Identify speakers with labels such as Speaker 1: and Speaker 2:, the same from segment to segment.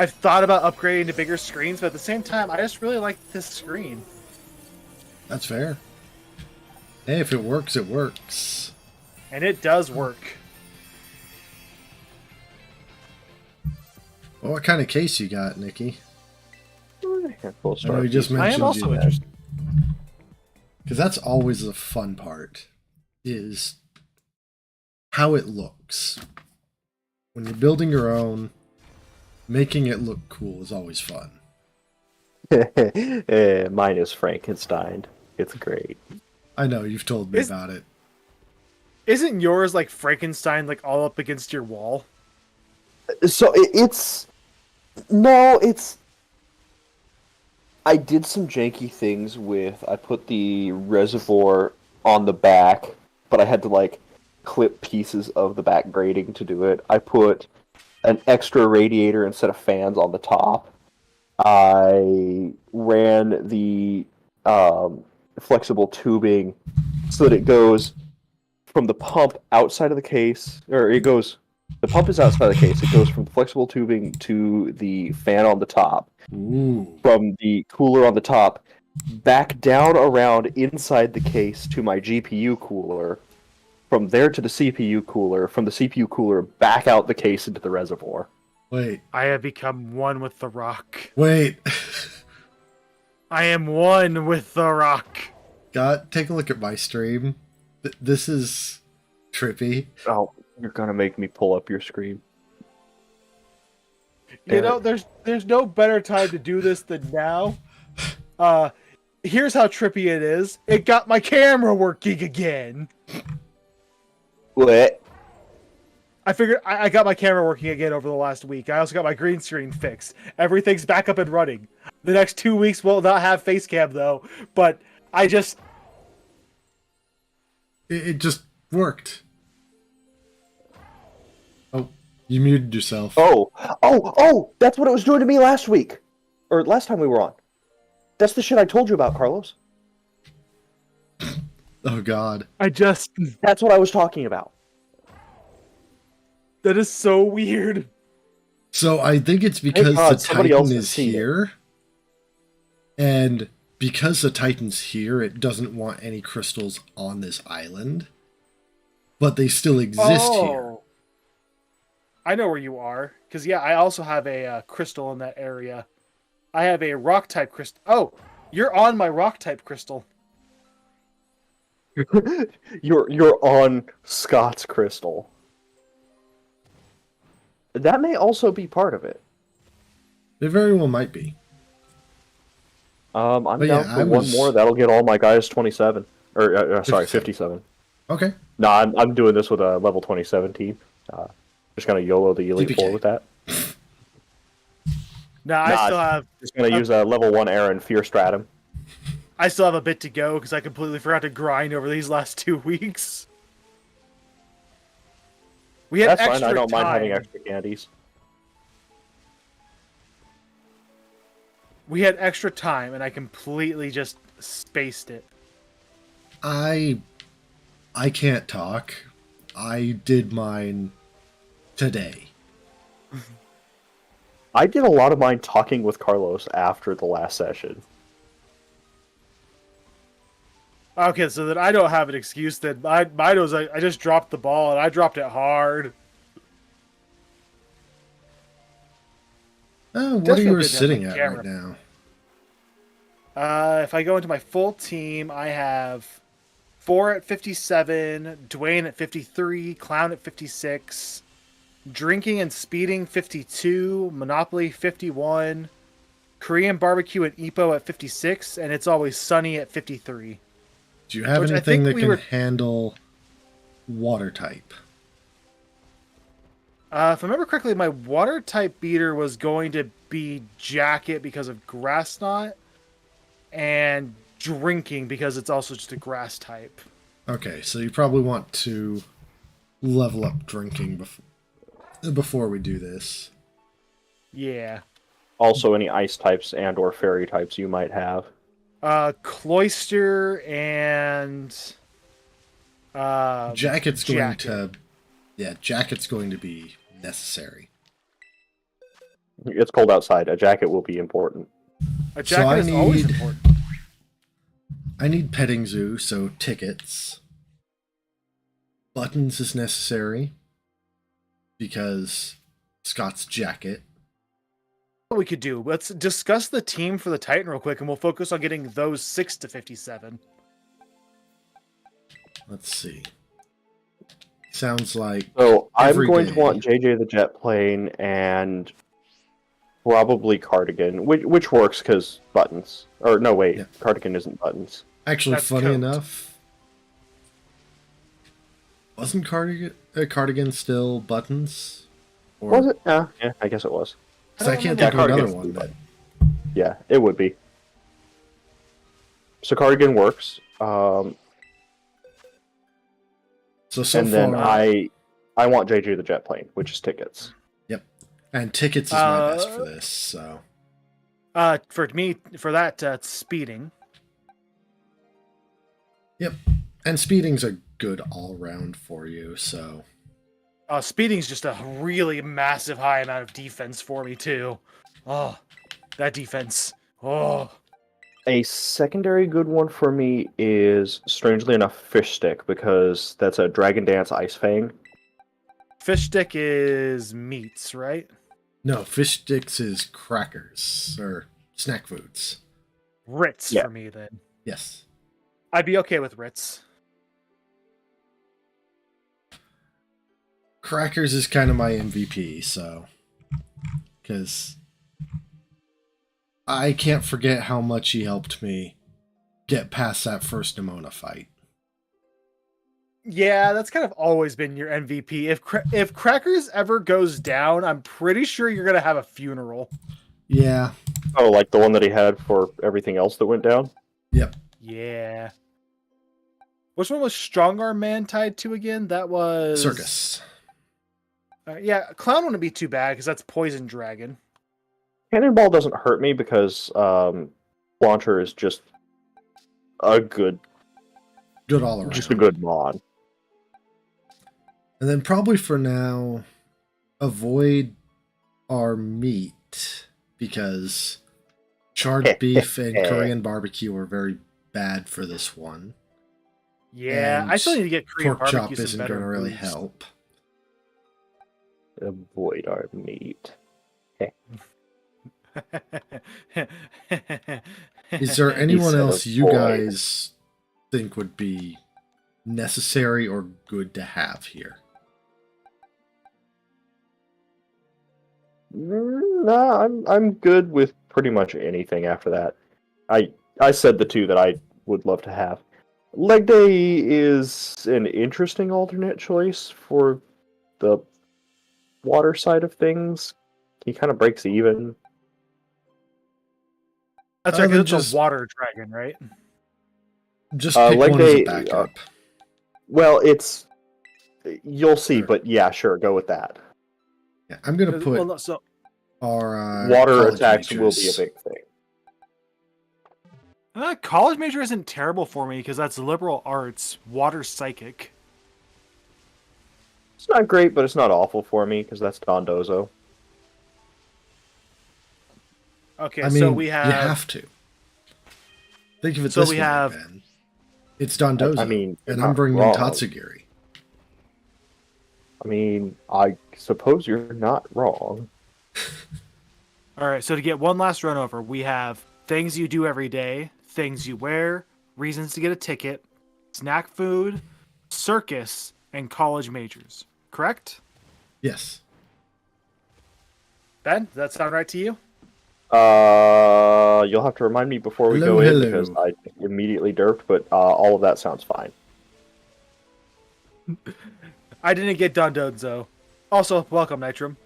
Speaker 1: I've thought about upgrading to bigger screens, but at the same time, I just really like this screen.
Speaker 2: That's fair. Hey, if it works, it works.
Speaker 1: And it does work.
Speaker 2: Well, what kind of case you got, Nikki?
Speaker 3: Full
Speaker 2: I know you just
Speaker 1: I am
Speaker 2: mentioned
Speaker 1: also
Speaker 2: you
Speaker 1: interested.
Speaker 2: because that's always the fun part, is how it looks. When you're building your own, making it look cool is always fun.
Speaker 3: Mine is Frankenstein. It's great.
Speaker 2: I know, you've told me about it.
Speaker 1: Isn't yours like Frankenstein, like all up against your wall?
Speaker 3: So it's no, it's. I did some janky things with. I put the reservoir on the back, but I had to like clip pieces of the back grating to do it. I put an extra radiator instead of fans on the top. I ran the flexible tubing so that it goes from the pump outside of the case, or it goes. The pump is outside the case. It goes from the flexible tubing to the fan on the top.
Speaker 2: Ooh.
Speaker 3: From the cooler on the top, back down around inside the case to my GPU cooler. From there to the CPU cooler. From the CPU cooler back out the case into the reservoir.
Speaker 2: Wait.
Speaker 1: I have become one with the rock.
Speaker 2: Wait.
Speaker 1: I am one with the rock.
Speaker 2: God, take a look at my stream. This is trippy.
Speaker 3: Oh, you're gonna make me pull up your screen.
Speaker 1: You know, there's no better time to do this than now. Here's how trippy it is. It got my camera working again.
Speaker 3: What?
Speaker 1: I figured I got my camera working again over the last week. I also got my green screen fixed. Everything's back up and running. The next 2 weeks will not have face cam though, but I just...
Speaker 2: It just worked. Oh, you muted yourself.
Speaker 3: Oh! That's what it was doing to me last week. Or last time we were on. That's the shit I told you about, Carlos.
Speaker 2: Oh, God.
Speaker 3: That's what I was talking about.
Speaker 1: That is so weird.
Speaker 2: So I think it's because
Speaker 3: God,
Speaker 2: the
Speaker 3: somebody else
Speaker 2: Titan
Speaker 3: has
Speaker 2: is
Speaker 3: seen it.
Speaker 2: here. And because the Titan's here, it doesn't want any crystals on this island. But they still exist here.
Speaker 1: I know where you are. Because, yeah, I also have a crystal in that area. I have a rock-type crystal. Oh, you're on my rock-type crystal.
Speaker 3: You're on Scott's crystal. That may also be part of it.
Speaker 2: They very well might be.
Speaker 3: I'm
Speaker 2: But
Speaker 3: down
Speaker 2: yeah,
Speaker 3: for
Speaker 2: I
Speaker 3: one
Speaker 2: was-
Speaker 3: more. That'll get all my guys 27. Or, sorry,
Speaker 2: 57.
Speaker 3: 57.
Speaker 2: Okay.
Speaker 3: No, I'm doing this with a level 27 team. Just gonna YOLO the Elite
Speaker 2: TPK.
Speaker 3: Four with that.
Speaker 1: I still have...
Speaker 3: Just gonna use a level 1 Aaron Fear Stratum.
Speaker 1: I still have a bit to go because I completely forgot to grind over these last 2 weeks. We had
Speaker 3: That's fine.
Speaker 1: extra
Speaker 3: I don't mind
Speaker 1: time.
Speaker 3: having extra candies.
Speaker 1: We had extra time, and I completely just spaced it.
Speaker 2: I can't talk. I did mine today.
Speaker 3: I did a lot of mine talking with Carlos after the last session.
Speaker 1: Okay, so then I don't have an excuse. Then mine was I just dropped the ball, and I dropped it hard.
Speaker 2: Oh, what
Speaker 1: Does
Speaker 2: are
Speaker 1: feel
Speaker 2: you
Speaker 1: good to have
Speaker 2: sitting
Speaker 1: my
Speaker 2: at
Speaker 1: camera.
Speaker 2: right now?
Speaker 1: If I go into my full team, I have 4 at 57, Dwayne at 53, Clown at 56, Drinking and Speeding 52, Monopoly 51, Korean Barbecue and Ipo at 56, and It's Always Sunny at 53.
Speaker 2: Do you have
Speaker 1: Which I
Speaker 2: anything
Speaker 1: think
Speaker 2: that
Speaker 1: we
Speaker 2: can
Speaker 1: were-
Speaker 2: handle water type?
Speaker 1: If I remember correctly, my water type beater was going to be Jacket because of Grass Knot, and Drinking because it's also just a grass type.
Speaker 2: Okay, so you probably want to level up drinking before we do this.
Speaker 1: Yeah.
Speaker 3: Also, any ice types and or fairy types you might have.
Speaker 1: Cloister and
Speaker 2: Jacket's going
Speaker 1: Jacket.
Speaker 2: to... Yeah, Jacket's going to be necessary.
Speaker 3: It's cold outside. A jacket will be important.
Speaker 1: A
Speaker 2: So
Speaker 1: jacket
Speaker 2: I
Speaker 1: is always
Speaker 2: need-
Speaker 1: important.
Speaker 2: I need petting zoo, so tickets. Buttons is necessary because Scott's jacket.
Speaker 1: What we could do? Let's discuss the team for the Titan real quick, and we'll focus on getting those 6 to 57.
Speaker 2: Let's see. Sounds like
Speaker 3: So I'm
Speaker 2: Every
Speaker 3: going
Speaker 2: day.
Speaker 3: to want JJ the jet plane and probably cardigan, which works because buttons. Or no, wait,
Speaker 2: Yeah.
Speaker 3: cardigan isn't buttons.
Speaker 2: actually
Speaker 1: That's
Speaker 2: funny
Speaker 1: coat.
Speaker 2: enough. Wasn't cardigan still buttons? Or
Speaker 3: Was it? Yeah, I guess it was.
Speaker 2: 'cause I can't
Speaker 3: Yeah,
Speaker 2: think of another
Speaker 3: cardigan's
Speaker 2: one
Speaker 3: still
Speaker 2: then.
Speaker 3: Yeah, it would be. So cardigan works.
Speaker 2: So
Speaker 3: and then
Speaker 2: far,
Speaker 3: I want JJ the jet plane, which is tickets.
Speaker 2: and tickets is my best for this. So
Speaker 1: For me, for that, it's speeding.
Speaker 2: and speeding's a good all round for you. So
Speaker 1: Speeding's just a really massive high amount of defense for me too. Oh, that defense. Oh,
Speaker 3: A secondary good one for me is, strangely enough, fish stick, because that's a Dragon Dance Ice Fang.
Speaker 1: fish stick is meats, right?
Speaker 2: no, fish sticks is crackers or snack foods.
Speaker 1: Ritz
Speaker 3: Yeah.
Speaker 1: for me then.
Speaker 2: Yes.
Speaker 1: I'd be okay with Ritz.
Speaker 2: Crackers is kind of my MVP, so because I can't forget how much he helped me get past that first Nimona fight.
Speaker 1: Yeah, that's kind of always been your MVP. If Crackers ever goes down, I'm pretty sure you're gonna have a funeral.
Speaker 2: Yeah.
Speaker 3: Oh, like the one that he had for everything else that went down?
Speaker 2: Yep.
Speaker 1: Yeah. Which one was Strong Arm Man tied to again? That was
Speaker 2: Circus.
Speaker 1: Yeah, Clown wouldn't be too bad because that's Poison Dragon.
Speaker 3: Cannonball doesn't hurt me because Launcher is just a good
Speaker 2: Good all around.
Speaker 3: just a good mod.
Speaker 2: And then probably for now, avoid our meat because charred beef and Korean barbecue are very bad for this one.
Speaker 1: Yeah,
Speaker 2: And
Speaker 1: I still need to get Korean
Speaker 2: Pork chop
Speaker 1: barbecue some
Speaker 2: isn't
Speaker 1: better
Speaker 2: going to really
Speaker 1: boost.
Speaker 2: help.
Speaker 3: Avoid our meat.
Speaker 2: Is there anyone
Speaker 3: said
Speaker 2: else you
Speaker 3: avoid.
Speaker 2: guys think would be necessary or good to have here?
Speaker 3: No, I'm good with pretty much anything after that. I said the two that I would love to have. Leg Day is an interesting alternate choice for the water side of things. He kind of breaks even.
Speaker 1: That's
Speaker 2: I
Speaker 1: right, 'cause
Speaker 2: would
Speaker 1: it's
Speaker 2: just-
Speaker 1: a water dragon, right?
Speaker 2: Just pick
Speaker 3: Leg
Speaker 2: one as
Speaker 3: day,
Speaker 2: a backup.
Speaker 3: Well, you'll see,
Speaker 2: Sure.
Speaker 3: but yeah, sure, go with that.
Speaker 2: Yeah, I'm going to
Speaker 1: 'Cause-
Speaker 2: put
Speaker 1: well, no, so
Speaker 2: our
Speaker 3: Water
Speaker 2: college
Speaker 3: attacks will be a
Speaker 2: majors.
Speaker 3: big thing.
Speaker 1: college major isn't terrible for me because that's liberal arts, water psychic.
Speaker 3: It's not great, but it's not awful for me because that's Don Dozo.
Speaker 1: Okay,
Speaker 2: I mean,
Speaker 1: so we
Speaker 2: you
Speaker 1: have
Speaker 2: have to. Think of it
Speaker 1: So
Speaker 2: this
Speaker 1: we
Speaker 2: way,
Speaker 1: have-
Speaker 2: Ben. It's Dondozo,
Speaker 3: I mean,
Speaker 2: and
Speaker 3: you're
Speaker 2: I'm
Speaker 3: not
Speaker 2: bringing
Speaker 3: wrong.
Speaker 2: Tatsugiri.
Speaker 3: I mean, I suppose you're not wrong.
Speaker 1: All right, so to get one last run over, we have things you do every day, things you wear, reasons to get a ticket, snack food, circus, and college majors. Correct?
Speaker 2: Yes.
Speaker 1: Ben, does that sound right to you?
Speaker 3: You'll have to remind me before we
Speaker 2: Hello,
Speaker 3: go in
Speaker 2: hello.
Speaker 3: because I immediately derped, but all of that sounds fine.
Speaker 1: I didn't get Dondozo. Also, welcome, Nitrum.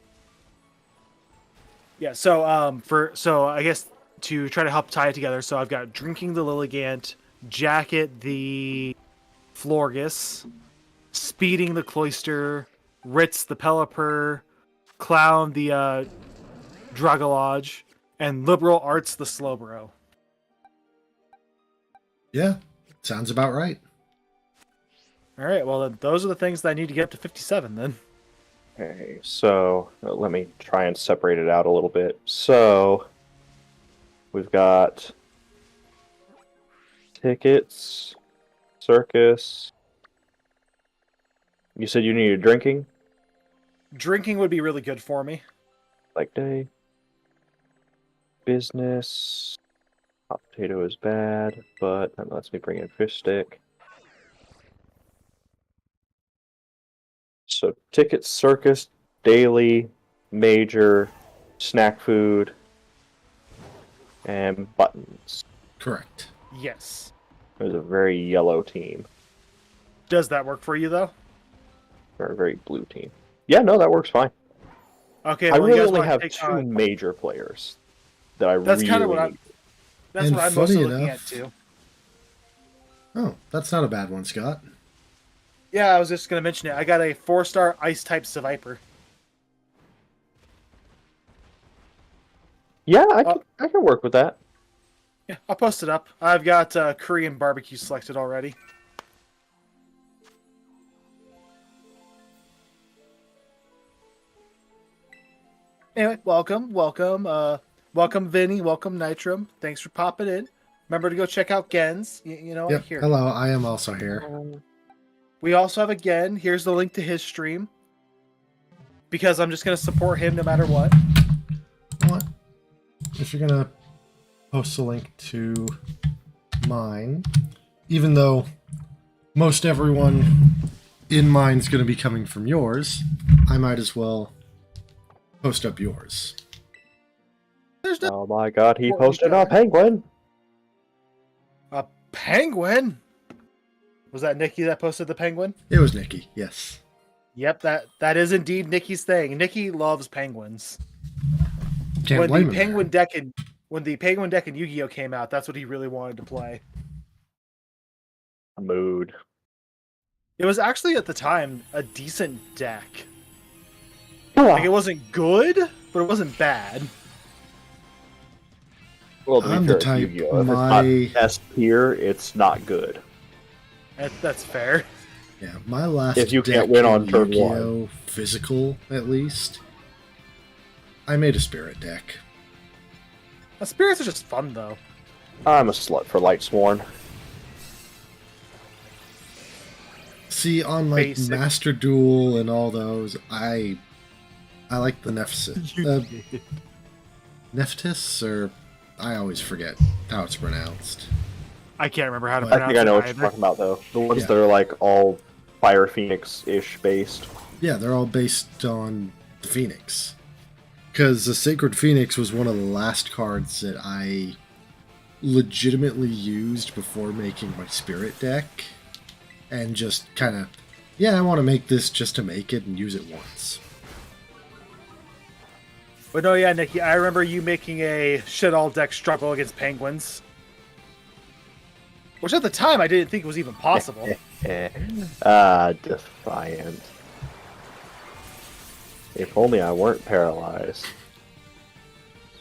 Speaker 1: Yeah, so I guess to try to help tie it together, so I've got drinking the Lilligant, jacket the Florgus, speeding the Cloister, Ritz the Pelipper, clown the Dragalodge, and liberal arts the Slowbro.
Speaker 2: Yeah, sounds about right.
Speaker 1: All right, well then those are the things that I need to get up to 57 then.
Speaker 3: Okay, so let me try and separate it out a little bit. So we've got tickets, circus. You said you needed drinking?
Speaker 1: Drinking would be really good for me.
Speaker 3: Like day. Business. Hot potato is bad, but that lets me bring in fish stick. So tickets, circus, daily, major, snack food, and buttons.
Speaker 2: Correct.
Speaker 1: Yes.
Speaker 3: There's a very yellow team.
Speaker 1: Does that work for you though?
Speaker 3: Or a very blue team. Yeah, no, that works fine.
Speaker 1: Okay,
Speaker 3: I
Speaker 1: well, you
Speaker 3: really
Speaker 1: guys
Speaker 3: only
Speaker 1: want to
Speaker 3: have
Speaker 1: take
Speaker 3: two
Speaker 1: on...
Speaker 3: major players that I
Speaker 1: That's
Speaker 3: really
Speaker 1: kind of what
Speaker 3: need.
Speaker 1: That's
Speaker 2: And
Speaker 1: what I'm
Speaker 2: funny
Speaker 1: mostly looking at
Speaker 2: enough-
Speaker 1: too.
Speaker 2: Oh, that's not a bad one, Scott.
Speaker 1: Yeah, I was just gonna mention it. I got a 4-star ice type Seviper.
Speaker 3: Yeah, I can work with that.
Speaker 1: Yeah, I'll post it up. I've got Korean barbecue selected already. Anyway, welcome. Welcome, Vinny. Welcome, Nitrum. Thanks for popping in. Remember to go check out Gen's. You know what?
Speaker 2: Yep.
Speaker 1: Here.
Speaker 2: Hello, I am also here.
Speaker 1: We also have a Gen. Here's the link to his stream. Because I'm just going to support him no matter what.
Speaker 2: What? If you're gonna post a link to mine, even though most everyone in mine's gonna be coming from yours, I might as well post up yours.
Speaker 1: There's no
Speaker 3: Oh my god, he
Speaker 1: What we
Speaker 3: posted a
Speaker 1: got?
Speaker 3: penguin!
Speaker 1: a penguin. Was that Nikki that posted the penguin?
Speaker 2: It was Nikki, yes.
Speaker 1: Yep, that is indeed Nikki's thing. Nikki loves penguins.
Speaker 2: Can't
Speaker 1: when
Speaker 2: blame
Speaker 1: the
Speaker 2: him
Speaker 1: penguin
Speaker 2: there.
Speaker 1: deck in when the penguin deck in Yu-Gi-Oh came out, that's what he really wanted to play.
Speaker 3: Mood.
Speaker 1: It was actually at the time a decent deck. Like it wasn't good, but it wasn't bad.
Speaker 3: Well, to be
Speaker 2: I'm
Speaker 3: fair,
Speaker 2: the type,
Speaker 3: Yu-Gi-Oh! If
Speaker 2: my-
Speaker 3: it's not S tier, it's not good.
Speaker 1: That's fair.
Speaker 2: Yeah, my last
Speaker 3: If you
Speaker 2: deck
Speaker 3: can't win
Speaker 2: in
Speaker 3: on turn
Speaker 2: Yu-Gi-Oh! Physical, at least, I made a spirit deck.
Speaker 1: Spirits are just fun though.
Speaker 3: I'm a slut for Lightsworn.
Speaker 2: See, on like
Speaker 1: Basic.
Speaker 2: Master Duel and all those, I like the Nephthys, or I always forget how it's pronounced.
Speaker 1: I can't remember how to
Speaker 2: I
Speaker 1: pronounce
Speaker 3: I think I know
Speaker 1: it
Speaker 3: what you're
Speaker 1: either.
Speaker 3: talking about, though. The ones
Speaker 2: Yeah.
Speaker 3: that are like all Fire Phoenix-ish based.
Speaker 2: Yeah, they're all based on the Phoenix. Because the Sacred Phoenix was one of the last cards that I legitimately used before making my spirit deck. And just kind of, yeah, I want to make this just to make it and use it once.
Speaker 1: But no, yeah, Nikki, I remember you making a shit all deck struggle against penguins. Which at the time I didn't think was even possible.
Speaker 3: Defiant. If only I weren't paralyzed.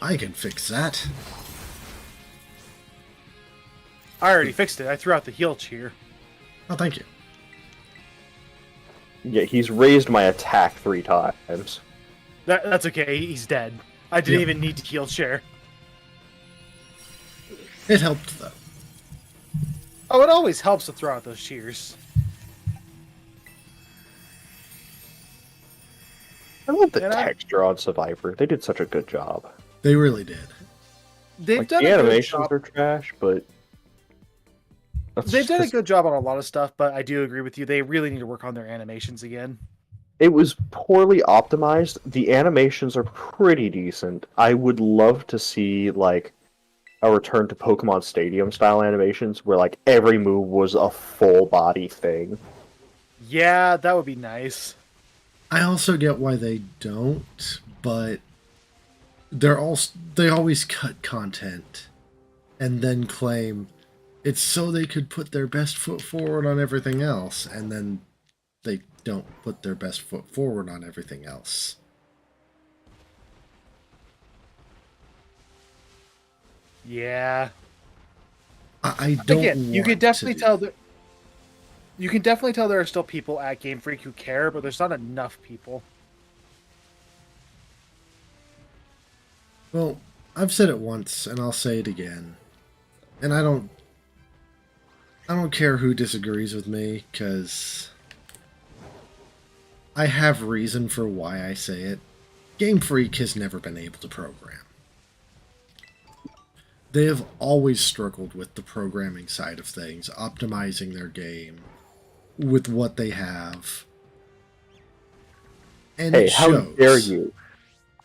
Speaker 2: I can fix that.
Speaker 1: I already fixed it. I threw out the heal cheer.
Speaker 2: Oh, thank you.
Speaker 3: Yeah, he's raised my attack 3 times.
Speaker 1: That's okay. He's dead. I didn't
Speaker 2: Yep.
Speaker 1: even need to heal chair.
Speaker 2: It helped, though.
Speaker 1: Oh, it always helps to throw out those cheers.
Speaker 3: I love the
Speaker 1: And I-
Speaker 3: texture on Survivor. They did such a good job.
Speaker 2: They really did.
Speaker 1: They've
Speaker 3: Like,
Speaker 1: done
Speaker 3: the
Speaker 1: a good
Speaker 3: animations
Speaker 1: job.
Speaker 3: are trash, but
Speaker 1: They've done a good job on a lot of stuff, but I do agree with you. They really need to work on their animations again.
Speaker 3: It was poorly optimized. The animations are pretty decent. I would love to see like a return to Pokemon Stadium style animations where like every move was a full body thing.
Speaker 1: Yeah, that would be nice.
Speaker 2: I also get why they don't, but they always cut content and then claim it's so they could put their best foot forward on everything else, and then they don't put their best foot forward on everything else.
Speaker 1: Yeah.
Speaker 2: I don't.
Speaker 1: Again, you
Speaker 2: want
Speaker 1: can definitely
Speaker 2: to
Speaker 1: tell that. You can definitely tell there are still people at Game Freak who care, but there's not enough people.
Speaker 2: Well, I've said it once, and I'll say it again. And I don't care who disagrees with me, because I have reason for why I say it. Game Freak has never been able to program. They have always struggled with the programming side of things, optimizing their game with what they have. And
Speaker 3: Hey,
Speaker 2: it
Speaker 3: how dare
Speaker 2: shows.
Speaker 3: you?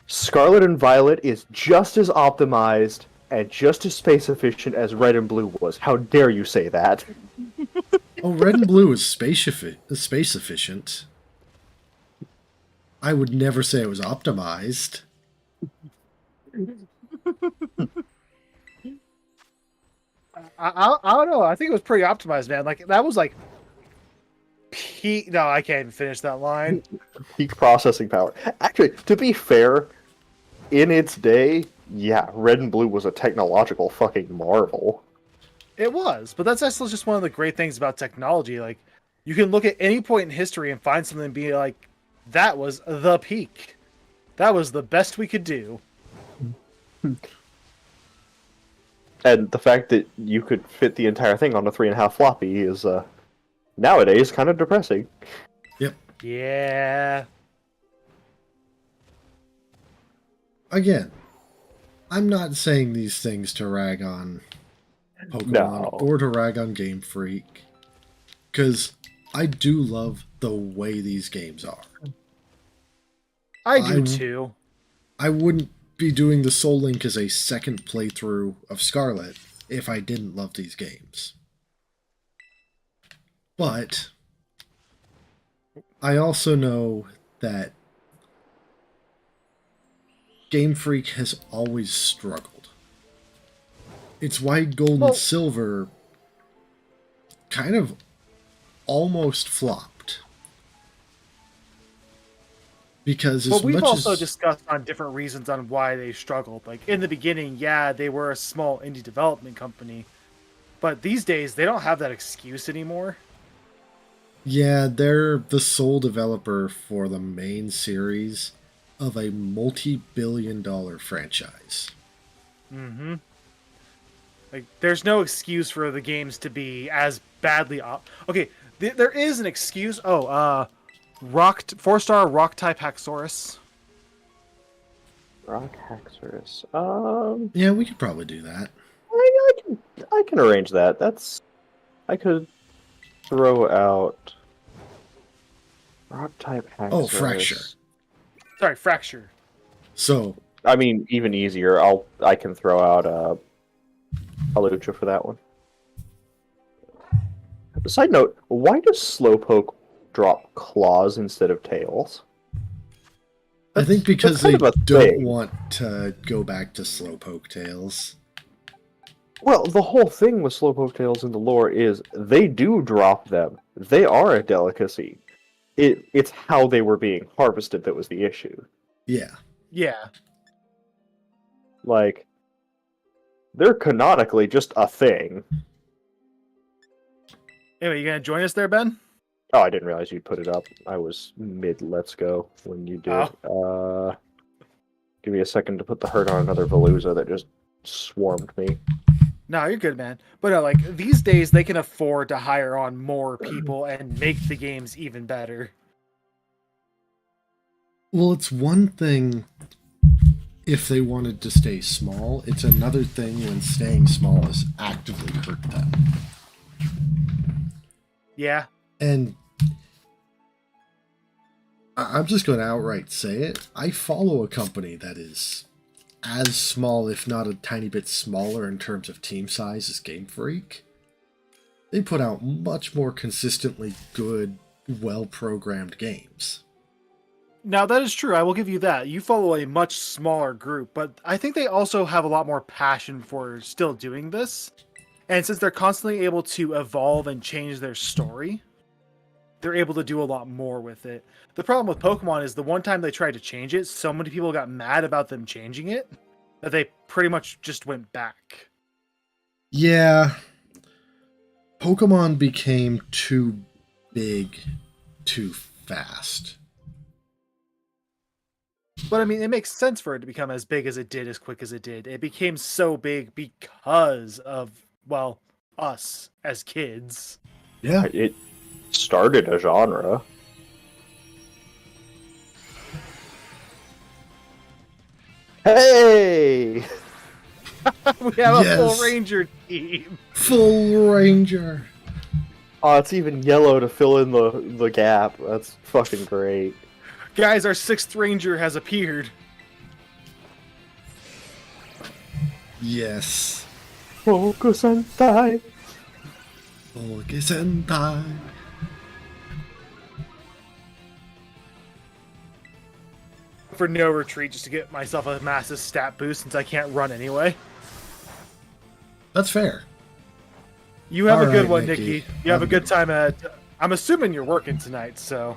Speaker 3: Scarlet and Violet is just as optimized and just as space efficient as Red and Blue was. How dare you say that?
Speaker 2: Oh, Red and Blue is space efficient. I would never say it was optimized.
Speaker 1: I don't know. I think it was pretty optimized, man. Like that was like peak. No, I can't even finish that line.
Speaker 3: Peak processing power. Actually, to be fair, in its day, yeah, Red and Blue was a technological fucking marvel.
Speaker 1: It was, but that's actually just one of the great things about technology. Like you can look at any point in history and find something and be like, that was the peak. That was the best we could do.
Speaker 3: And the fact that you could fit the entire thing on a 3.5 floppy is nowadays kind of depressing.
Speaker 2: Yep.
Speaker 1: Yeah.
Speaker 2: Again, I'm not saying these things to rag on Pokemon
Speaker 3: No.
Speaker 2: or to rag on Game Freak, because I do love the way these games are.
Speaker 1: I do
Speaker 2: I-
Speaker 1: too.
Speaker 2: I wouldn't be doing the Soul Link as a second playthrough of Scarlet if I didn't love these games. But I also know that Game Freak has always struggled. It's why Gold
Speaker 1: Well-
Speaker 2: and Silver kind of almost flopped. Because as
Speaker 1: But we've
Speaker 2: much
Speaker 1: also
Speaker 2: as
Speaker 1: discussed on different reasons on why they struggled. Like in the beginning, yeah, they were a small indie development company, but these days they don't have that excuse anymore.
Speaker 2: yeah, they're the sole developer for the main series of a multi-billion-dollar franchise.
Speaker 1: Mm-hmm. Like, there's no excuse for the games to be as badly okay, there is an excuse. Oh, four-star rock type Haxorus.
Speaker 3: Rock Haxorus.
Speaker 2: Yeah, we could probably do that.
Speaker 3: I can arrange that. I could throw out rock type Haxorus.
Speaker 2: Oh, Fracture.
Speaker 1: Sorry, fracture.
Speaker 2: So,
Speaker 3: I mean, even easier. I can throw out Palucha for that one. Side note: why does Slowpoke drop claws instead of tails?
Speaker 2: I think because
Speaker 3: that's
Speaker 2: they
Speaker 3: kind of a
Speaker 2: don't
Speaker 3: thing.
Speaker 2: want to go back to Slowpoke Tales.
Speaker 3: Well, the whole thing with Slowpoke tails in the lore is they do drop them. They are a delicacy. It's how they were being harvested that was the issue.
Speaker 2: Yeah.
Speaker 1: Yeah.
Speaker 3: Like, they're canonically just a thing.
Speaker 1: Anyway, you gonna join us there, Ben?
Speaker 3: Oh, I didn't realize you'd put it up. I was mid Let's Go when you did. Give me a second to put the hurt on another Veluza that just swarmed me.
Speaker 1: No, you're good, man. But no, like these days, they can afford to hire on more people and make the games even better.
Speaker 2: Well, it's one thing if they wanted to stay small. It's another thing when staying small has actively hurt them.
Speaker 1: Yeah.
Speaker 2: And I'm just going to outright say it. I follow a company that is as small, if not a tiny bit smaller in terms of team size as Game Freak. They put out much more consistently good, well-programmed games.
Speaker 1: Now that is true. I will give you that. You follow a much smaller group, but I think they also have a lot more passion for still doing this. And since they're constantly able to evolve and change their story, they're able to do a lot more with it. The problem with Pokemon is the one time they tried to change it, so many people got mad about them changing it that they pretty much just went back.
Speaker 2: Yeah. Pokemon became too big too fast.
Speaker 1: But I mean, it makes sense for it to become as big as it did, as quick as it did. It became so big because of, well, us as kids.
Speaker 2: Yeah.
Speaker 3: It started a genre. Hey!
Speaker 1: We have a full
Speaker 2: Yes.
Speaker 1: ranger team.
Speaker 2: Full Ranger.
Speaker 3: Oh, it's even yellow to fill in the gap. That's fucking great.
Speaker 1: Guys, our 6th ranger has appeared.
Speaker 2: Yes.
Speaker 3: Focus and die.
Speaker 2: Focus and die.
Speaker 1: For no retreat, just to get myself a massive stat boost since I can't run anyway.
Speaker 2: That's fair.
Speaker 1: You have a
Speaker 2: All
Speaker 1: good
Speaker 2: right,
Speaker 1: one,
Speaker 2: Nikki.
Speaker 1: Nikki. You have
Speaker 2: Have
Speaker 1: a
Speaker 2: a
Speaker 1: good
Speaker 2: good
Speaker 1: time at... I'm assuming you're working tonight, so...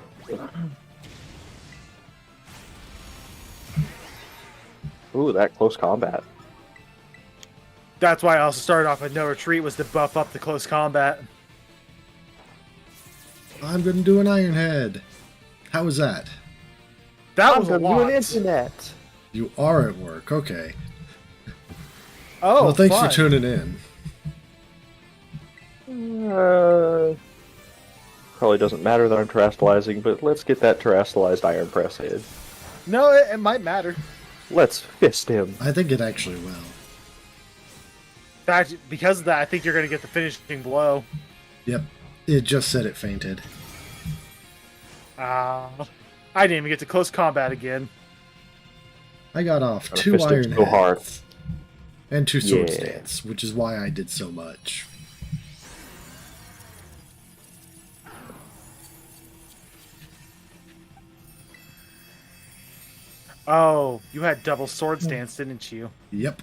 Speaker 3: Ooh, that close combat.
Speaker 1: That's why I also started off with no retreat, was to buff up the close combat.
Speaker 2: I'm going to do an Iron Head. How was that?
Speaker 1: That was a
Speaker 3: I'm
Speaker 1: lot.
Speaker 3: doing internet.
Speaker 2: You are at work. Okay.
Speaker 1: Oh,
Speaker 2: Well, thanks
Speaker 1: fun.
Speaker 2: for tuning in.
Speaker 3: Probably doesn't matter that I'm terastallizing, but let's get that terastallized iron press head.
Speaker 1: No, it might matter.
Speaker 3: Let's fist him.
Speaker 2: I think it actually will.
Speaker 1: In fact, because of that, I think you're going to get the finishing blow.
Speaker 2: Yep. It just said it fainted.
Speaker 1: I didn't even get to close combat again.
Speaker 2: I got off
Speaker 3: Gotta
Speaker 2: 2
Speaker 3: fist him
Speaker 2: Iron
Speaker 3: so hard.
Speaker 2: Heads and 2 Sword
Speaker 3: Yeah.
Speaker 2: Stance, which is why I did so much.
Speaker 1: Oh, you had double sword stance, didn't you?
Speaker 2: Yep.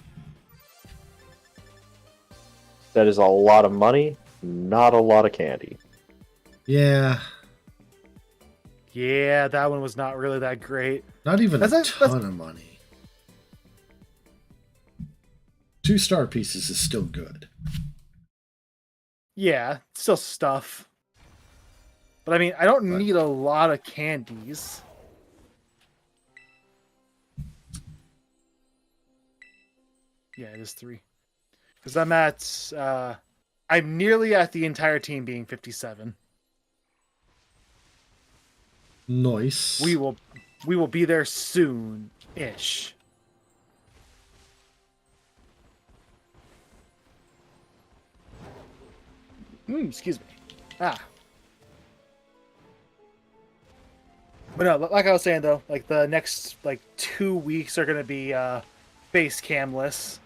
Speaker 3: That is a lot of money, not a lot of candy.
Speaker 2: Yeah.
Speaker 1: Yeah, that one was not really that great.
Speaker 2: Not even
Speaker 1: That's
Speaker 2: a
Speaker 1: a- that's-
Speaker 2: ton of money. 2 star pieces is still good.
Speaker 1: Yeah, still stuff. But I mean, I don't
Speaker 2: But-
Speaker 1: need a lot of candies. Yeah, it is 3. Because I'm nearly at the entire team being 57.
Speaker 2: Nice.
Speaker 1: We will be there soon-ish. Excuse me. But no, like I was saying though, like the next 2 weeks are gonna be face camless.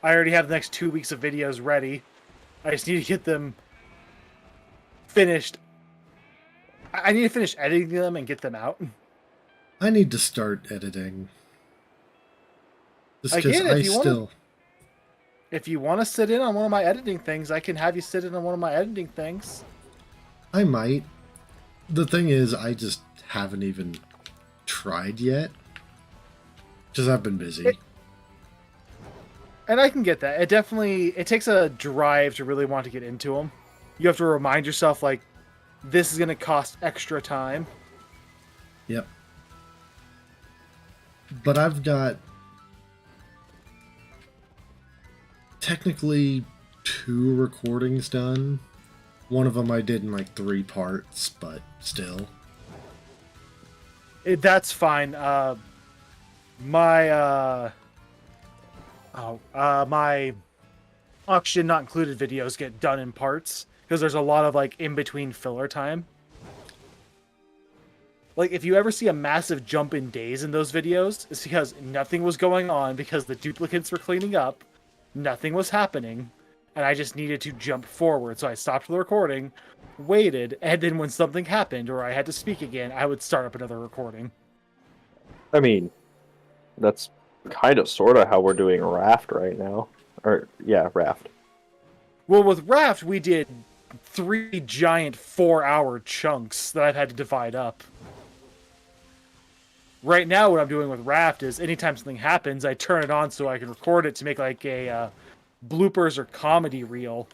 Speaker 1: I already have the next 2 weeks of videos ready. I just need to get them finished. I need to finish editing them and get them out.
Speaker 2: I need to start editing. Just because
Speaker 1: Again, if
Speaker 2: I
Speaker 1: you wanna-
Speaker 2: still...
Speaker 1: If you want to sit in on one of my editing things, I can have you sit in on one of my editing things.
Speaker 2: I might. The thing is, I just haven't even tried yet. Because I've been busy.
Speaker 1: And I can get that. It takes a drive to really want to get into them. You have to remind yourself, like, this is going to cost extra time.
Speaker 2: Yep. But I've got technically 2 recordings done. One of them I did in like 3 parts, but still.
Speaker 1: That's fine. My auction not included videos get done in parts because there's a lot of like in between filler time. Like if you ever see a massive jump in days in those videos, it's because nothing was going on because the duplicates were cleaning up, nothing was happening, and I just needed to jump forward. So I stopped the recording, waited, and then when something happened or I had to speak again, I would start up another recording.
Speaker 3: I mean, that's kind of sort of how we're doing Raft right now. Or, yeah, Raft.
Speaker 1: Well, with Raft, we did 3 giant 4-hour chunks that I've had to divide up. Right now, what I'm doing with Raft is anytime something happens, I turn it on so I can record it to make like a bloopers or comedy reel.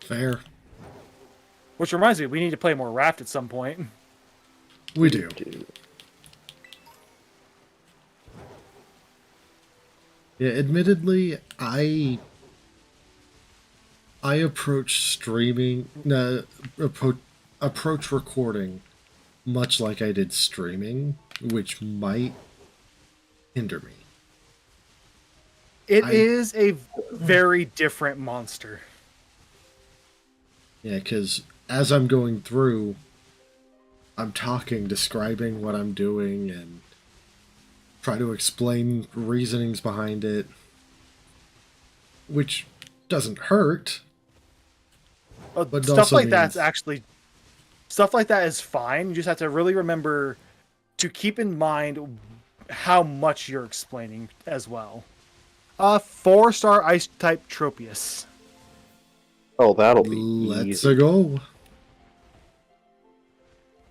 Speaker 2: Fair.
Speaker 1: Which reminds me, we need to play more Raft at some point.
Speaker 2: We do. Yeah, admittedly, I approach streaming, approach recording much like I did streaming, which might hinder me.
Speaker 1: It is a very different monster.
Speaker 2: Yeah, because as I'm going through, I'm talking, describing what I'm doing, and try to explain reasonings behind it, which doesn't hurt. But
Speaker 1: Stuff
Speaker 2: also
Speaker 1: like that's
Speaker 2: means-
Speaker 1: actually stuff like that is fine. You just have to really remember to keep in mind how much you're explaining as well. 4-star ice type Tropius.
Speaker 3: Oh, that'll be
Speaker 2: Let's
Speaker 3: easy.
Speaker 2: go.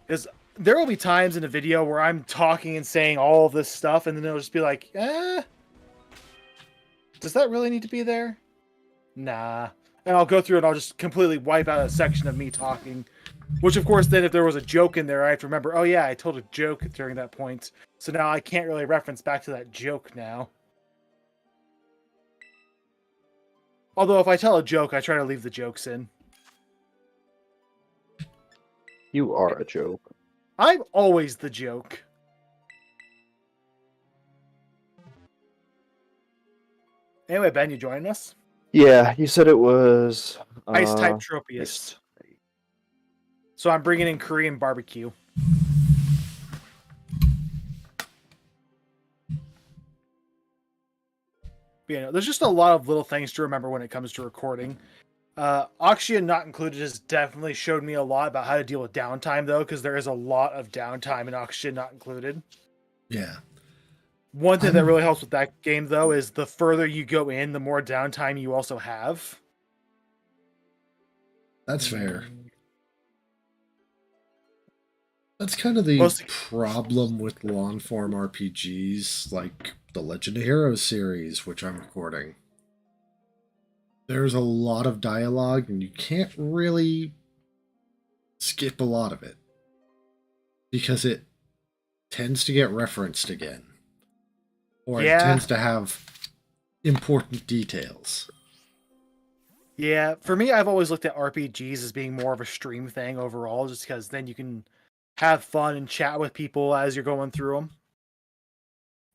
Speaker 1: Because there will be times in a video where I'm talking and saying all of this stuff, and then it'll just be like, does that really need to be there? Nah. And I'll go through and I'll just completely wipe out a section of me talking. Which, of course, then if there was a joke in there, I have to remember, oh yeah, I told a joke during that point. So now I can't really reference back to that joke now. Although if I tell a joke, I try to leave the jokes in.
Speaker 3: You are a joke.
Speaker 1: I'm always the joke. Anyway, Ben, you joining us?
Speaker 3: Yeah, you said it was
Speaker 1: Ice type Tropius. So I'm bringing in Korean barbecue. But, there's just a lot of little things to remember when it comes to recording. Oxygen not included has definitely showed me a lot about how to deal with downtime, though, because there is a lot of downtime in Oxygen not included.
Speaker 2: Yeah.
Speaker 1: One thing that really helps with that game, though, is the further you go in, the more downtime you also have.
Speaker 2: That's fair. That's kind of the problem with long-form RPGs, like the Legend of Heroes series, which I'm recording. There's a lot of dialogue, and you can't really skip a lot of it, because it tends to get referenced again. Or it tends to have important details.
Speaker 1: Yeah, for me, I've always looked at RPGs as being more of a stream thing overall, just because then you can have fun and chat with people as you're going through them.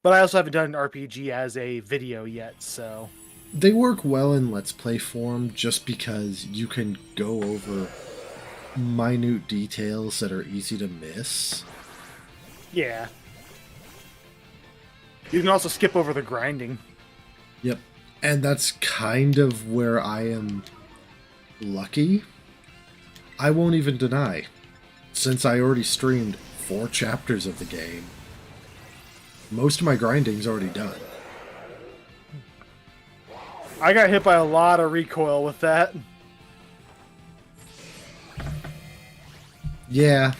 Speaker 1: But I also haven't done an RPG as a video yet, so...
Speaker 2: They work well in Let's Play form just because you can go over minute details that are easy to miss.
Speaker 1: Yeah. You can also skip over the grinding.
Speaker 2: Yep. And that's kind of where I am lucky. I won't even deny. Since I already streamed 4 chapters of the game, most of my grinding's already done.
Speaker 1: I got hit by a lot of recoil with that.
Speaker 2: Yeah.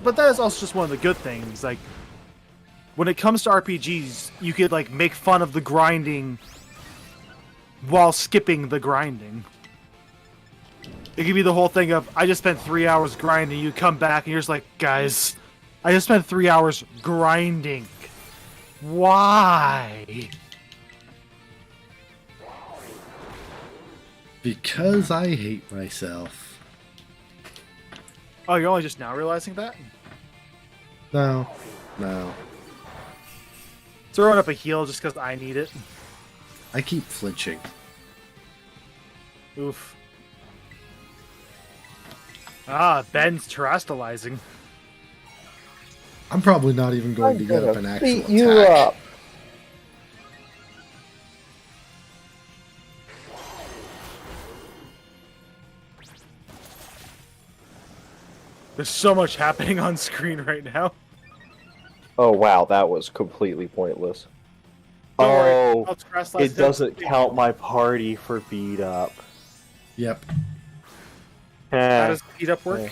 Speaker 1: But that is also just one of the good things. Like, when it comes to RPGs, you could, like, make fun of the grinding while skipping the grinding. It could be the whole thing of, I just spent 3 hours grinding, you come back and you're just like, guys, I just spent 3 hours grinding. Why?
Speaker 2: Because I hate myself.
Speaker 1: Oh, you're only just now realizing that?
Speaker 2: No.
Speaker 1: Throwing up a heal just because I need it.
Speaker 2: I keep flinching.
Speaker 1: Oof. Ah, Ben's terastalizing.
Speaker 2: I'm probably not even going to get up an actual
Speaker 3: beat
Speaker 2: attack.
Speaker 3: you up.
Speaker 1: There's so much happening on screen right now.
Speaker 3: Oh wow, that was completely pointless.
Speaker 1: Don't worry,
Speaker 3: Oh,
Speaker 1: I'll terastalize
Speaker 3: it
Speaker 1: them.
Speaker 3: doesn't count my party for beat up.
Speaker 2: Yep.
Speaker 1: How does beat up work?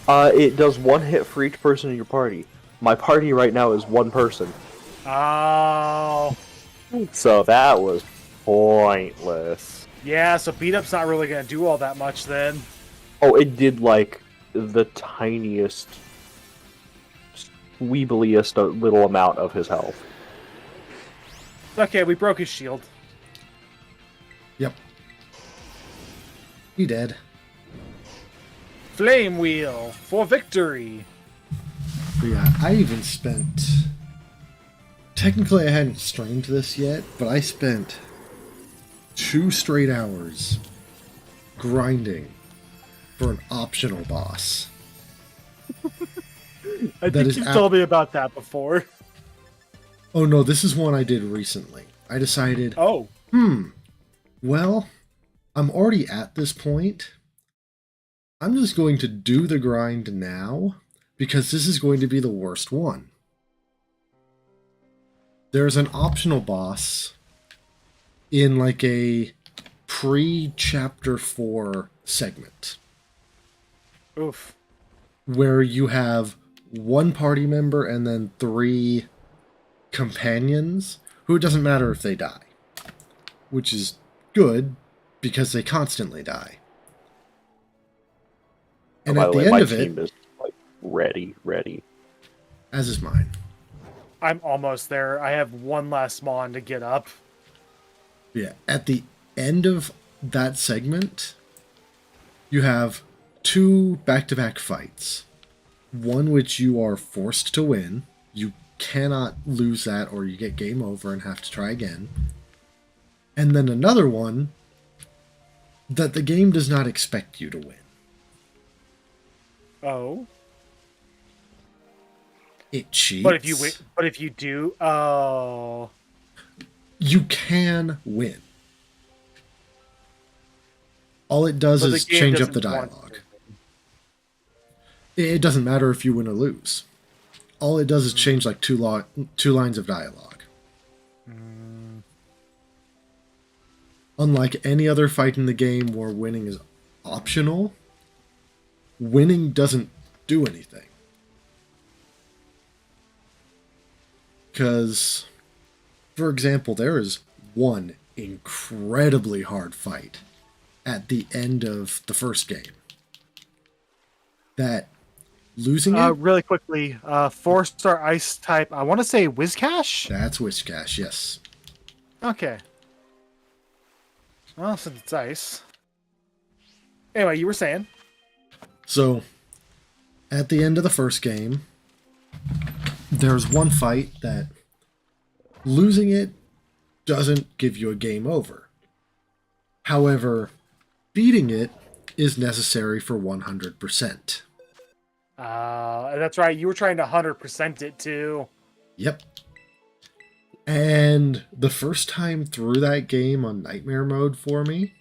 Speaker 3: It does 1 hit for each person in your party. My party right now is 1 person.
Speaker 1: Oh.
Speaker 3: So that was pointless.
Speaker 1: Yeah, so beat up's not really gonna do all that much then.
Speaker 3: Oh, it did like the tiniest, weebliest little amount of his health.
Speaker 1: Okay, we broke his shield.
Speaker 2: Yep. He dead.
Speaker 1: Flame wheel for victory.
Speaker 2: But yeah, I even spent. Technically, I hadn't streamed this yet, but I spent 2 straight hours grinding for an optional boss.
Speaker 1: I think you told me about that before.
Speaker 2: Oh no, this is one I did recently. I decided,
Speaker 1: Oh.
Speaker 2: Well, I'm already at this point. I'm just going to do the grind now, because this is going to be the worst one. There's an optional boss in like a pre-chapter 4 segment.
Speaker 1: Oof.
Speaker 2: Where you have 1 party member and then 3 companions, who it doesn't matter if they die. Which is good, because they constantly die. And
Speaker 3: By
Speaker 2: at
Speaker 3: the way,
Speaker 2: the
Speaker 3: my
Speaker 2: end of
Speaker 3: team
Speaker 2: it,
Speaker 3: is like ready.
Speaker 2: as is mine.
Speaker 1: I'm almost there. I have one last mon to get up.
Speaker 2: Yeah, at the end of that segment, you have 2 back-to-back fights. One which you are forced to win. You cannot lose that or you get game over and have to try again. And then another one that the game does not expect you to win.
Speaker 1: Oh.
Speaker 2: It cheats.
Speaker 1: But if you do, oh.
Speaker 2: You can win. All it does is change up the dialogue. It doesn't matter if you win or lose. All it does is change like 2 lines of dialogue. Unlike any other fight in the game where winning is optional, winning doesn't do anything. Because, for example, there is one incredibly hard fight at the end of the first game. That losing it...
Speaker 1: Really quickly, 4-star ice type, I want to say Wizcash?
Speaker 2: That's Wishcash, yes.
Speaker 1: Okay. Well, since it's ice. Anyway, you were saying?
Speaker 2: So, at the end of the first game, there's one fight that losing it doesn't give you a game over. However, beating it is necessary for 100%.
Speaker 1: That's right. You were trying to 100% it too.
Speaker 2: Yep. And the first time through that game on Nightmare mode for me,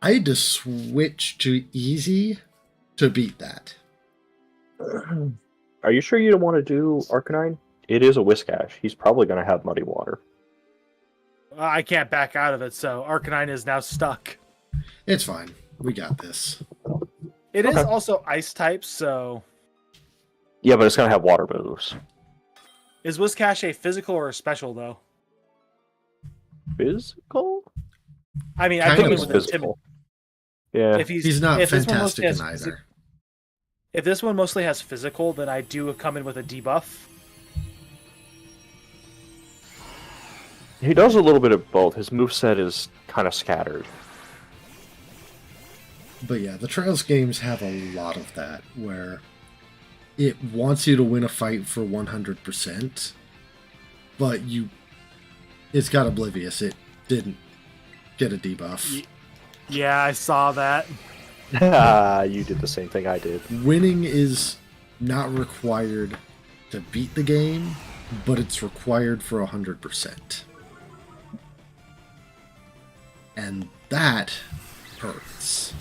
Speaker 2: I had to switch to easy to beat that.
Speaker 3: Are you sure you don't want to do Arcanine? It is a Whiscash. He's probably going to have Muddy Water.
Speaker 1: I can't back out of it, so Arcanine is now stuck.
Speaker 2: It's fine. We got this.
Speaker 1: It is also ice type, so...
Speaker 3: Yeah, but it's going to have water moves.
Speaker 1: Is Wizcash a physical or a special, though?
Speaker 3: Physical?
Speaker 1: I mean,
Speaker 2: Kind
Speaker 1: I think
Speaker 2: of
Speaker 1: it was
Speaker 3: physical. Yeah.
Speaker 1: If
Speaker 2: He's not fantastic in either.
Speaker 1: If this one mostly has physical, then I do come in with a debuff.
Speaker 3: He does a little bit of both. His moveset is kind of scattered.
Speaker 2: But yeah, the Trails games have a lot of that, where it wants you to win a fight for 100%, but it's got Oblivious. It didn't get a debuff.
Speaker 1: Yeah, I saw that.
Speaker 3: You did the same thing I did.
Speaker 2: Winning is not required to beat the game, but it's required for 100%. And that hurts.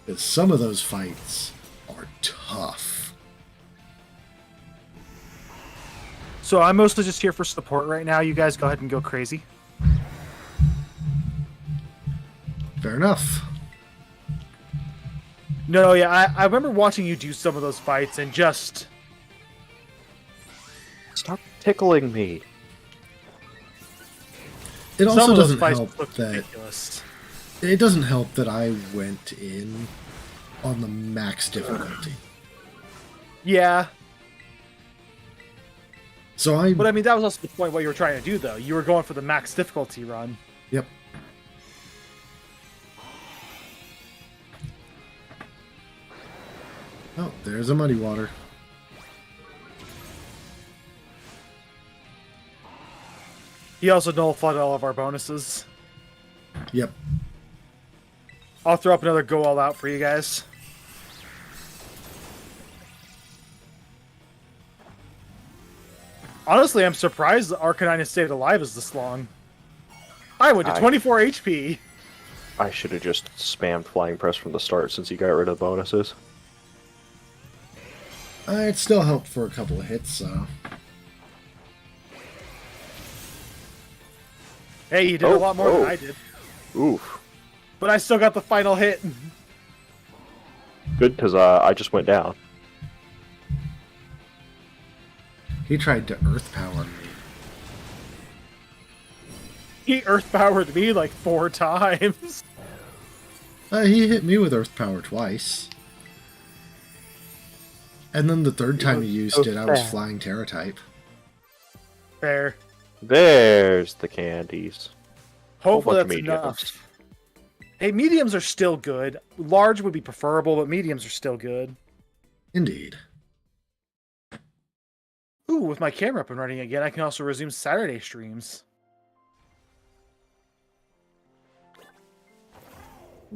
Speaker 2: Because some of those fights are tough.
Speaker 1: So I'm mostly just here for support right now. You guys go ahead and go crazy.
Speaker 2: Fair enough.
Speaker 1: No, yeah, I remember watching you do some of those fights and just...
Speaker 3: Stop tickling me.
Speaker 2: It
Speaker 1: Some
Speaker 2: also
Speaker 1: of those
Speaker 2: doesn't
Speaker 1: fights
Speaker 2: help
Speaker 1: look
Speaker 2: that
Speaker 1: ridiculous.
Speaker 2: it doesn't help that I went in on the max difficulty.
Speaker 1: Yeah,
Speaker 2: So I
Speaker 1: but I mean that was also the point of what you were trying to do, though. You were going for the max difficulty run.
Speaker 2: Yep. Oh, there's a muddy water.
Speaker 1: He also nullified all of our bonuses.
Speaker 2: Yep.
Speaker 1: I'll throw up another go all out for you guys. Honestly, I'm surprised the Arcanine has stayed alive as this long. I went to 24 HP.
Speaker 3: I should have just spammed Flying Press from the start since he got rid of the bonuses.
Speaker 2: It still helped for a couple of hits, so...
Speaker 1: Hey, you did a lot more than I did.
Speaker 3: Oof.
Speaker 1: But I still got the final hit.
Speaker 3: Good, because I just went down.
Speaker 2: He tried to earth power me.
Speaker 1: He earth powered me like 4 times.
Speaker 2: He hit me with earth power twice. And then the third time he used it, I was flying Terra type.
Speaker 1: Fair.
Speaker 3: There's the candies.
Speaker 1: Hopefully
Speaker 3: Whole bunch
Speaker 1: that's
Speaker 3: of mediums.
Speaker 1: enough. Hey, mediums are still good. Large would be preferable, but mediums are still good.
Speaker 2: Indeed.
Speaker 1: Ooh, with my camera up and running again, I can also resume Saturday streams.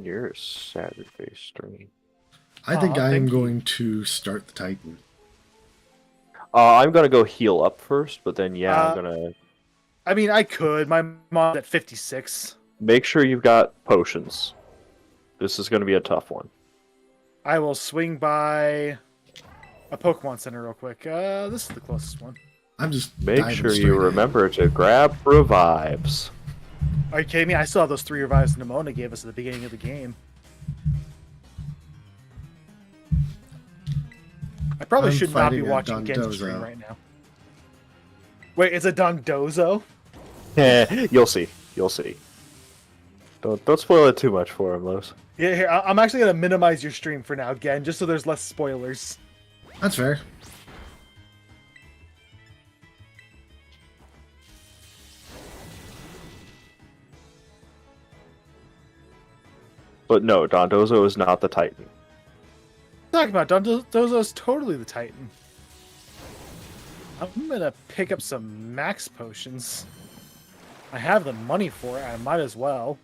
Speaker 3: Your Saturday stream.
Speaker 2: I think I am
Speaker 1: thank you.
Speaker 2: going to start the Titan.
Speaker 3: I'm gonna go heal up first, but then yeah, I'm gonna
Speaker 1: I mean, I could. My mom's at 56.
Speaker 3: make sure you've got potions. This is gonna be a tough one.
Speaker 1: I will swing by a Pokemon Center real quick. This is the closest one.
Speaker 2: I'm just
Speaker 3: Make
Speaker 2: diving
Speaker 3: sure
Speaker 2: straight
Speaker 3: you
Speaker 2: in.
Speaker 3: remember to grab revives.
Speaker 1: Are you kidding me? I still have those 3 revives Nimona gave us at the beginning of the game. I probably
Speaker 2: I'm
Speaker 1: should not be
Speaker 2: fighting a
Speaker 1: watching Gen's stream
Speaker 2: Dondozo.
Speaker 1: right now. Wait, it's a Dondozo?
Speaker 3: You'll see. You'll see. Don't spoil it too much for him, Los.
Speaker 1: Yeah, here, I'm actually going to minimize your stream for now, Gen, just so there's less spoilers.
Speaker 2: That's fair.
Speaker 3: But no, Dondozo is not the Titan.
Speaker 1: Talking about Dondozo is totally the Titan. I'm going to pick up some max potions. I have the money for it. I might as well.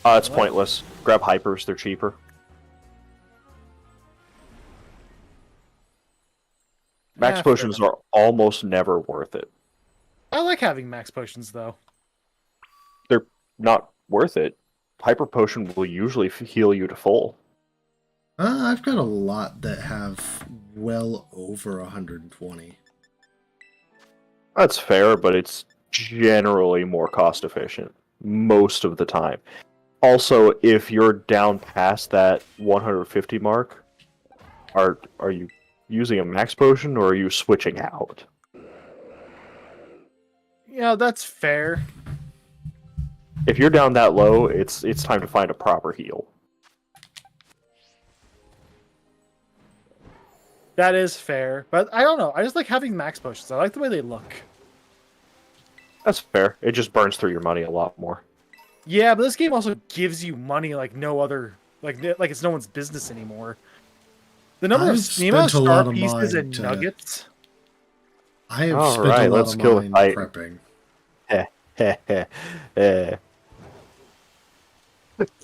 Speaker 3: It's pointless. Grab hypers, they're cheaper. Max potions are almost never worth it.
Speaker 1: I like having max potions, though.
Speaker 3: They're not worth it. Hyper potion will usually heal you to full.
Speaker 2: I've got a lot that have well over 120.
Speaker 3: That's fair, but it's generally more cost efficient most of the time. Also, if you're down past that 150 mark, are you using a max potion or are you switching out?
Speaker 1: Yeah, that's fair.
Speaker 3: If you're down that low, it's time to find a proper heal.
Speaker 1: That is fair. But I don't know. I just like having max potions. I like the way they look.
Speaker 3: That's fair. It just burns through your money a lot more.
Speaker 1: Yeah, but this game also gives you money like no other... Like it's no one's business anymore. The number
Speaker 2: I've
Speaker 1: of the amount
Speaker 2: spent
Speaker 1: of
Speaker 2: a lot
Speaker 1: star
Speaker 2: of
Speaker 1: pieces
Speaker 2: mine
Speaker 1: and
Speaker 2: to-
Speaker 1: nuggets...
Speaker 2: I have
Speaker 3: All
Speaker 2: spent
Speaker 3: right,
Speaker 2: a lot
Speaker 3: let's
Speaker 2: of
Speaker 3: kill
Speaker 2: mine
Speaker 3: the Titan.
Speaker 2: prepping.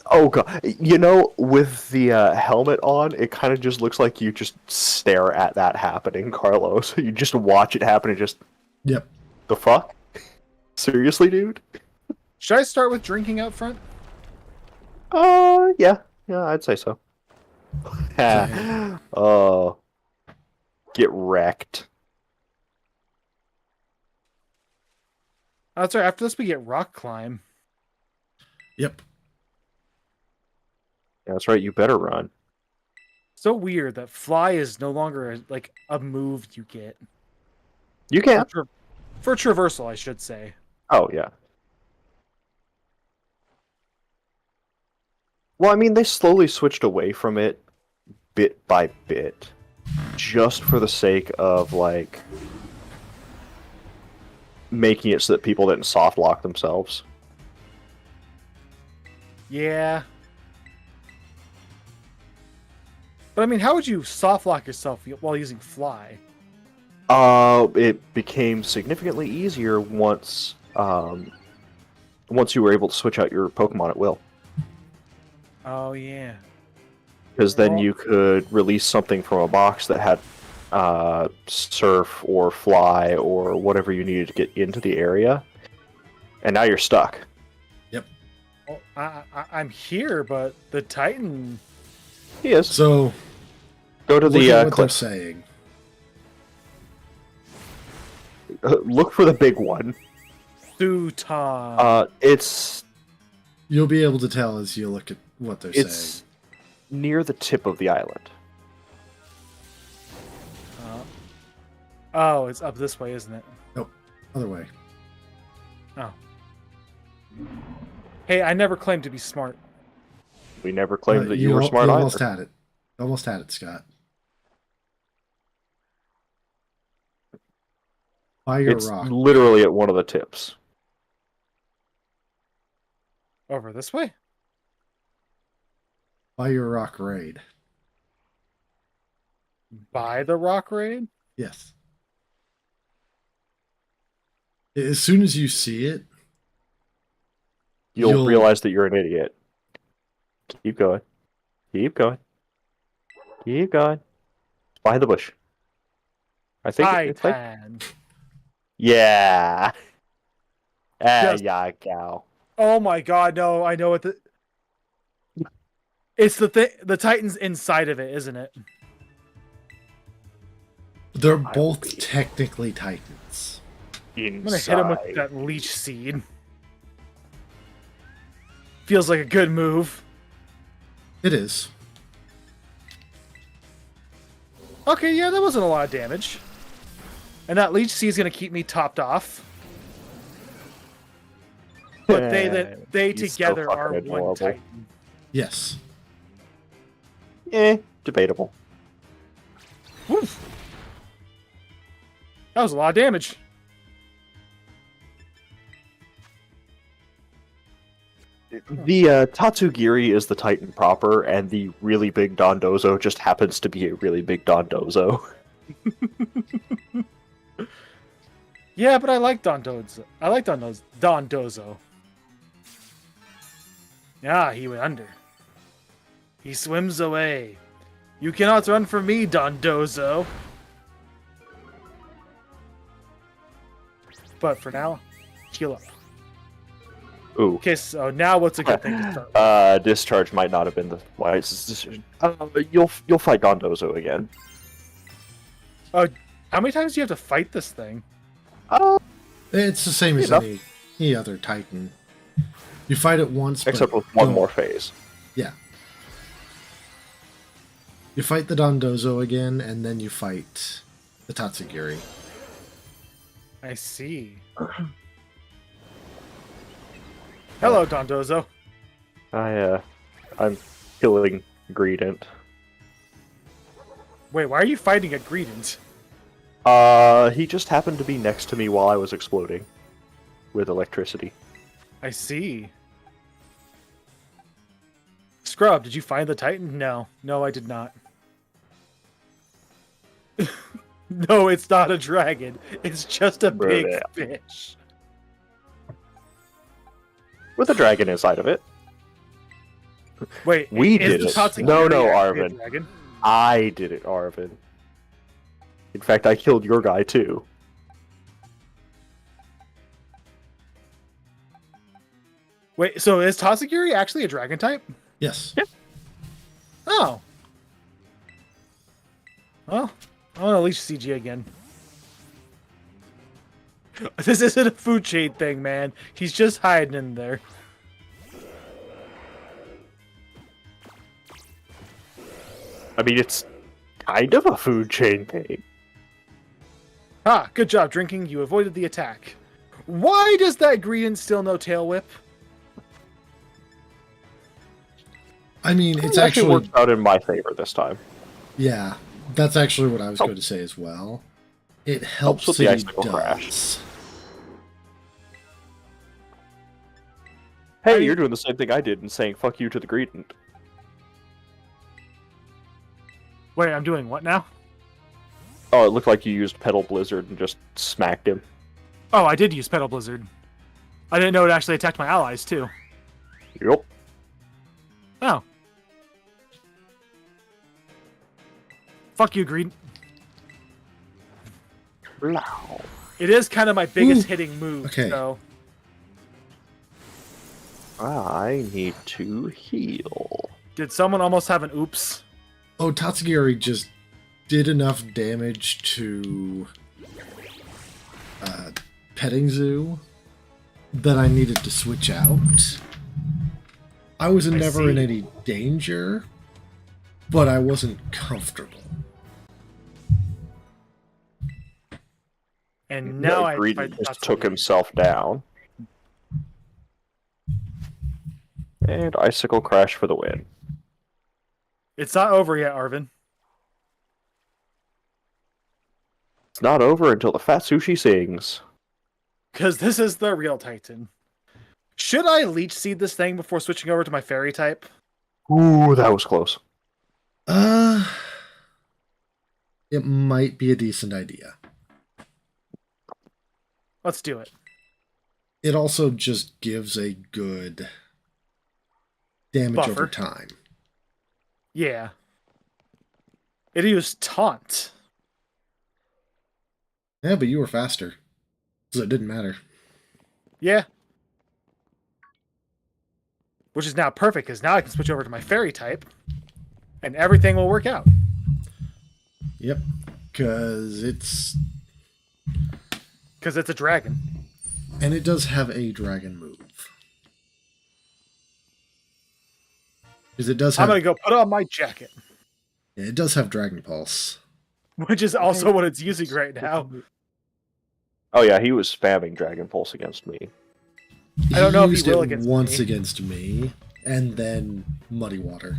Speaker 3: Oh god, you know, with the helmet on, it kind of just looks like you just stare at that happening, Carlos. You just watch it happen and just,
Speaker 2: Yep.
Speaker 3: the fuck? Seriously, dude?
Speaker 1: Should I start with drinking out front?
Speaker 3: Yeah, I'd say so. Oh, get wrecked.
Speaker 1: Oh, that's right. After this, we get rock climb.
Speaker 2: Yep.
Speaker 3: Yeah, that's right. You better run.
Speaker 1: So weird that fly is no longer like a move you get.
Speaker 3: You can.
Speaker 1: For traversal, I should say.
Speaker 3: Oh, yeah. Well, I mean, they slowly switched away from it bit by bit, just for the sake of, like, making it so that people didn't soft lock themselves.
Speaker 1: Yeah. But I mean, how would you soft lock yourself while using fly?
Speaker 3: It became significantly easier once you were able to switch out your Pokemon at will.
Speaker 1: Oh yeah.
Speaker 3: Because then
Speaker 1: Well-
Speaker 3: you could release something from a box that had surf or fly or whatever you needed to get into the area, and now you're stuck.
Speaker 1: Well, I'm here, but the Titan.
Speaker 3: He is.
Speaker 2: So
Speaker 3: Go to
Speaker 2: look
Speaker 3: the
Speaker 2: at what they're
Speaker 3: cliff.
Speaker 2: saying.
Speaker 3: Look for the big one.
Speaker 1: Thuton.
Speaker 3: It's
Speaker 2: You'll be able to tell as you look at what they're saying.
Speaker 3: it's near the tip of the island.
Speaker 1: Oh, it's up this way, isn't it?
Speaker 2: Nope, other way.
Speaker 1: Oh. Hey, I never claimed to be smart.
Speaker 3: We never claimed that you were smart
Speaker 2: you
Speaker 3: either.
Speaker 2: almost had it. Almost had it, Scott. By your
Speaker 3: It's
Speaker 2: rock.
Speaker 3: literally at one of the tips.
Speaker 1: Over this way?
Speaker 2: By your rock raid.
Speaker 1: By the rock raid?
Speaker 2: Yes. As soon as you see it,
Speaker 3: You'll realize that you're an idiot. Keep going. Keep going. Keep going. It's behind the bush. I think it's like...
Speaker 1: Titan.
Speaker 3: Yeah.
Speaker 1: Just-
Speaker 3: Yeah, gal.
Speaker 1: Oh my god, no, I know what the... It's the Titan's inside of it, isn't it?
Speaker 2: they're
Speaker 3: I
Speaker 2: both
Speaker 3: believe.
Speaker 2: technically titans.
Speaker 1: I'm gonna hit him with that leech seed. Feels like a good move.
Speaker 2: It is.
Speaker 1: Okay, yeah, that wasn't a lot of damage. And that leech seed is gonna keep me topped off. But they
Speaker 3: He's so
Speaker 1: together
Speaker 3: fucking
Speaker 1: are one
Speaker 3: adorable.
Speaker 1: Titan.
Speaker 2: Yes.
Speaker 3: Debatable.
Speaker 1: Woof. That was a lot of damage.
Speaker 3: The Tatsugiri is the Titan proper, and the really big Dondozo just happens to be a really big Dondozo.
Speaker 1: Yeah, but I like Dondozo. I like Dondozo. Yeah, he went under. He swims away. You cannot run from me, Dondozo. But for now, heal up.
Speaker 3: Ooh.
Speaker 1: Okay, so now what's a good thing to start with?
Speaker 3: Discharge might not have been the wisest decision. You'll fight Dondozo again.
Speaker 1: How many times do you have to fight this thing?
Speaker 2: It's the same as
Speaker 3: Enough.
Speaker 2: any other titan. You fight it once,
Speaker 3: Except
Speaker 2: but
Speaker 3: with one
Speaker 2: don't-
Speaker 3: more phase.
Speaker 2: Yeah. You fight the Dondozo again, and then you fight the Tatsugiri.
Speaker 1: I see. Hello, Dondozo.
Speaker 3: I'm killing Greedent.
Speaker 1: Wait, why are you fighting a Greedent?
Speaker 3: He just happened to be next to me while I was exploding with electricity.
Speaker 1: I see. Scrub, did you find the Titan? No. No, I did not. No, it's not a dragon. It's just a big
Speaker 3: Yeah.
Speaker 1: fish.
Speaker 3: With a dragon inside of it.
Speaker 1: Wait,
Speaker 3: We
Speaker 1: is
Speaker 3: did
Speaker 1: the
Speaker 3: it.
Speaker 1: Tatsugiri
Speaker 3: No,
Speaker 1: actually a
Speaker 3: Arvin.
Speaker 1: dragon?
Speaker 3: I did it, Arvin. In fact, I killed your guy too.
Speaker 1: Wait, so is Tatsugiri actually a dragon type?
Speaker 2: Yes.
Speaker 1: Oh. Well, I want to leash CG again. This isn't a food chain thing, man. He's just hiding in there.
Speaker 3: I mean, it's kind of a food chain thing.
Speaker 1: Ah, good job, drinking. You avoided the attack. Why does that green still no tail whip?
Speaker 2: I mean, it's
Speaker 3: It actually
Speaker 2: actually
Speaker 3: worked out in my favor this time.
Speaker 2: yeah. That's actually what I was going to say as well. It helps
Speaker 3: with the
Speaker 2: that he
Speaker 3: icicle crash.
Speaker 2: does.
Speaker 3: Hey,
Speaker 1: I mean-
Speaker 3: you're doing the same thing I did in saying "fuck you" to the greetant.
Speaker 1: Wait, I'm doing what now?
Speaker 3: Oh, it looked like you used Pedal Blizzard and just smacked him.
Speaker 1: Oh, I did use Pedal Blizzard. I didn't know it actually attacked my allies, too.
Speaker 3: Yup.
Speaker 1: Oh. Fuck you, Green.
Speaker 3: Wow.
Speaker 1: It is kind of my biggest
Speaker 2: Ooh.
Speaker 1: hitting move,
Speaker 2: Okay.
Speaker 1: so...
Speaker 3: I need to heal.
Speaker 1: Did someone almost have an oops?
Speaker 2: Oh, Tatsugiri just did enough damage to Petting Zoo that I needed to switch out. I was never in
Speaker 1: see.
Speaker 2: any danger, but I wasn't comfortable.
Speaker 1: And now I
Speaker 3: Greetant
Speaker 1: fight
Speaker 3: just took
Speaker 1: Tatsugiri.
Speaker 3: himself down. And Icicle Crash for the win.
Speaker 1: It's not over yet, Arvin.
Speaker 3: It's not over until the Fat Sushi sings.
Speaker 1: Because this is the real Titan. Should I Leech Seed this thing before switching over to my Fairy type?
Speaker 3: Ooh, that was close.
Speaker 2: It might be a decent idea.
Speaker 1: Let's do it.
Speaker 2: It also just gives a good damage
Speaker 1: Buffer.
Speaker 2: over time.
Speaker 1: Yeah. It used Taunt.
Speaker 2: Yeah, but you were faster, so it didn't matter.
Speaker 1: Yeah. Which is now perfect, because now I can switch over to my Fairy type, and everything will work out.
Speaker 2: Yep, because it's...
Speaker 1: Because it's a dragon.
Speaker 2: And it does have a dragon move. Because it does
Speaker 1: I'm
Speaker 2: have...
Speaker 1: going to go put on my jacket,
Speaker 2: Yeah, it does have Dragon Pulse.
Speaker 1: which is also what it's using right now.
Speaker 3: Oh yeah, he was spamming Dragon Pulse against me.
Speaker 1: I don't know if he
Speaker 2: used
Speaker 1: will
Speaker 2: it
Speaker 1: against
Speaker 2: once
Speaker 1: me.
Speaker 2: against me, and then Muddy Water.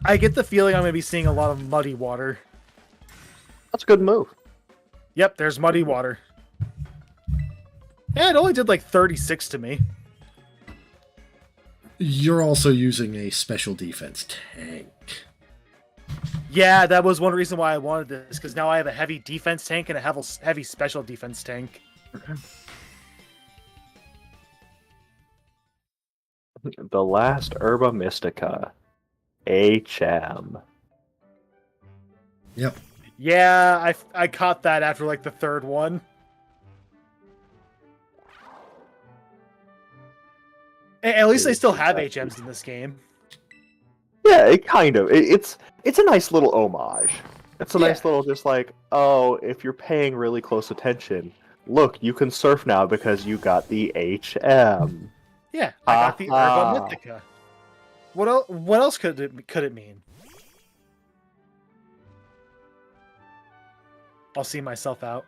Speaker 1: I get the feeling I'm going to be seeing a lot of Muddy Water.
Speaker 3: That's a good move.
Speaker 1: Yep, there's Muddy Water. Yeah, it only did like 36 to me.
Speaker 2: You're also using a special defense tank.
Speaker 1: Yeah, that was one reason why I wanted this, because now I have a heavy defense tank and I have a heavy special defense tank.
Speaker 3: The last Herba Mystica. HM.
Speaker 2: Yep.
Speaker 1: Yeah, I caught that after like the third one. At least they still have HMs in this game.
Speaker 3: Yeah, it kind of. It's a nice little homage. It's a
Speaker 1: Yeah.
Speaker 3: nice little just like, oh, if you're paying really close attention, look, you can surf now because you got the HM.
Speaker 1: Yeah, I got the
Speaker 3: Ah.
Speaker 1: Herba Mythica. What else could it mean? I'll see myself out.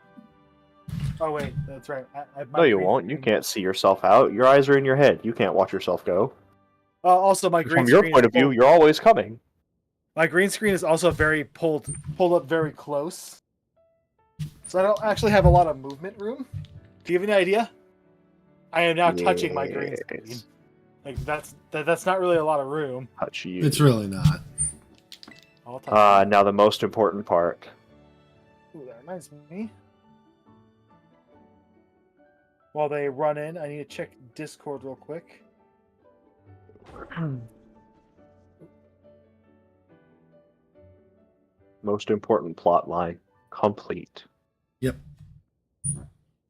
Speaker 1: Oh wait, that's right.
Speaker 3: No, you won't. You can't see yourself out. Your eyes are in your head. You can't watch yourself go.
Speaker 1: Also, my green
Speaker 3: From your
Speaker 1: screen
Speaker 3: point
Speaker 1: is
Speaker 3: of view,
Speaker 1: pulled-
Speaker 3: you're always coming.
Speaker 1: my green screen is also very pulled up very close, so I don't actually have a lot of movement room. Do you have any idea? I am now touching my green screen.
Speaker 3: Yes.
Speaker 1: Like that's not really a lot of room.
Speaker 3: Touch you.
Speaker 2: It's really not.
Speaker 1: I'll touch.
Speaker 3: Now the most important part.
Speaker 1: Ooh, that reminds me. While they run in, I need to check Discord real quick.
Speaker 3: Most important plot line complete.
Speaker 2: Yep.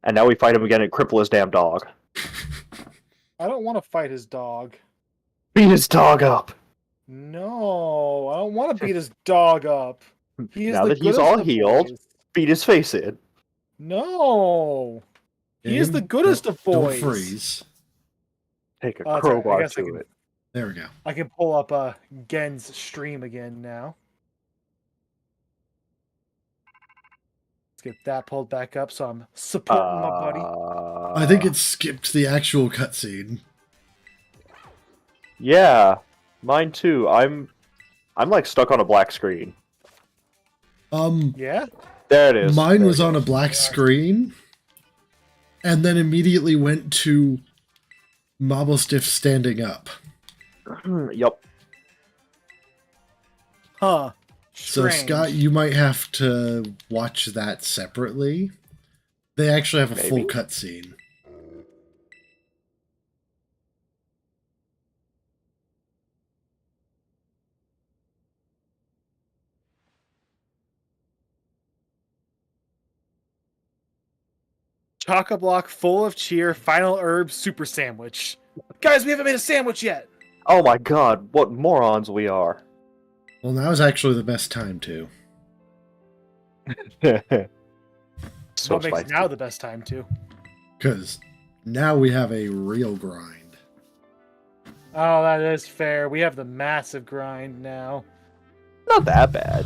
Speaker 3: And now we fight him again and cripple his damn dog.
Speaker 1: I don't want to fight his dog.
Speaker 3: Beat his dog up.
Speaker 1: No, I don't want to beat his dog up. He is
Speaker 3: Now
Speaker 1: the
Speaker 3: that he's
Speaker 1: goodest
Speaker 3: all
Speaker 1: of
Speaker 3: healed,
Speaker 1: boys.
Speaker 3: beat his face in.
Speaker 1: No, he is the goodest of boys.
Speaker 2: Don't freeze.
Speaker 3: Take a
Speaker 1: Oh, that's right. I
Speaker 3: crowbar
Speaker 1: guess I
Speaker 3: to
Speaker 1: can-
Speaker 3: it.
Speaker 2: There we go.
Speaker 1: I can pull up Gen's stream again now. Let's get that pulled back up so I'm supporting my buddy.
Speaker 2: I think it skipped the actual cutscene.
Speaker 3: Yeah, mine too. I'm like stuck on a black screen.
Speaker 1: Yeah?
Speaker 3: There it is.
Speaker 2: Mine
Speaker 3: There
Speaker 2: was
Speaker 3: it
Speaker 2: on a
Speaker 3: is.
Speaker 2: black screen, and then immediately went to Mobostiff standing up.
Speaker 3: Yup.
Speaker 1: Huh.
Speaker 2: So,
Speaker 1: Strange.
Speaker 2: Scott, you might have to watch that separately. They actually have a full
Speaker 3: Maybe?
Speaker 2: cutscene.
Speaker 1: Chock-a-block full of cheer, final herb super sandwich. Guys, we haven't made a sandwich yet.
Speaker 3: Oh my god, what morons we are.
Speaker 2: Well, now's actually the best time to.
Speaker 3: So
Speaker 1: What makes
Speaker 3: spicy.
Speaker 1: now the best time to?
Speaker 2: Because now we have a real grind.
Speaker 1: Oh, that is fair. We have the massive grind now.
Speaker 3: Not that bad.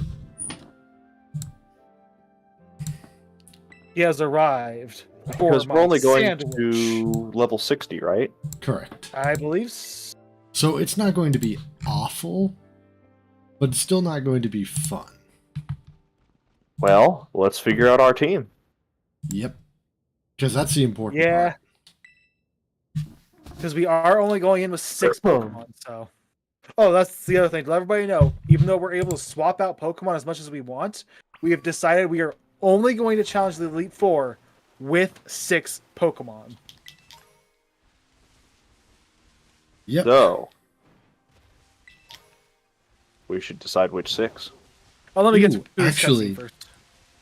Speaker 1: He has arrived. For
Speaker 3: Because
Speaker 1: my
Speaker 3: we're only going
Speaker 1: sandwich.
Speaker 3: to level 60, right?
Speaker 2: Correct.
Speaker 1: I believe so.
Speaker 2: So it's not going to be awful, but it's still not going to be fun.
Speaker 3: Well, let's figure out our team.
Speaker 2: Yep. Because that's the important
Speaker 1: Yeah.
Speaker 2: part.
Speaker 1: Because we are only going in with 6 Pokemon, so. Oh, that's the other thing. To let everybody know, even though we're able to swap out Pokemon as much as we want, we have decided we are only going to challenge the Elite Four with 6 Pokemon.
Speaker 2: Yep.
Speaker 3: So, we should decide which 6.
Speaker 1: Oh, let me get
Speaker 2: Ooh,
Speaker 1: to this
Speaker 2: actually-
Speaker 1: cutscene first.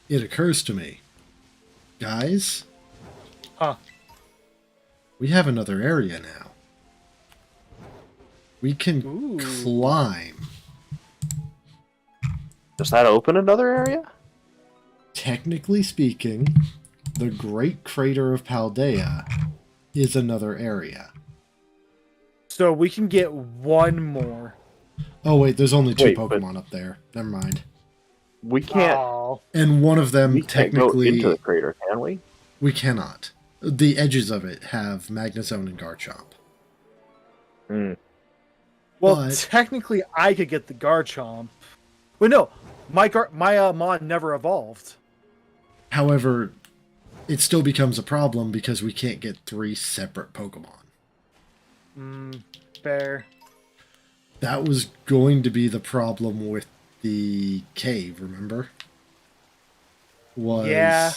Speaker 2: It occurs to me. Guys,
Speaker 1: Huh.
Speaker 2: we have another area now. We can
Speaker 1: Ooh.
Speaker 2: climb.
Speaker 3: Does that open another area?
Speaker 2: Technically speaking, the Great Crater of Paldea is another area.
Speaker 1: So we can get one more.
Speaker 2: Oh wait, there's only 2
Speaker 3: Wait, but-
Speaker 2: Pokemon up there. Never mind.
Speaker 3: We can't.
Speaker 1: Oh.
Speaker 2: And one of them
Speaker 3: We can't go
Speaker 2: technically
Speaker 3: into the crater, can we?
Speaker 2: we cannot. The edges of it have Magnezone and Garchomp.
Speaker 3: Hmm.
Speaker 1: Well,
Speaker 2: But-
Speaker 1: technically, I could get the Garchomp. Wait, no. My Mon never evolved.
Speaker 2: However, it still becomes a problem because we can't get 3 separate Pokemon.
Speaker 1: Fair.
Speaker 2: That was going to be the problem with the cave, remember?
Speaker 1: Yeah.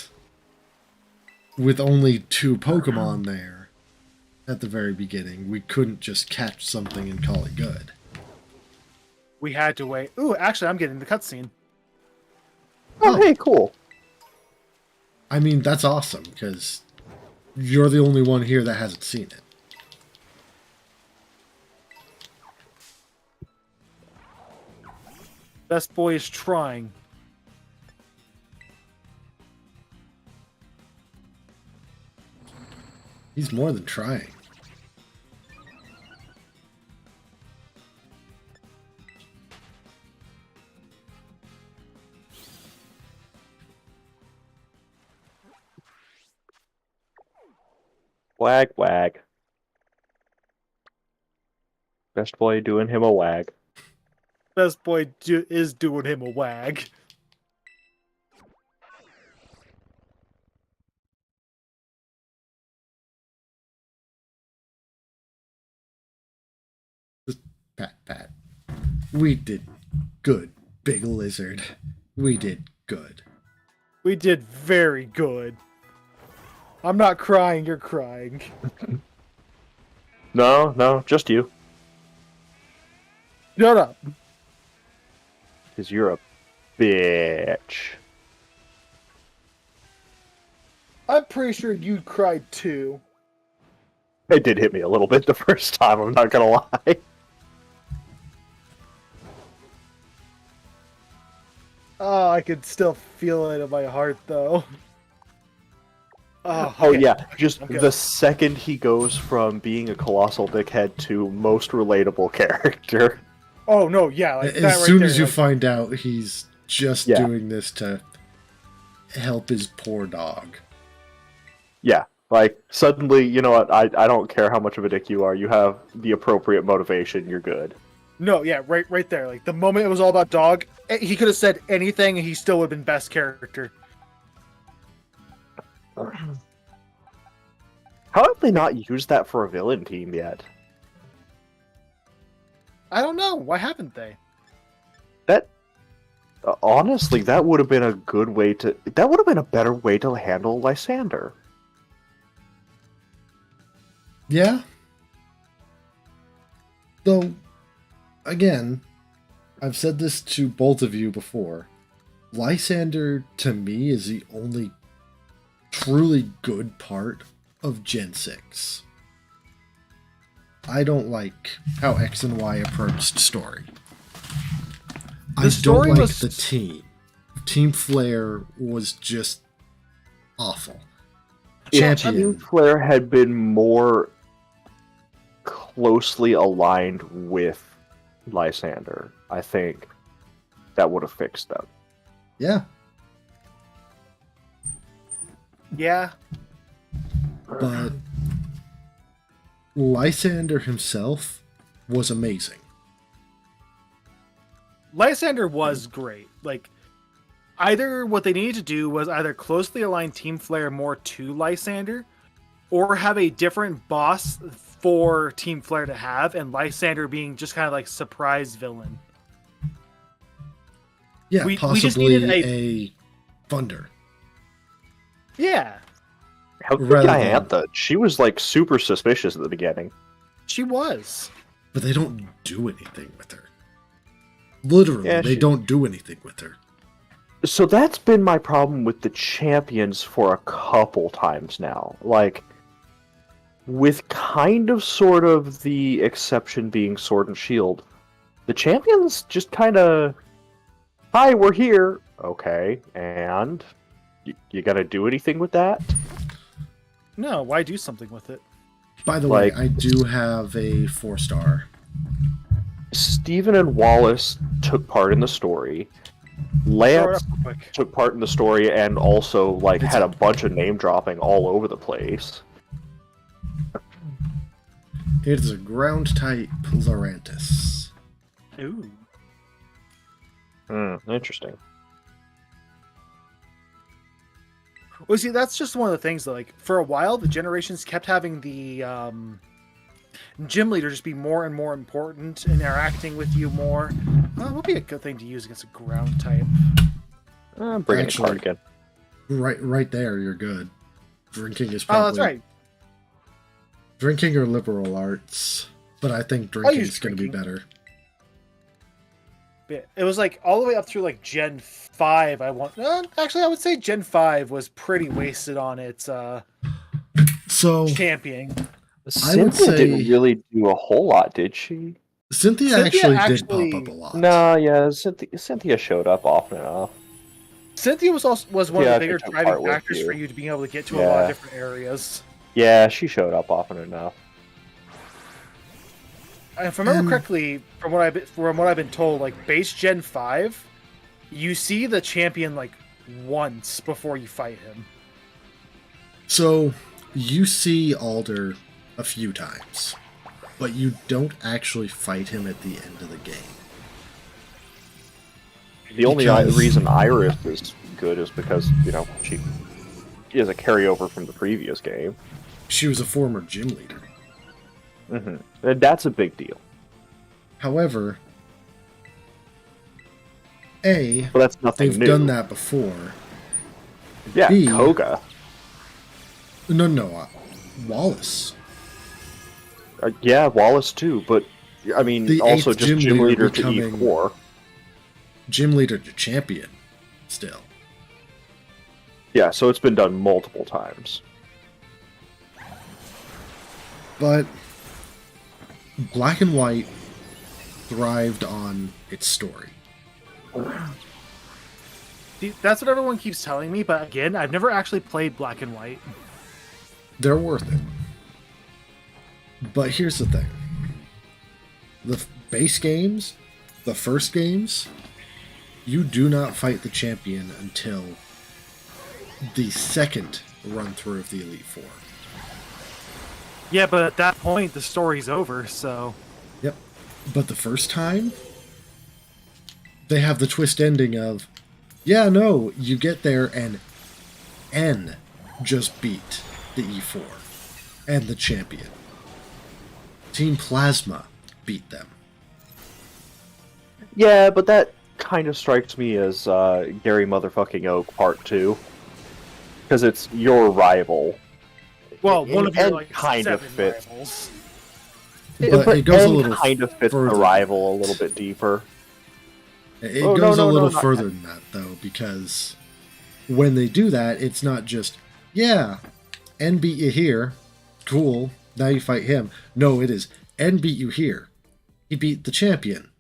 Speaker 2: With only 2 Pokemon there at the very beginning, we couldn't just catch something and call it good.
Speaker 1: We had to wait. Ooh, actually, I'm getting the cutscene.
Speaker 3: Oh, hey, cool.
Speaker 2: I mean, that's awesome, because you're the only one here that hasn't seen it.
Speaker 1: Best boy is trying.
Speaker 2: He's more than trying.
Speaker 3: Wag, wag. Best boy doing him a wag.
Speaker 1: Best boy is doing him a wag.
Speaker 2: Pat, pat. We did good, big lizard. We did good.
Speaker 1: We did very good. I'm not crying, you're crying.
Speaker 3: No, just you.
Speaker 1: Shut up.
Speaker 3: Because you're a bitch.
Speaker 1: I'm pretty sure you cried too.
Speaker 3: It did hit me a little bit the first time, I'm not gonna lie.
Speaker 1: Oh, I could still feel it in my heart though. Oh,
Speaker 3: Oh
Speaker 1: okay.
Speaker 3: yeah, just
Speaker 1: Okay.
Speaker 3: the second he goes from being a colossal dickhead to most relatable character.
Speaker 1: Oh no, yeah, like that
Speaker 2: As
Speaker 1: right
Speaker 2: soon
Speaker 1: there,
Speaker 2: as you
Speaker 1: like,
Speaker 2: find out he's just
Speaker 3: Yeah.
Speaker 2: doing this to help his poor dog.
Speaker 3: Yeah, like suddenly, you know what? I don't care how much of a dick you are. You have the appropriate motivation. You're good.
Speaker 1: No, yeah, right there. Like the moment it was all about dog, he could have said anything and he still would have been best character.
Speaker 3: How have they not used that for a villain team yet?
Speaker 1: I don't know. Why haven't they?
Speaker 3: That honestly, that would have been a good way to. That would have been a better way to handle Lysander.
Speaker 2: Yeah. Though, again, I've said this to both of you before. Lysander, to me, is the only truly good part of Gen 6. I don't like how X and Y approached story. I
Speaker 1: story
Speaker 2: don't like
Speaker 1: was-
Speaker 2: the team. Team Flare was just awful.
Speaker 3: If
Speaker 2: Champion.
Speaker 3: Team Flare had been more closely aligned with Lysander, I think that would have fixed them.
Speaker 2: Yeah,
Speaker 1: Yeah.
Speaker 2: but Lysander himself was amazing.
Speaker 1: Lysander was great. Like, either what they needed to do was either closely align Team Flare more to Lysander, or have a different boss for Team Flare to have, and Lysander being just kind of like surprise villain.
Speaker 2: Yeah,
Speaker 1: We just
Speaker 2: possibly
Speaker 1: needed
Speaker 2: a Thunder.
Speaker 1: Yeah,
Speaker 3: How could
Speaker 2: Rather than-
Speaker 3: Diantha? She was like super suspicious at the beginning.
Speaker 1: she was.
Speaker 2: But they don't do anything with her. Literally,
Speaker 3: Yeah,
Speaker 2: they
Speaker 3: she-
Speaker 2: don't do anything with her.
Speaker 3: So that's been my problem with the champions for a couple times now. Like, with kind of sort of the exception being Sword and Shield, the champions just kind of, hi, we're here. Okay, and you gotta do anything with that?
Speaker 1: No, why do something with it?
Speaker 2: By the
Speaker 3: Like-
Speaker 2: way, I do have a 4-star.
Speaker 3: Stephen and Wallace took part in the story.
Speaker 1: Throw it
Speaker 3: Lance
Speaker 1: up real quick.
Speaker 3: took part in the story and also like
Speaker 2: It's
Speaker 3: had a
Speaker 2: up.
Speaker 3: bunch of name dropping all over the place.
Speaker 2: It is a ground type Lorantis.
Speaker 1: Ooh.
Speaker 3: Interesting.
Speaker 1: Well, see, that's just one of the things that, like, for a while, the generations kept having the gym leader just be more and more important, interacting with you more. Well, would be a good thing to use against a ground type.
Speaker 3: I'm bringing
Speaker 2: Actually-
Speaker 3: the card again.
Speaker 2: Right there, you're good. Drinking is
Speaker 1: Oh,
Speaker 2: probably
Speaker 1: that's right.
Speaker 2: drinking or liberal arts, but I think
Speaker 1: I'll
Speaker 2: drinking
Speaker 1: use
Speaker 2: is going to be
Speaker 1: drinking.
Speaker 2: better.
Speaker 1: It was like all the way up through like Gen 5. Actually, I would say Gen 5 was pretty wasted on its
Speaker 2: So
Speaker 1: championing.
Speaker 2: I would
Speaker 3: Cynthia
Speaker 2: say-
Speaker 3: didn't really do a whole lot, did she?
Speaker 2: Cynthia
Speaker 1: Cynthia
Speaker 2: actually did pop up a lot.
Speaker 3: No, yeah, Cynthia showed up often enough.
Speaker 1: Cynthia was one
Speaker 3: Yeah,
Speaker 1: of the bigger
Speaker 3: she took
Speaker 1: driving
Speaker 3: part with
Speaker 1: factors
Speaker 3: you.
Speaker 1: for you to being able to get to a lot of
Speaker 3: Yeah.
Speaker 1: different areas.
Speaker 3: Yeah, she showed up often enough.
Speaker 1: And if I remember
Speaker 2: And-
Speaker 1: correctly, from what I've been told, like base Gen 5, you see the champion like once before you fight him.
Speaker 2: So you see Alder a few times, but you don't actually fight him at the end of the game.
Speaker 3: The only
Speaker 2: Because-
Speaker 3: reason Iris is good is because, you know, she is a carryover from the previous game.
Speaker 2: She was a former gym leader.
Speaker 3: And that's a big deal.
Speaker 2: However, A,
Speaker 3: But that's nothing
Speaker 2: they've
Speaker 3: new.
Speaker 2: done that before.
Speaker 3: Yeah,
Speaker 2: B-
Speaker 3: Koga.
Speaker 2: No, Wallace.
Speaker 3: Yeah, Wallace too, but I mean,
Speaker 2: The
Speaker 3: also
Speaker 2: eighth
Speaker 3: just
Speaker 2: gym
Speaker 3: gym
Speaker 2: leader
Speaker 3: leader to
Speaker 2: becoming-
Speaker 3: E4.
Speaker 2: Gym leader to champion, still.
Speaker 3: Yeah, so it's been done multiple times.
Speaker 2: But Black and White thrived on its story.
Speaker 1: That's what everyone keeps telling me, but again, I've never actually played Black and White.
Speaker 2: They're worth it. But here's the thing. The base games, the first games, you do not fight the champion until the second run through of the Elite Four.
Speaker 1: Yeah, but at that point, the story's over, so...
Speaker 2: Yep. But the first time, they have the twist ending of, yeah, no, you get there and N just beat the E4 and the champion. Team Plasma beat them.
Speaker 3: Yeah, but that kind of strikes me as Gary Motherfucking Oak Part 2. Because it's your rival.
Speaker 1: Well, one of your,
Speaker 3: And
Speaker 1: like,
Speaker 3: kind of
Speaker 1: 7
Speaker 3: fits.
Speaker 1: rivals.
Speaker 2: But it goes a
Speaker 3: N
Speaker 2: little
Speaker 3: kind of fits the
Speaker 2: further.
Speaker 3: rival a little bit deeper.
Speaker 2: It
Speaker 3: Oh,
Speaker 2: goes
Speaker 3: no,
Speaker 2: a little
Speaker 3: not
Speaker 2: further than that, though, because when they do that, it's not just, yeah, N beat you here, cool, now you fight him. No, it is, N beat you here. He beat the champion.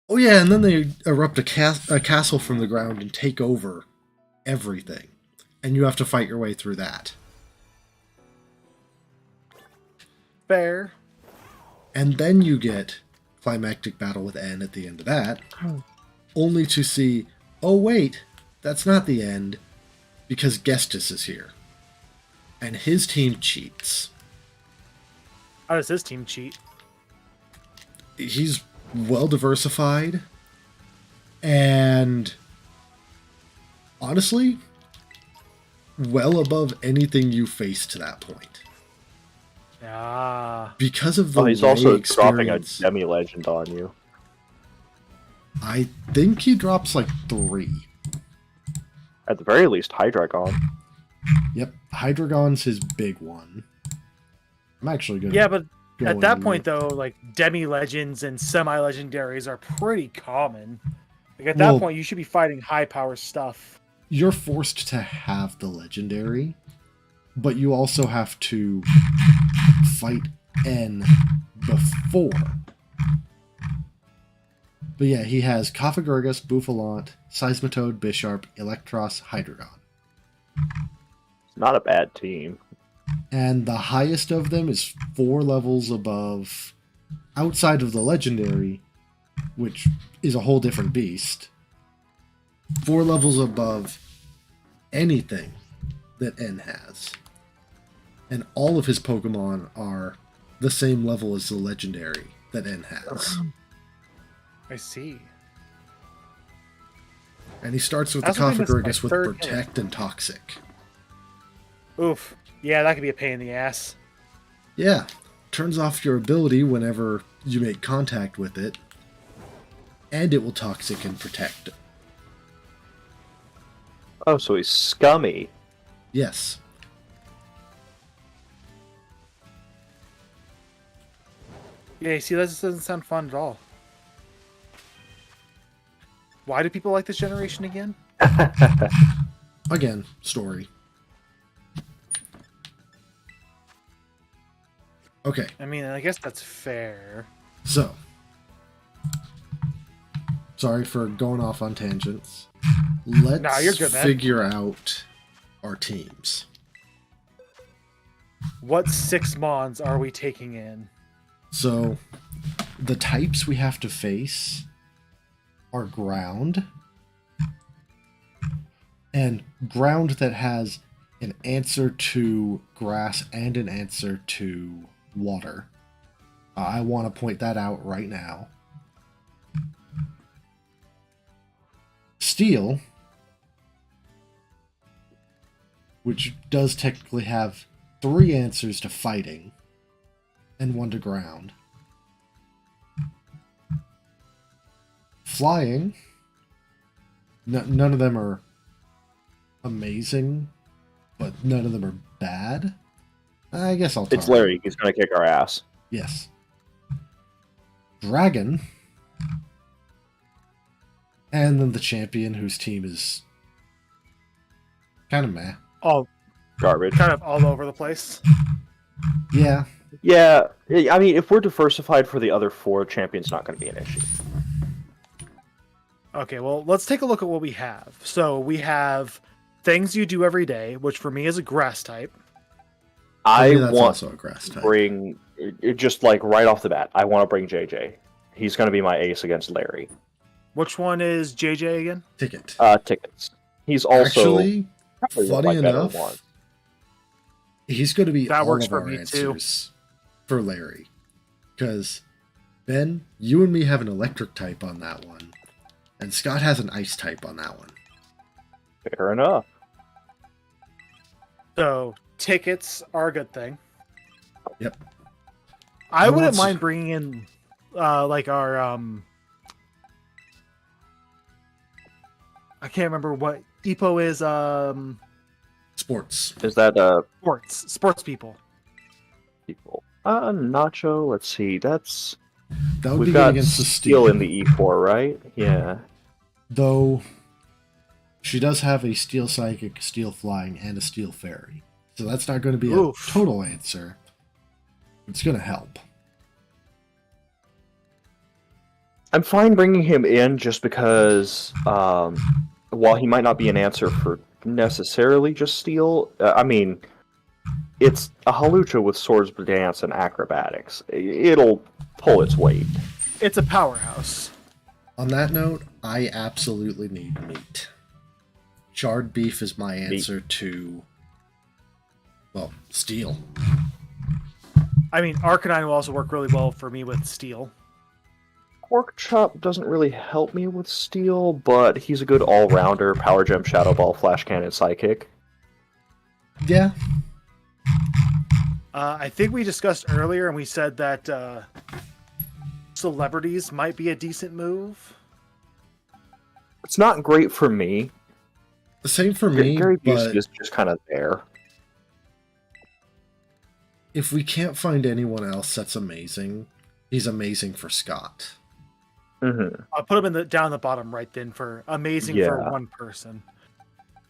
Speaker 2: Oh yeah, and then they erupt a castle from the ground and take over everything. And you have to fight your way through that.
Speaker 1: Fair.
Speaker 2: And then you get climactic battle with N at the end of that, only to see, oh wait, that's not the end, because Gestus is here. And his team cheats.
Speaker 1: How does his team cheat?
Speaker 2: He's well diversified, and honestly, well above anything you faced to that point.
Speaker 1: Ah.
Speaker 2: Because of the
Speaker 3: He's
Speaker 2: way
Speaker 3: also dropping a
Speaker 2: experience,
Speaker 3: demi-legend on you.
Speaker 2: I think he drops like 3.
Speaker 3: At the very least, Hydragon.
Speaker 2: Yep, Hydragon's his big one. I'm actually gonna.
Speaker 1: Yeah, but
Speaker 2: go
Speaker 1: at that
Speaker 2: and
Speaker 1: point,
Speaker 2: look.
Speaker 1: though, like, demi-legends and semi-legendaries are pretty common. Like, at that
Speaker 2: Well-
Speaker 1: point, you should be fighting high-power stuff.
Speaker 2: You're forced to have the legendary, but you also have to fight N before. But yeah, he has Cophagurgus, Buffalant, Seismitoad, Bisharp, Electros, Hydreigon.
Speaker 3: Not a bad team.
Speaker 2: And the highest of them is 4 levels above, outside of the legendary, which is a whole different beast. 4 levels above anything that N has. And all of his Pokemon are the same level as the legendary that N has.
Speaker 1: I see.
Speaker 2: And he starts with
Speaker 1: I
Speaker 2: the
Speaker 1: also think this is my
Speaker 2: Cophagurgus with
Speaker 1: third
Speaker 2: Protect and Toxic.
Speaker 1: Oof. Yeah, that could be a pain in the ass.
Speaker 2: Yeah, turns off your ability whenever you make contact with it, and it will Toxic and Protect.
Speaker 3: Oh, so he's scummy.
Speaker 2: Yes.
Speaker 1: Yeah, you see, that just doesn't sound fun at all. Why do people like this generation again?
Speaker 2: Again, story. Okay,
Speaker 1: I mean, I guess that's fair.
Speaker 2: so. Sorry for going off on tangents. Let's
Speaker 1: Nah, you're good, man.
Speaker 2: figure out our teams.
Speaker 1: What 6 Mons are we taking in?
Speaker 2: So, the types we have to face are ground, and ground that has an answer to grass and an answer to water. I want to point that out right now. Steel, which does technically have 3 answers to fighting and 1 to ground. Flying, none of them are amazing, but none of them are bad. I guess I'll
Speaker 3: It's
Speaker 2: target.
Speaker 3: Larry. He's gonna kick our ass.
Speaker 2: Yes. Dragon. And then the champion, whose team is kind of meh.
Speaker 1: All
Speaker 3: Garbage.
Speaker 1: kind of all over the place.
Speaker 2: Yeah.
Speaker 3: Yeah, I mean, if we're diversified for the other 4, champion's not going to be an issue.
Speaker 1: Okay, well, let's take a look at what we have. So we have things you do every day, which for me is a grass type.
Speaker 3: I
Speaker 2: That's
Speaker 3: want
Speaker 2: also a grass
Speaker 3: to
Speaker 2: type.
Speaker 3: bring, just like right off the bat, I want to bring JJ. He's going to be my ace against Larry.
Speaker 1: Which one is JJ again?
Speaker 2: Ticket.
Speaker 3: Tickets. He's also
Speaker 2: Actually,
Speaker 3: probably one of
Speaker 2: funny
Speaker 3: my better
Speaker 2: enough,
Speaker 3: ones.
Speaker 2: he's going to be
Speaker 1: That
Speaker 2: all
Speaker 1: works
Speaker 2: of
Speaker 1: for
Speaker 2: our
Speaker 1: me, too.
Speaker 2: answers for Larry. Because, Ben, you and me have an electric type on that one. And Scott has an ice type on that one.
Speaker 3: Fair enough.
Speaker 1: So tickets are a good thing.
Speaker 2: Yep.
Speaker 1: I
Speaker 2: Who
Speaker 1: wouldn't
Speaker 2: wants-
Speaker 1: mind bringing in like our I can't remember what EPO is.
Speaker 2: Sports.
Speaker 3: Is that
Speaker 1: Sports people.
Speaker 3: people? Nacho. Let's see. That's
Speaker 2: That would
Speaker 3: we've
Speaker 2: be
Speaker 3: got
Speaker 2: good against the
Speaker 3: Steel
Speaker 2: Steel.
Speaker 3: in the E4, right? Yeah.
Speaker 2: Though, she does have a Steel Psychic, Steel Flying, and a Steel Fairy. So that's not going to be
Speaker 1: Oof.
Speaker 2: a total answer. It's going to help.
Speaker 3: I'm fine bringing him in just because, while he might not be an answer for necessarily just Steel, I mean, it's a Halucha with swords, dance, and acrobatics. It'll pull its weight.
Speaker 1: It's a powerhouse.
Speaker 2: On that note, I absolutely need meat. Charred beef is my answer to, well, Steel.
Speaker 1: I mean, Arcanine will also work really well for me with steel.
Speaker 3: Pork Chop doesn't really help me with Steel, but he's a good all-rounder, Power Gem, Shadow Ball, Flash Cannon, Psychic.
Speaker 2: Yeah.
Speaker 1: I think we discussed earlier, and we said that celebrities might be a decent move.
Speaker 3: It's not great for me.
Speaker 2: The same for me,
Speaker 3: Gary
Speaker 2: but
Speaker 3: Busey is just kind of there.
Speaker 2: if we can't find anyone else that's amazing, he's amazing for Scott.
Speaker 3: Mm-hmm.
Speaker 1: I'll put him down the bottom right then for amazing for
Speaker 3: Yeah.
Speaker 1: one person.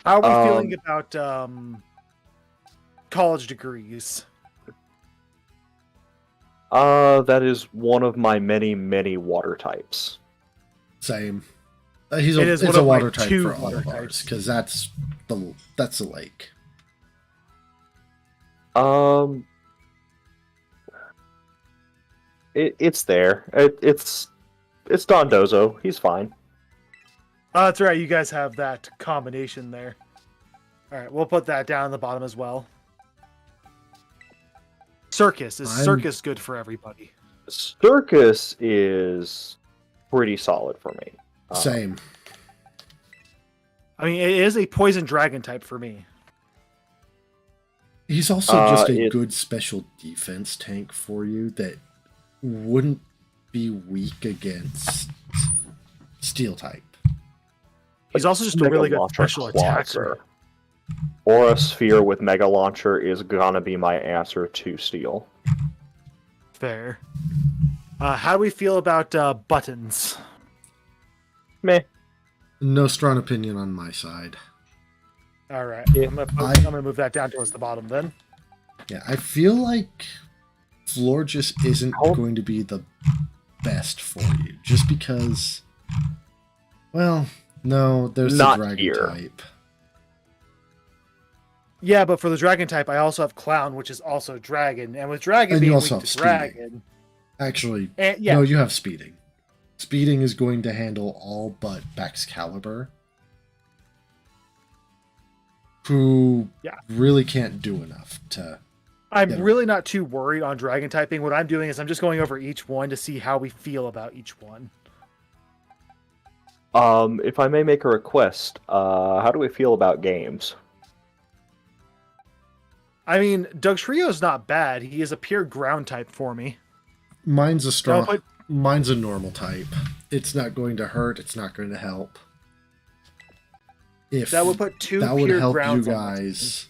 Speaker 1: How are we feeling about college degrees?
Speaker 3: That is one of my many, many water types.
Speaker 2: Same.
Speaker 1: It is
Speaker 2: It's
Speaker 1: one
Speaker 2: a
Speaker 1: of my
Speaker 2: water type
Speaker 1: two
Speaker 2: for all
Speaker 1: water
Speaker 2: of ours,
Speaker 1: types.
Speaker 2: because that's the lake.
Speaker 3: It's there. It's Dondozo. He's fine.
Speaker 1: Oh, that's right. You guys have that combination there. All right, we'll put that down at the bottom as well. Circus. Is Circus good for everybody?
Speaker 3: Circus is pretty solid for me.
Speaker 2: Same.
Speaker 1: I mean, it is a poison dragon type for me.
Speaker 2: He's also just a good special defense tank for you that wouldn't be weak against Steel type.
Speaker 1: He's also just a
Speaker 3: Mega
Speaker 1: really good
Speaker 3: Launcher
Speaker 1: special
Speaker 3: Clauser.
Speaker 1: attacker.
Speaker 3: Aura Sphere with Mega Launcher is gonna be my answer to Steel.
Speaker 1: Fair. How do we feel about buttons?
Speaker 3: Meh.
Speaker 2: No strong opinion on my side.
Speaker 1: All right,
Speaker 3: Yeah,
Speaker 1: I'm gonna move that down towards the bottom then.
Speaker 2: Yeah, I feel like Floor just isn't
Speaker 3: How-
Speaker 2: going to be the best for you, just because. Well, no, there's
Speaker 3: Not
Speaker 2: the dragon
Speaker 3: here.
Speaker 2: type.
Speaker 1: Yeah, but for the dragon type, I also have clown, which is also dragon, and with dragon
Speaker 2: And you
Speaker 1: being
Speaker 2: also
Speaker 1: weak
Speaker 2: have
Speaker 1: to
Speaker 2: speeding.
Speaker 1: dragon,
Speaker 2: Actually,
Speaker 1: and,
Speaker 2: no, you have speeding. Speeding is going to handle all but Baxcalibur, who really can't do enough to.
Speaker 1: I'm
Speaker 2: Yeah.
Speaker 1: really not too worried on dragon typing. What I'm doing is I'm just going over each one to see how we feel about each one.
Speaker 3: If I may make a request, how do we feel about games?
Speaker 1: I mean, Dugtrio's not bad. He is a pure ground type for me.
Speaker 2: Mine's a strong.
Speaker 1: No, but-
Speaker 2: Mine's a normal type. It's not going to hurt. It's not going to help. If
Speaker 1: That would put two
Speaker 2: that would
Speaker 1: pure
Speaker 2: help you
Speaker 1: grounds on my team.
Speaker 2: guys.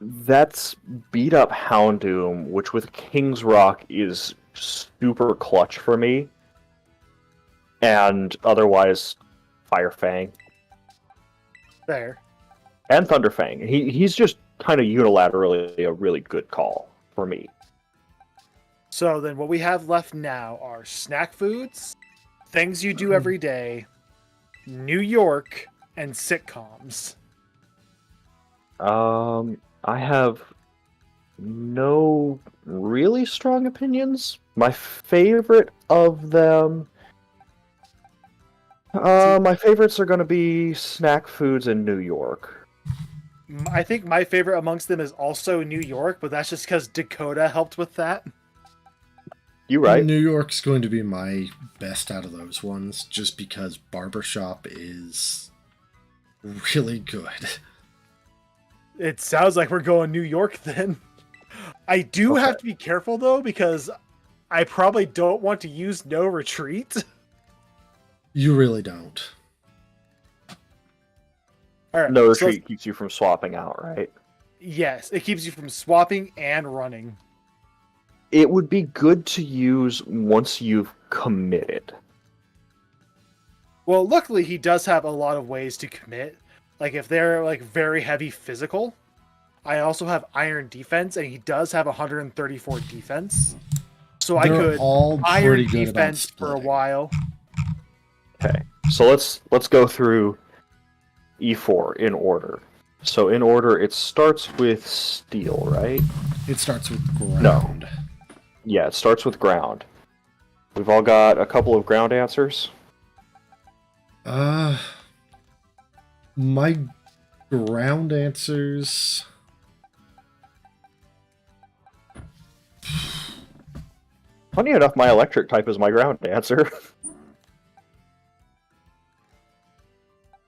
Speaker 3: That's beat up Houndoom, which with King's Rock is super clutch for me. And otherwise, Fire Fang.
Speaker 1: There.
Speaker 3: And Thunderfang. He's just kind of unilaterally a really good call for me.
Speaker 1: So then what we have left now are snack foods, things you do every day, New York, and sitcoms.
Speaker 3: I have no really strong opinions. My favorite of them My favorites are going to be snack foods in New York.
Speaker 1: I think my favorite amongst them is also New York, but that's just because Dakota helped with that.
Speaker 3: You right?
Speaker 2: New York's going to be my best out of those ones, just because Barbershop is really good.
Speaker 1: It sounds like we're going New York then. I do
Speaker 3: Okay.
Speaker 1: have to be careful though, because I probably don't want to use no retreat.
Speaker 2: You really don't.
Speaker 1: All right,
Speaker 3: No
Speaker 1: so
Speaker 3: retreat keeps you from swapping out, right?
Speaker 1: yes, it keeps you from swapping and running.
Speaker 3: It would be good to use once you've committed.
Speaker 1: Well, luckily he does have a lot of ways to commit. Like if they're like very heavy physical, I also have iron defense, and he does have 134 defense. So I
Speaker 2: They're
Speaker 1: could
Speaker 2: all
Speaker 1: iron
Speaker 2: pretty good about
Speaker 1: defense for a
Speaker 2: splitting.
Speaker 1: while.
Speaker 3: Okay, so let's go through E4 in order. So in order, it starts with steel, right?
Speaker 2: It starts with ground.
Speaker 3: Yeah, it starts with ground. We've all got a couple of ground answers.
Speaker 2: My ground answers.
Speaker 3: Funny enough, my electric type is my ground answer.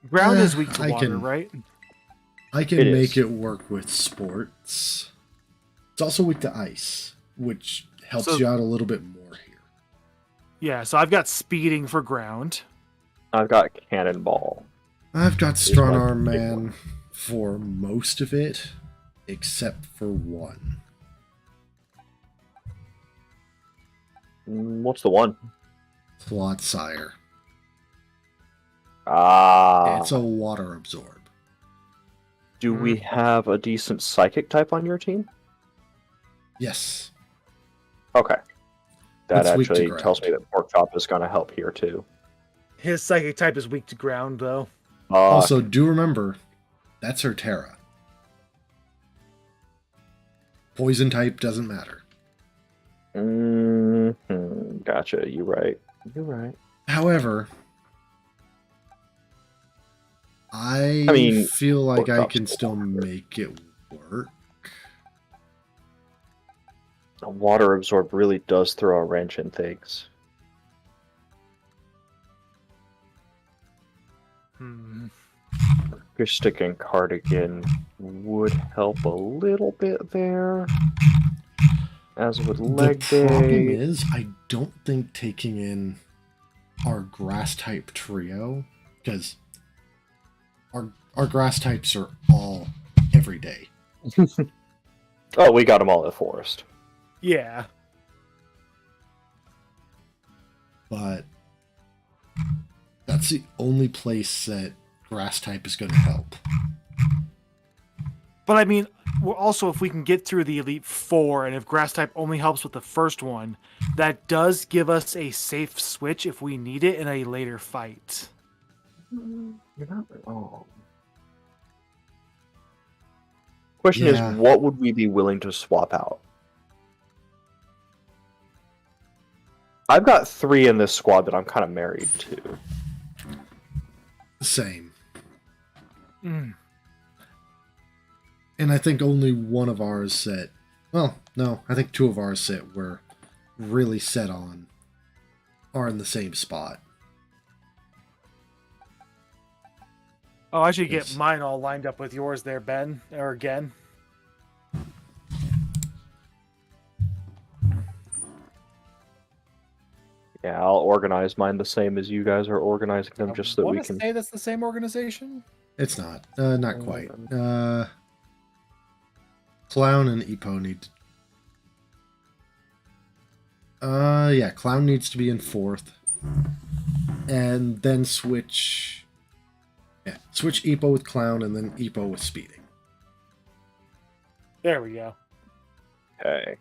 Speaker 1: Ground is weak to
Speaker 2: I
Speaker 1: water,
Speaker 2: can-
Speaker 1: right?
Speaker 2: I can
Speaker 3: It
Speaker 2: make
Speaker 3: is.
Speaker 2: it work with sports. It's also weak to ice, which helps
Speaker 1: So-
Speaker 2: you out a little bit more here.
Speaker 1: Yeah, so I've got speeding for ground.
Speaker 3: I've got cannonball.
Speaker 2: I've got
Speaker 3: Here's
Speaker 2: Strong
Speaker 3: my
Speaker 2: Arm
Speaker 3: big
Speaker 2: Man
Speaker 3: one.
Speaker 2: for most of it, except for one.
Speaker 3: What's the one?
Speaker 2: Claude Sire.
Speaker 3: Ah.
Speaker 2: It's a water absorb.
Speaker 3: Do we have a decent psychic type on your team?
Speaker 2: Yes.
Speaker 3: Okay. That
Speaker 2: It's weak to
Speaker 3: actually tells me
Speaker 2: ground.
Speaker 3: that Pork Chop is going to help here too.
Speaker 1: His psychic type is weak to ground, though.
Speaker 2: Also, do remember, that's her Terra. Poison type doesn't matter.
Speaker 3: Gotcha. You're right. You're right.
Speaker 2: However, I
Speaker 3: mean,
Speaker 2: feel like I
Speaker 3: Pork
Speaker 2: can
Speaker 3: Chop's
Speaker 2: still make it work.
Speaker 3: A water absorb really does throw a wrench in things. Acoustic and Cardigan would help a little bit there. As would Leg
Speaker 2: The problem
Speaker 3: Day.
Speaker 2: is, I don't think taking in our grass type trio, because our grass types are all every day.
Speaker 3: Oh, we got them all at Forest.
Speaker 1: Yeah.
Speaker 2: But that's the only place that grass type is going to help.
Speaker 1: But I mean, also if we can get through the Elite Four, and if Grass type only helps with the first one, that does give us a safe switch if we need it in a later fight.
Speaker 3: You're not wrong. Question
Speaker 2: Yeah.
Speaker 3: is, what would we be willing to swap out? I've got 3 in this squad that I'm kind of married to.
Speaker 2: Same.
Speaker 1: Mm.
Speaker 2: And I think only one of ours that, well, no, I think 2 of ours that we're really set on are in the same spot.
Speaker 1: Oh, I should get
Speaker 2: Yes.
Speaker 1: mine all lined up with yours there, Ben, or again.
Speaker 3: Yeah, I'll organize mine the same as you guys are organizing them, just so that we
Speaker 1: wanna
Speaker 3: can.
Speaker 1: say that's the same organization.
Speaker 2: It's not. Not quite. Clown and Epo need. Yeah, Clown needs to be in 4th, and then switch. Yeah, switch Epo with Clown, and then Epo with Speeding.
Speaker 1: There we go.
Speaker 3: Okay.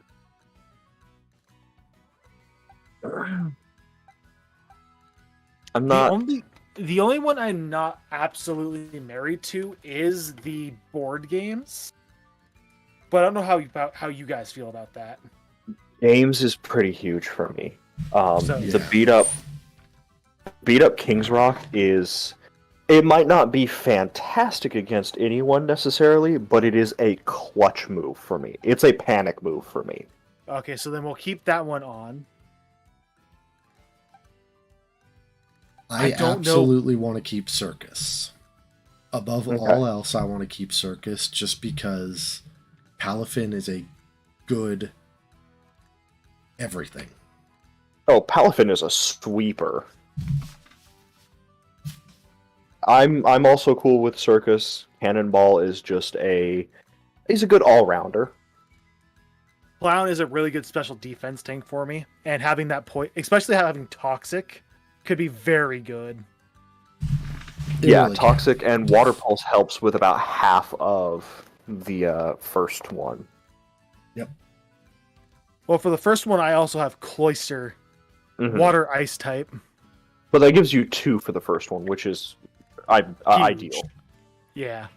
Speaker 3: I'm not.
Speaker 1: The only one I'm not absolutely married to is the board games. But I don't know how you guys feel about that.
Speaker 3: Games is pretty huge for me.
Speaker 1: So-
Speaker 3: The
Speaker 2: Yeah.
Speaker 3: beat up. beat up King's Rock is... It might not be fantastic against anyone necessarily, but it is a clutch move for me. It's a panic move for me.
Speaker 1: Okay, so then we'll keep that one on.
Speaker 2: I
Speaker 1: don't
Speaker 2: absolutely want to keep Circus. Above
Speaker 3: Okay.
Speaker 2: all else, I want to keep Circus just because Palafin is a good everything.
Speaker 3: Oh, Palafin is a sweeper. I'm also cool with Circus. Cannonball is just he's a good all-rounder.
Speaker 1: Clown is a really good special defense tank for me, and having that point, especially having Toxic, could be very good.
Speaker 2: It
Speaker 3: Yeah,
Speaker 2: really
Speaker 3: Toxic and Water Pulse helps with about half of the first one.
Speaker 2: Yep.
Speaker 1: Well, for the first one, I also have Cloister,
Speaker 3: Mhm.
Speaker 1: Water Ice type.
Speaker 3: But that gives you 2 for the first one, which is ideal.
Speaker 1: Yeah.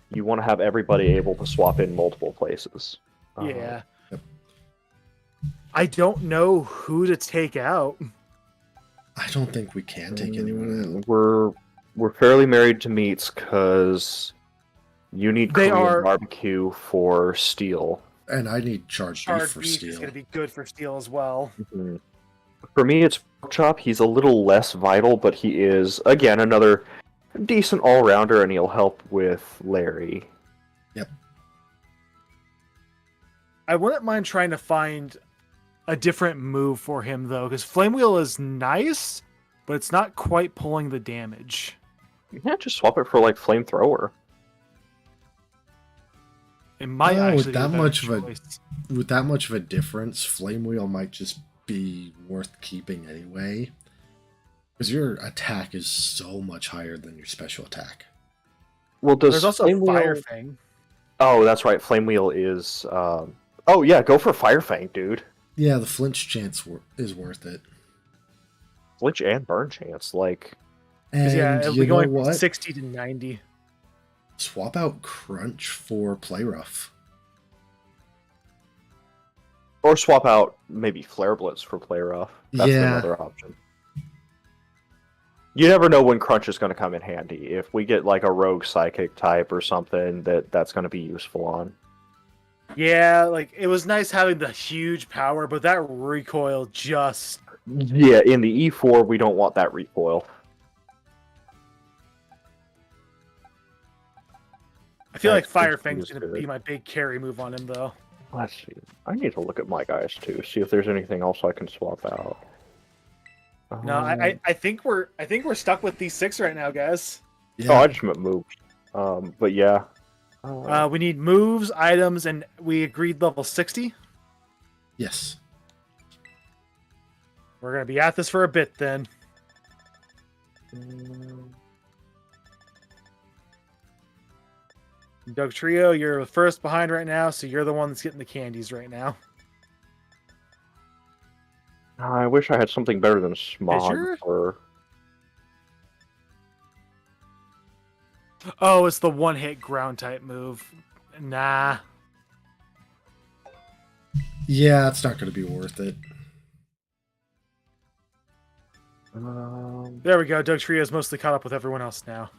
Speaker 3: You want to have everybody able to swap in multiple places.
Speaker 1: Yeah.
Speaker 2: Yep.
Speaker 1: I don't know who to take out.
Speaker 2: I don't think we can take anyone out.
Speaker 3: We're fairly married to meats because you need
Speaker 1: They
Speaker 3: Korean
Speaker 1: are-
Speaker 3: barbecue for steel.
Speaker 2: And I need charred beef
Speaker 1: Charred
Speaker 2: for
Speaker 1: beef
Speaker 2: steel.
Speaker 1: is going to be good for steel as well.
Speaker 3: Mhm. For me, it's Pork Chop. He's a little less vital, but he is, again, another decent all-rounder, and he'll help with Larry.
Speaker 1: I wouldn't mind trying to find a different move for him, though, because Flame Wheel is nice, but it's not quite pulling the damage.
Speaker 3: Yeah, just swap it for, like, Flamethrower.
Speaker 1: It might
Speaker 2: Oh,
Speaker 1: actually
Speaker 2: with
Speaker 1: be
Speaker 2: that
Speaker 1: a better
Speaker 2: much of a-
Speaker 1: choice.
Speaker 2: With that much of a difference, Flame Wheel might just be worth keeping anyway. Because your attack is so much higher than your special attack.
Speaker 3: Well, does
Speaker 1: There's also
Speaker 3: Flame
Speaker 1: Fire
Speaker 3: Wheel...
Speaker 1: Fang.
Speaker 3: Oh, that's right. Flame Wheel is... Oh, yeah, go for Fire Fang, dude.
Speaker 2: Yeah, the flinch chance is worth it.
Speaker 3: Flinch and Burn Chance, like...
Speaker 2: And
Speaker 1: Yeah, it'll
Speaker 2: you
Speaker 1: be
Speaker 2: know
Speaker 1: going from
Speaker 2: what?
Speaker 1: 60 to 90.
Speaker 2: Swap out Crunch for Play Rough.
Speaker 3: Or swap out maybe Flare Blitz for Play Rough. That's
Speaker 2: Yeah.
Speaker 3: another option. You never know when Crunch is going to come in handy. If we get like a Rogue Psychic type or something, that's going to be useful on.
Speaker 1: Yeah, like, it was nice having the huge power, but that recoil just...
Speaker 3: Yeah, in the E4, we don't want that recoil.
Speaker 1: I feel like
Speaker 3: That's
Speaker 1: Fire
Speaker 3: just
Speaker 1: Fang's going to
Speaker 3: good.
Speaker 1: be my big carry move on him, though.
Speaker 3: Let's see. I need to look at my guys too, see if there's anything else I can swap out.
Speaker 1: No, I think we're stuck with these 6 right now, guys.
Speaker 2: Yeah.
Speaker 3: Oh, I just meant moved. But yeah.
Speaker 1: We need moves, items, and we agreed level 60.
Speaker 2: Yes.
Speaker 1: We're going to be at this for a bit then. Doug Trio, you're the first behind right now, so you're the one that's getting the candies right now.
Speaker 3: I wish I had something better than Smog
Speaker 1: Fissure?
Speaker 3: for...
Speaker 1: Oh, it's the one-hit ground type move. Nah.
Speaker 2: Yeah, it's not going to be worth it.
Speaker 1: There we go. Doug Trio's mostly caught up with everyone else now.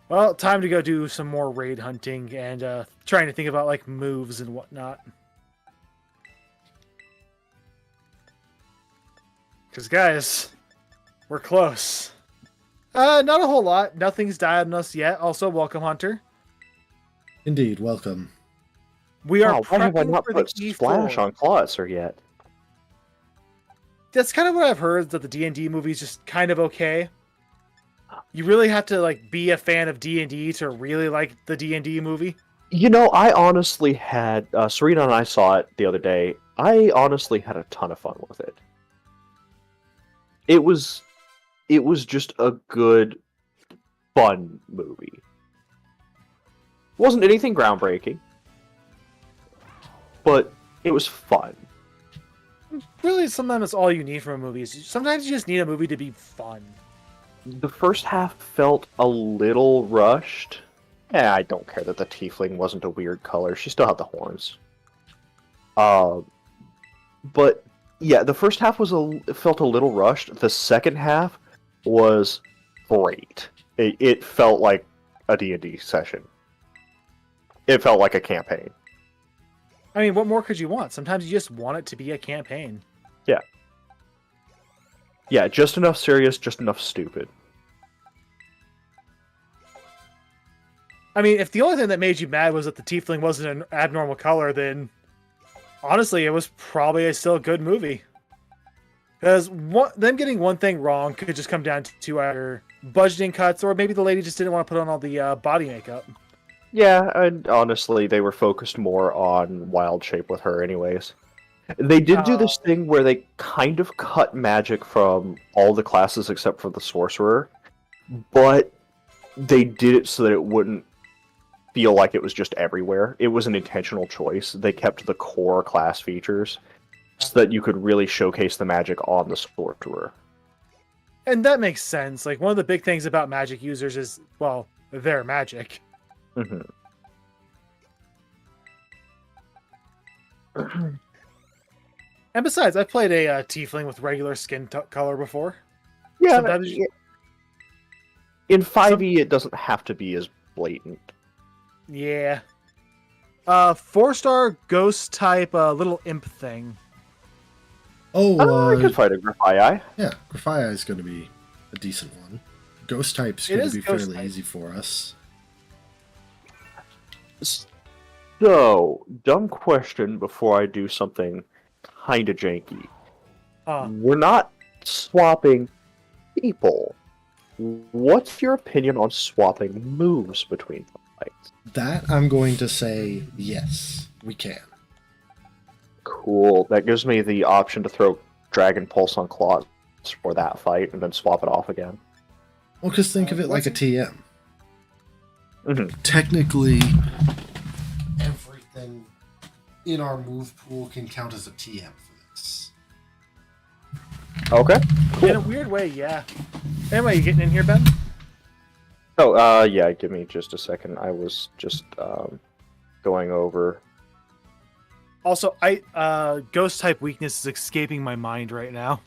Speaker 1: Well, time to go do some more raid hunting and trying to think about like moves and whatnot. Because guys, we're close. Not a whole lot. Nothing's died on us yet. Also, welcome, Hunter.
Speaker 2: Indeed, welcome.
Speaker 1: We are
Speaker 3: Wow, why have I
Speaker 1: prepping
Speaker 3: not
Speaker 1: for the
Speaker 3: put Splash
Speaker 1: E4.
Speaker 3: on Clawitzer yet?
Speaker 1: That's kind of what I've heard, that the D&D movie is just kind of okay. You really have to like be a fan of D&D to really like the D&D movie.
Speaker 3: You know, I honestly had... Serena and I saw it the other day. I honestly had a ton of fun with it. It was just a good, fun movie. Wasn't anything groundbreaking, but it was fun.
Speaker 1: Really, sometimes that's all you need from a movie. Sometimes you just need a movie to be fun.
Speaker 3: The first half felt a little rushed. I don't care that the tiefling wasn't a weird color. She still had the horns. But Yeah, the first half it felt a little rushed. The second half was great. It felt like a D&D session. It felt like a campaign.
Speaker 1: I mean, what more could you want? Sometimes you just want it to be a campaign.
Speaker 3: Yeah. Yeah, just enough serious, just enough stupid.
Speaker 1: I mean, if the only thing that made you mad was that the tiefling wasn't an abnormal color, then honestly, it was probably still a good movie. Because them getting one thing wrong could just come down to either budgeting cuts, or maybe the lady just didn't want to put on all the body makeup.
Speaker 3: Yeah, and honestly, they were focused more on wild shape with her anyways. They did do this thing where they kind of cut magic from all the classes except for the sorcerer, but they did it so that it wouldn't feel like it was just everywhere. It was an intentional choice. They kept the core class features so that you could really showcase the magic on the sorcerer.
Speaker 1: And that makes sense. Like, one of the big things about magic users is, well, their magic.
Speaker 3: Mm-hmm.
Speaker 1: And besides, I've played a tiefling with regular skin color before.
Speaker 3: Yeah,
Speaker 1: Sometimes
Speaker 3: in 5e, it doesn't have to be as blatant.
Speaker 1: Yeah. 4-star ghost type little imp thing.
Speaker 2: Oh,
Speaker 3: I could fight a Griffii.
Speaker 2: yeah, Griffii is going to be a decent one. Ghost type's going to be fairly easy for us.
Speaker 3: So, dumb question before I do something kind of janky. We're not swapping people. What's your opinion on swapping moves between fights?
Speaker 2: That I'm going to say yes, we can.
Speaker 3: Cool. That gives me the option to throw Dragon Pulse on Claws for that fight and then swap it off again.
Speaker 2: Well, because think of it like a TM.
Speaker 3: Mm-hmm.
Speaker 2: Technically, everything in our move pool can count as a TM for this.
Speaker 3: Okay. Cool.
Speaker 1: In a weird way, yeah. Anyway, you getting in here, Ben?
Speaker 3: Oh, yeah, give me just a second. I was just going over.
Speaker 1: Also, ghost type weakness is escaping my mind right now.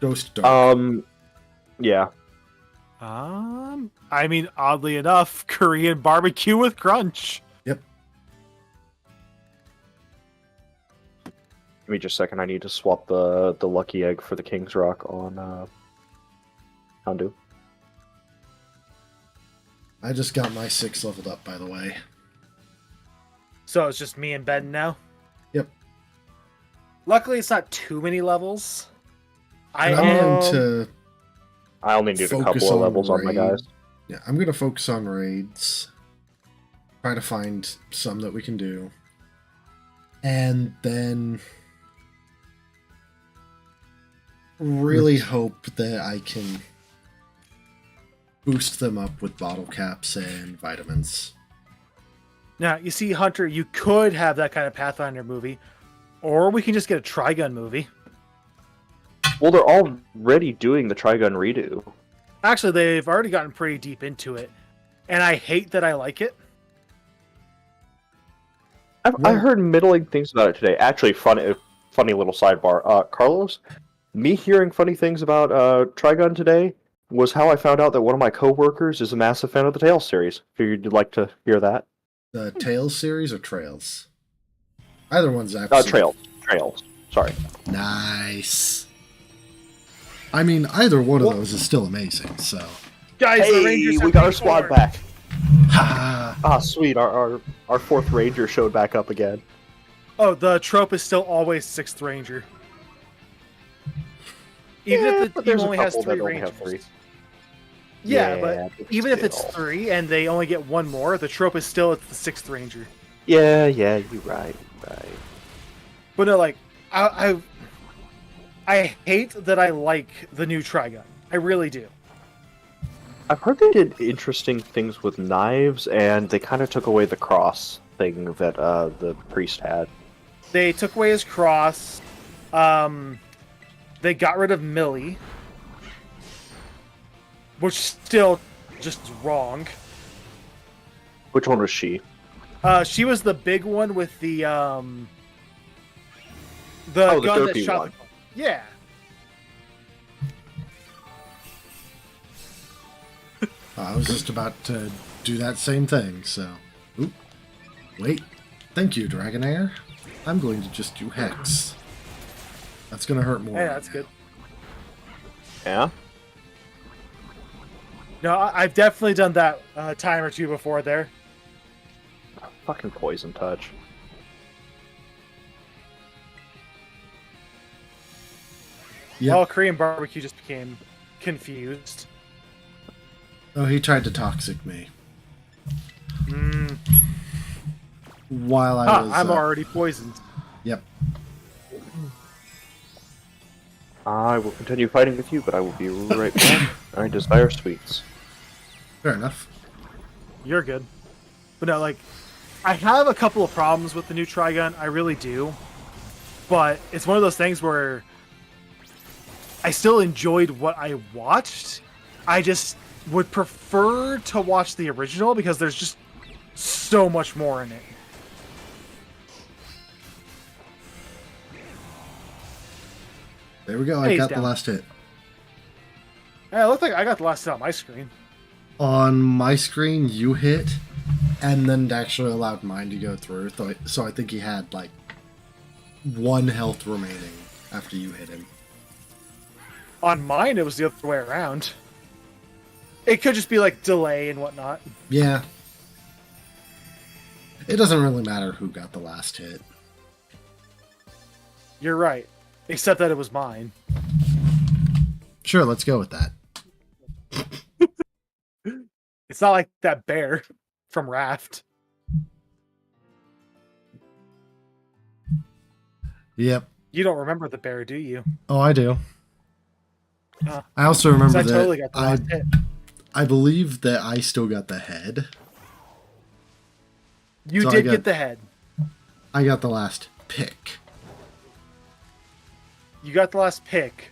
Speaker 2: Ghost Dark.
Speaker 3: Yeah.
Speaker 1: I mean, oddly enough, Korean barbecue with crunch.
Speaker 2: Yep.
Speaker 3: Give me just a second. I need to swap the lucky egg for the King's Rock on Houndu.
Speaker 2: I just got my 6 leveled up, by the way.
Speaker 1: So it's just me and Ben now?
Speaker 2: Yep.
Speaker 1: Luckily, it's not too many levels.
Speaker 2: I'm going to
Speaker 3: I only need a couple of levels on my guys.
Speaker 2: Yeah, I'm going to focus on raids. Try to find some that we can do. And then really hope that I can boost them up with bottle caps and vitamins.
Speaker 1: Now, you see, Hunter, you could have that kind of Pathfinder movie, or we can just get a Trigun movie.
Speaker 3: Well, they're already doing the Trigun redo.
Speaker 1: Actually, they've already gotten pretty deep into it, and I hate that I like it.
Speaker 3: I heard middling things about it today. Actually, funny little sidebar. Carlos, me hearing funny things about Trigun today was how I found out that one of my coworkers is a massive fan of the Tales series. Figured you'd like to hear that.
Speaker 2: The Tales series or Trails? Either one's absolutely...
Speaker 3: Trails. Sorry.
Speaker 2: Nice. I mean, either one of those is still amazing, so...
Speaker 1: Guys, the Rangers
Speaker 3: we got our squad back.
Speaker 2: Ha!
Speaker 3: Ah, sweet. Our 4th Ranger showed back up again.
Speaker 1: Oh, the trope is still always 6th Ranger. Even if the team only has 3 Rangers. Yeah, but even if it's 3 and they only get 1 more, the trope is still it's the 6th Ranger.
Speaker 3: Yeah, you're right.
Speaker 1: But no, like, I hate that I like the new Trigun. I really do.
Speaker 3: I've heard they did interesting things with knives, and they kind of took away the cross thing that the priest had.
Speaker 1: They took away his cross. They got rid of Millie, which still just wrong.
Speaker 3: Which one was she?
Speaker 1: She was the big one with the gun that shot.
Speaker 3: one.
Speaker 1: Yeah.
Speaker 2: I was just about to do that same thing, so... Oop. Wait. Thank you, Dragonair. I'm going to just do Hex. That's going to hurt more.
Speaker 1: Yeah,
Speaker 2: right
Speaker 1: that's
Speaker 2: now.
Speaker 1: good.
Speaker 3: Yeah.
Speaker 1: No, I've definitely done that a time or two before there.
Speaker 3: Fucking poison touch.
Speaker 2: Yep.
Speaker 1: Well, Korean barbecue just became confused.
Speaker 2: Oh, he tried to toxic me.
Speaker 1: Mm.
Speaker 2: While I was...
Speaker 1: I'm already poisoned.
Speaker 2: Yep.
Speaker 3: I will continue fighting with you, but I will be right back. I desire sweets.
Speaker 2: Fair enough.
Speaker 1: You're good. But no, like, I have a couple of problems with the new Trigun. I really do. But it's one of those things where I still enjoyed what I watched. I just would prefer to watch the original because there's just so much more in it.
Speaker 2: There we go.
Speaker 1: Hey,
Speaker 2: I
Speaker 1: he's
Speaker 2: got the
Speaker 1: down.
Speaker 2: last hit.
Speaker 1: Hey, it looked like I got the last hit on my screen.
Speaker 2: On my screen, you hit, and then it actually allowed mine to go through. So I think he had, like, 1 health remaining after you hit him.
Speaker 1: On mine, it was the other way around. It could just be like delay and whatnot.
Speaker 2: Yeah. It doesn't really matter who got the last hit.
Speaker 1: You're right. Except that it was mine.
Speaker 2: Sure, let's go with that.
Speaker 1: It's not like that bear from Raft.
Speaker 2: Yep.
Speaker 1: You don't remember the bear, do you?
Speaker 2: Oh, I do.
Speaker 1: Uh,
Speaker 2: I also
Speaker 1: 'Cause
Speaker 2: remember
Speaker 1: I
Speaker 2: that
Speaker 1: totally got the last hit.
Speaker 2: I believe that I still got the head.
Speaker 1: You
Speaker 2: so I
Speaker 1: did
Speaker 2: got-
Speaker 1: get the head.
Speaker 2: I got the last pick.
Speaker 1: You got the last pick.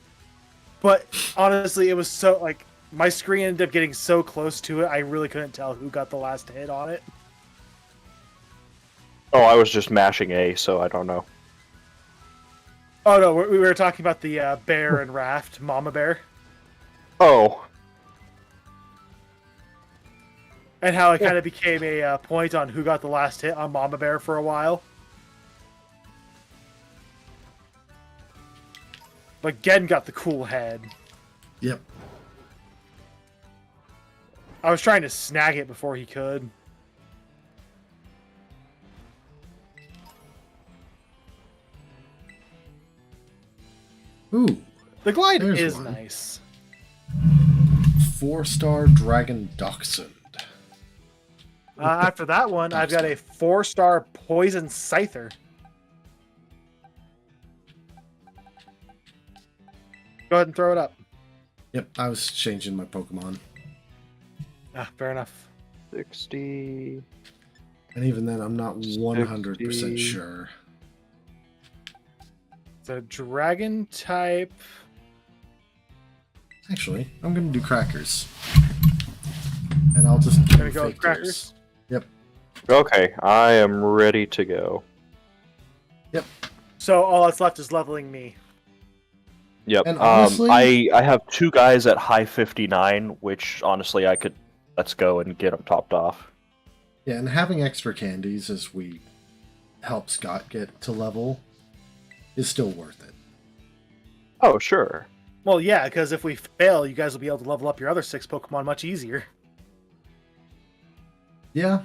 Speaker 1: But honestly, it was so, like, my screen ended up getting so close to it, I really couldn't tell who got the last hit on it.
Speaker 3: Oh, I was just mashing A, so I don't know.
Speaker 1: Oh no, we were talking about the bear and Raft, Mama Bear,
Speaker 3: Oh,
Speaker 1: and how it kind of became a point on who got the last hit on Mama Bear for a while. But Gen got the cool head.
Speaker 2: Yep.
Speaker 1: I was trying to snag it before he could.
Speaker 2: Ooh.
Speaker 1: The glide
Speaker 2: There's
Speaker 1: is
Speaker 2: one.
Speaker 1: nice.
Speaker 2: 4-star Dragon Dachshund.
Speaker 1: After that one, I've got a 4-star Poison Scyther. Go ahead and throw it up.
Speaker 2: Yep, I was changing my Pokemon.
Speaker 1: Fair enough.
Speaker 3: 60.
Speaker 2: And even then, I'm not 100%
Speaker 3: 60.
Speaker 2: sure.
Speaker 1: It's a Dragon type.
Speaker 2: Actually, I'm going to do Crackers. And I'll just do
Speaker 1: Gonna go with
Speaker 2: fake
Speaker 1: Crackers?
Speaker 2: tears. Yep.
Speaker 3: Okay, I am ready to go.
Speaker 2: Yep.
Speaker 1: So all that's left is leveling me.
Speaker 3: Yep.
Speaker 2: And honestly-
Speaker 3: I have 2 guys at high 59, which honestly I could. Let's go and get them topped off.
Speaker 2: Yeah, and having extra candies as we help Scott get to level is still worth it.
Speaker 3: Oh, sure.
Speaker 1: Well, yeah, because if we fail, you guys will be able to level up your other 6 Pokemon much easier.
Speaker 2: Yeah.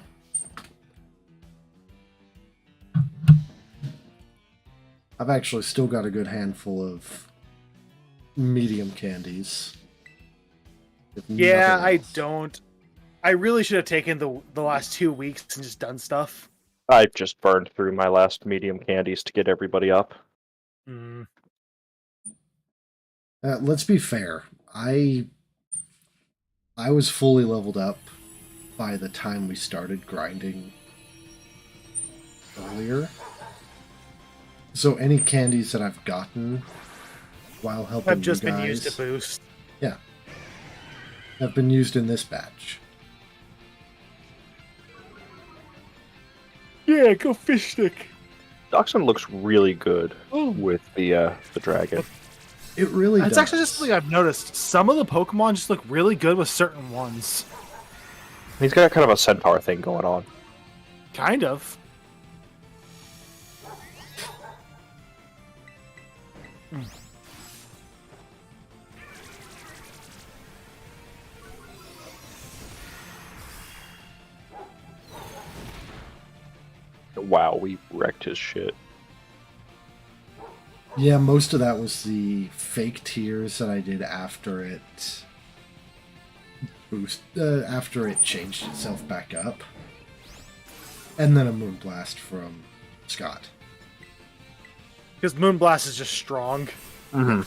Speaker 2: I've actually still got a good handful of medium candies. If
Speaker 1: Yeah,
Speaker 2: nothing
Speaker 1: I
Speaker 2: else.
Speaker 1: don't. I really should have taken the last 2 weeks and just done stuff.
Speaker 3: I just burned through my last medium candies to get everybody up.
Speaker 1: Mm.
Speaker 2: Let's be fair. I was fully leveled up by the time we started grinding earlier. So any candies that I've gotten while helping
Speaker 1: I've just
Speaker 2: you
Speaker 1: been
Speaker 2: guys
Speaker 1: used to boost.
Speaker 2: have been used in this batch.
Speaker 1: Yeah, go fish stick.
Speaker 3: Dachshund looks really good
Speaker 1: Oh.
Speaker 3: with the dragon.
Speaker 2: It really
Speaker 1: It's
Speaker 2: does.
Speaker 1: actually just something I've noticed. Some of the Pokemon just look really good with certain ones.
Speaker 3: He's got kind of a centaur thing going on.
Speaker 1: Kind of.
Speaker 3: Wow, we wrecked his shit.
Speaker 2: Yeah, most of that was the fake tears that I did after it after it changed itself back up, and then a Moonblast from Scott.
Speaker 1: Because Moonblast is just strong.
Speaker 3: Mm-hmm.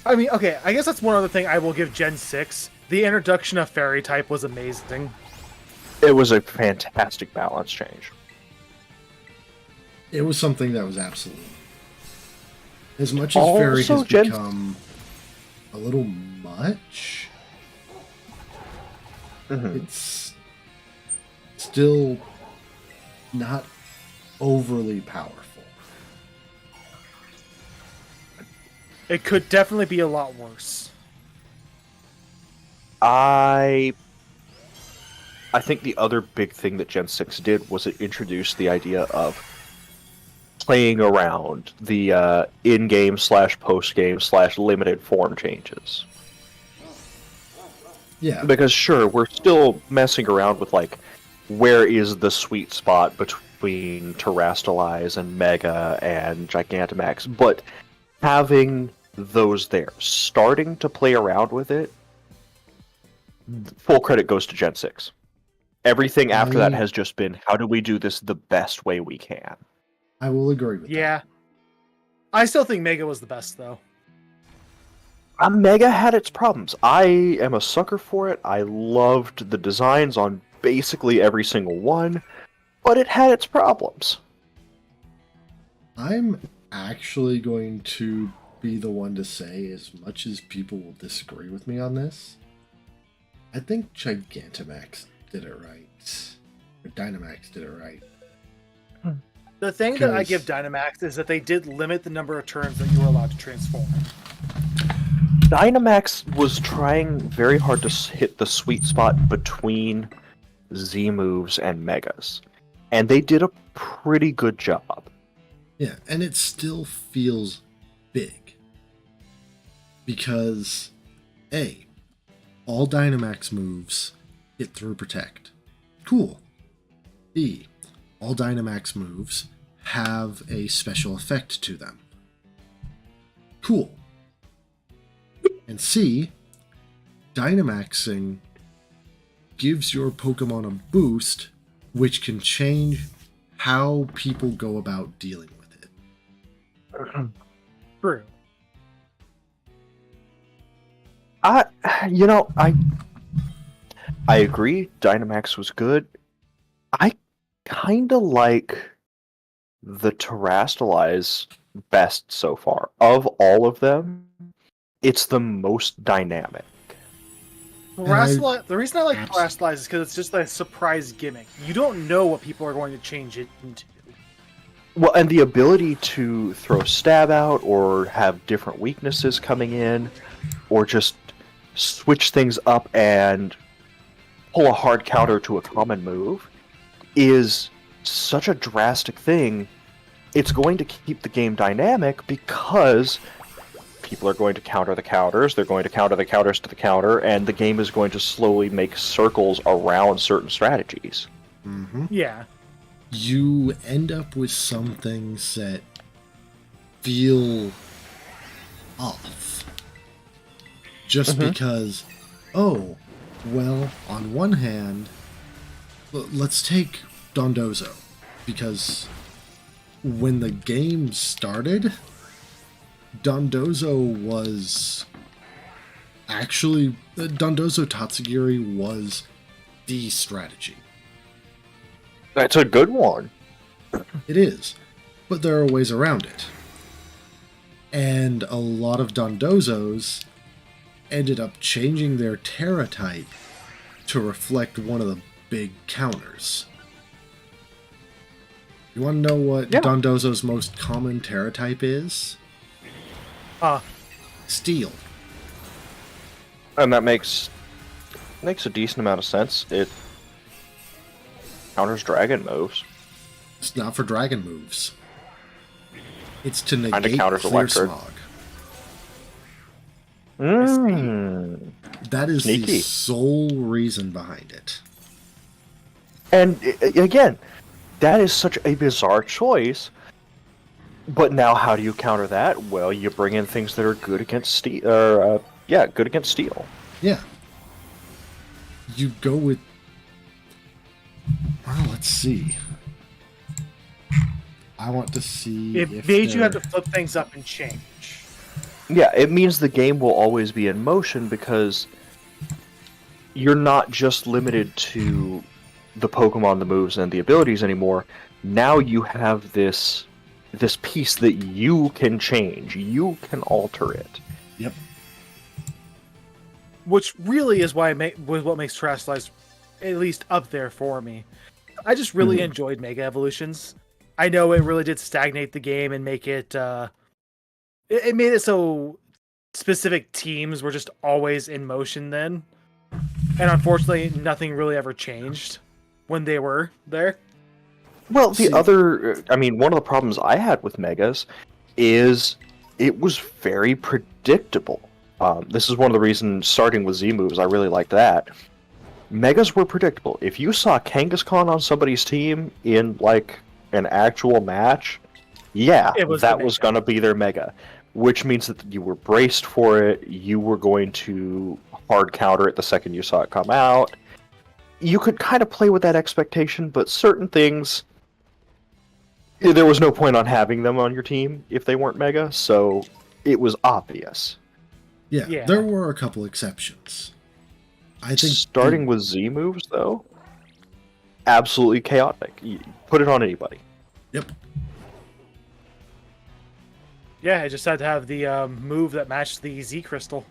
Speaker 1: I mean, okay, I guess that's one other thing I will give Gen 6. The introduction of Fairy type was amazing.
Speaker 3: It was a fantastic balance change.
Speaker 2: It was something that was absolutely. As much as
Speaker 3: Also,
Speaker 2: Fairy has
Speaker 3: Gen-
Speaker 2: become a little much, it's still not overly powerful.
Speaker 1: It could definitely be a lot worse.
Speaker 3: I think the other big thing that Gen 6 did was it introduced the idea of playing around the in-game / post-game / limited form changes.
Speaker 2: Yeah.
Speaker 3: Because sure, we're still messing around with like where is the sweet spot between Terrastalize and Mega and Gigantamax, but having those there, starting to play around with it, full credit goes to Gen 6. Everything after that has just been, how do we do this the best way we can?
Speaker 2: I will agree with that.
Speaker 1: Yeah. I still think Mega was the best, though.
Speaker 3: Mega had its problems. I am a sucker for it. I loved the designs on basically every single one, but it had its problems.
Speaker 2: I'm actually going to be the one to say, as much as people will disagree with me on this, I think Gigantamax did it right. Or Dynamax did it right.
Speaker 1: The thing that I give Dynamax is that they did limit the number of turns that you were allowed to transform.
Speaker 3: Dynamax was trying very hard to hit the sweet spot between Z moves and Megas, and they did a pretty good job.
Speaker 2: Yeah, and it still feels big. Because, A, all Dynamax moves hit through Protect. Cool. B, all Dynamax moves have a special effect to them. Cool. And C, Dynamaxing gives your Pokemon a boost, which can change how people go about dealing with it.
Speaker 1: True.
Speaker 3: I agree. Dynamax was good. I kind of like the Terrastalize best so far. Of all of them, it's the most dynamic.
Speaker 1: The reason I like Terrastalize is because it's just a surprise gimmick. You don't know what people are going to change it into.
Speaker 3: Well, and the ability to throw stab out or have different weaknesses coming in, or just switch things up and pull a hard counter to a common move is such a drastic thing. It's going to keep the game dynamic because people are going to counter the counters, they're going to counter the counters to the counter, and the game is going to slowly make circles around certain strategies.
Speaker 2: Mm-hmm.
Speaker 1: Yeah.
Speaker 2: You end up with some things that feel off. Just because, oh, well, on one hand, let's take Dondozo, because when the game started, Dondozo was actually... Dondozo Tatsugiri was the strategy.
Speaker 3: That's a good one.
Speaker 2: It is, but there are ways around it. And a lot of Dondozos ended up changing their Terra type to reflect one of the big counters. You want to know what Dondozo's most common Terra type is?
Speaker 1: Huh.
Speaker 2: Steel.
Speaker 3: And that makes a decent amount of sense. It counters dragon moves.
Speaker 2: It's not for dragon moves. It's to
Speaker 3: Kinda
Speaker 2: negate
Speaker 3: counters
Speaker 2: clear
Speaker 3: electric.
Speaker 2: smog.
Speaker 3: Mm.
Speaker 2: That is the
Speaker 3: Sneaky.
Speaker 2: sole reason behind it.
Speaker 3: And again, that is such a bizarre choice. But now, how do you counter that? Well, you bring in things that are good against steel. Good against steel.
Speaker 2: Yeah. You go with... Well, let's see. I want to see
Speaker 1: It
Speaker 2: if
Speaker 1: made you have
Speaker 2: they're-
Speaker 1: to flip things up and change.
Speaker 3: Yeah, it means the game will always be in motion because you're not just limited to the Pokemon, the moves, and the abilities anymore. Now you have this piece that you can change. You can alter it.
Speaker 2: Yep.
Speaker 1: Which really is why was what makes Terrestrialize at least up there for me. I just really enjoyed Mega Evolutions. I know it really did stagnate the game and make it it made it so specific teams were just always in motion then. And unfortunately nothing really ever changed when they were there.
Speaker 3: Well, the
Speaker 2: See-
Speaker 3: one of the problems I had with Megas is it was very predictable. This is one of the reasons, starting with Z moves, I really liked that. Megas were predictable. If you saw Kangaskhan on somebody's team in, like, an actual match,
Speaker 1: It was
Speaker 3: that
Speaker 1: the
Speaker 3: was
Speaker 1: Mega.
Speaker 3: going to be their Mega. Which means that you were braced for it, you were going to hard counter it the second you saw it come out. You could kind of play with that expectation, but certain things, there was no point on having them on your team if they weren't Mega, so it was obvious.
Speaker 2: Yeah, there were a couple exceptions. I think
Speaker 3: Starting with Z moves, though, absolutely chaotic. You put it on anybody.
Speaker 2: Yep.
Speaker 1: Yeah, I just had to have the move that matched the Z Crystal.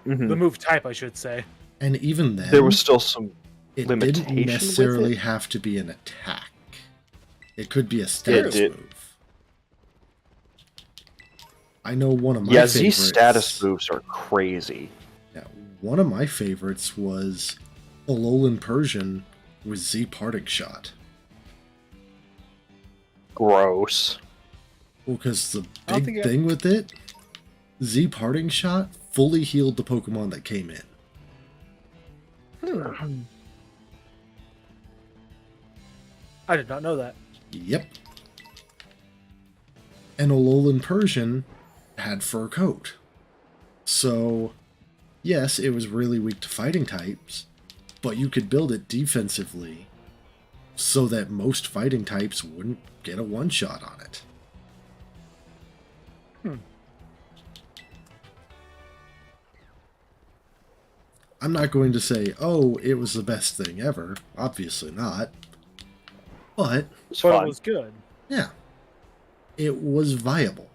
Speaker 3: Mhm.
Speaker 1: The move type, I should say.
Speaker 2: And even then,
Speaker 3: There was still some
Speaker 2: it
Speaker 3: limitation
Speaker 2: didn't
Speaker 3: with
Speaker 2: necessarily
Speaker 3: it.
Speaker 2: have to be an attack. It could be a status
Speaker 3: did.
Speaker 2: move. I know one of my
Speaker 3: Yeah,
Speaker 2: favorites.
Speaker 3: Z status moves are crazy.
Speaker 2: Yeah, one of my favorites was Alolan Persian with Z Parting Shot.
Speaker 3: Gross.
Speaker 2: Well, because the
Speaker 1: I don't
Speaker 2: big
Speaker 1: think
Speaker 2: thing with it, Z Parting Shot fully healed the Pokemon that came in.
Speaker 1: I did not know that.
Speaker 2: Yep. And Alolan Persian had Fur Coat. So, yes, it was really weak to fighting types, but you could build it defensively so that most fighting types wouldn't get a one-shot on it. I'm not going to say, oh, it was the best thing ever. Obviously not. But,
Speaker 3: It's
Speaker 1: But
Speaker 3: fun.
Speaker 1: it was good.
Speaker 2: yeah, it was viable.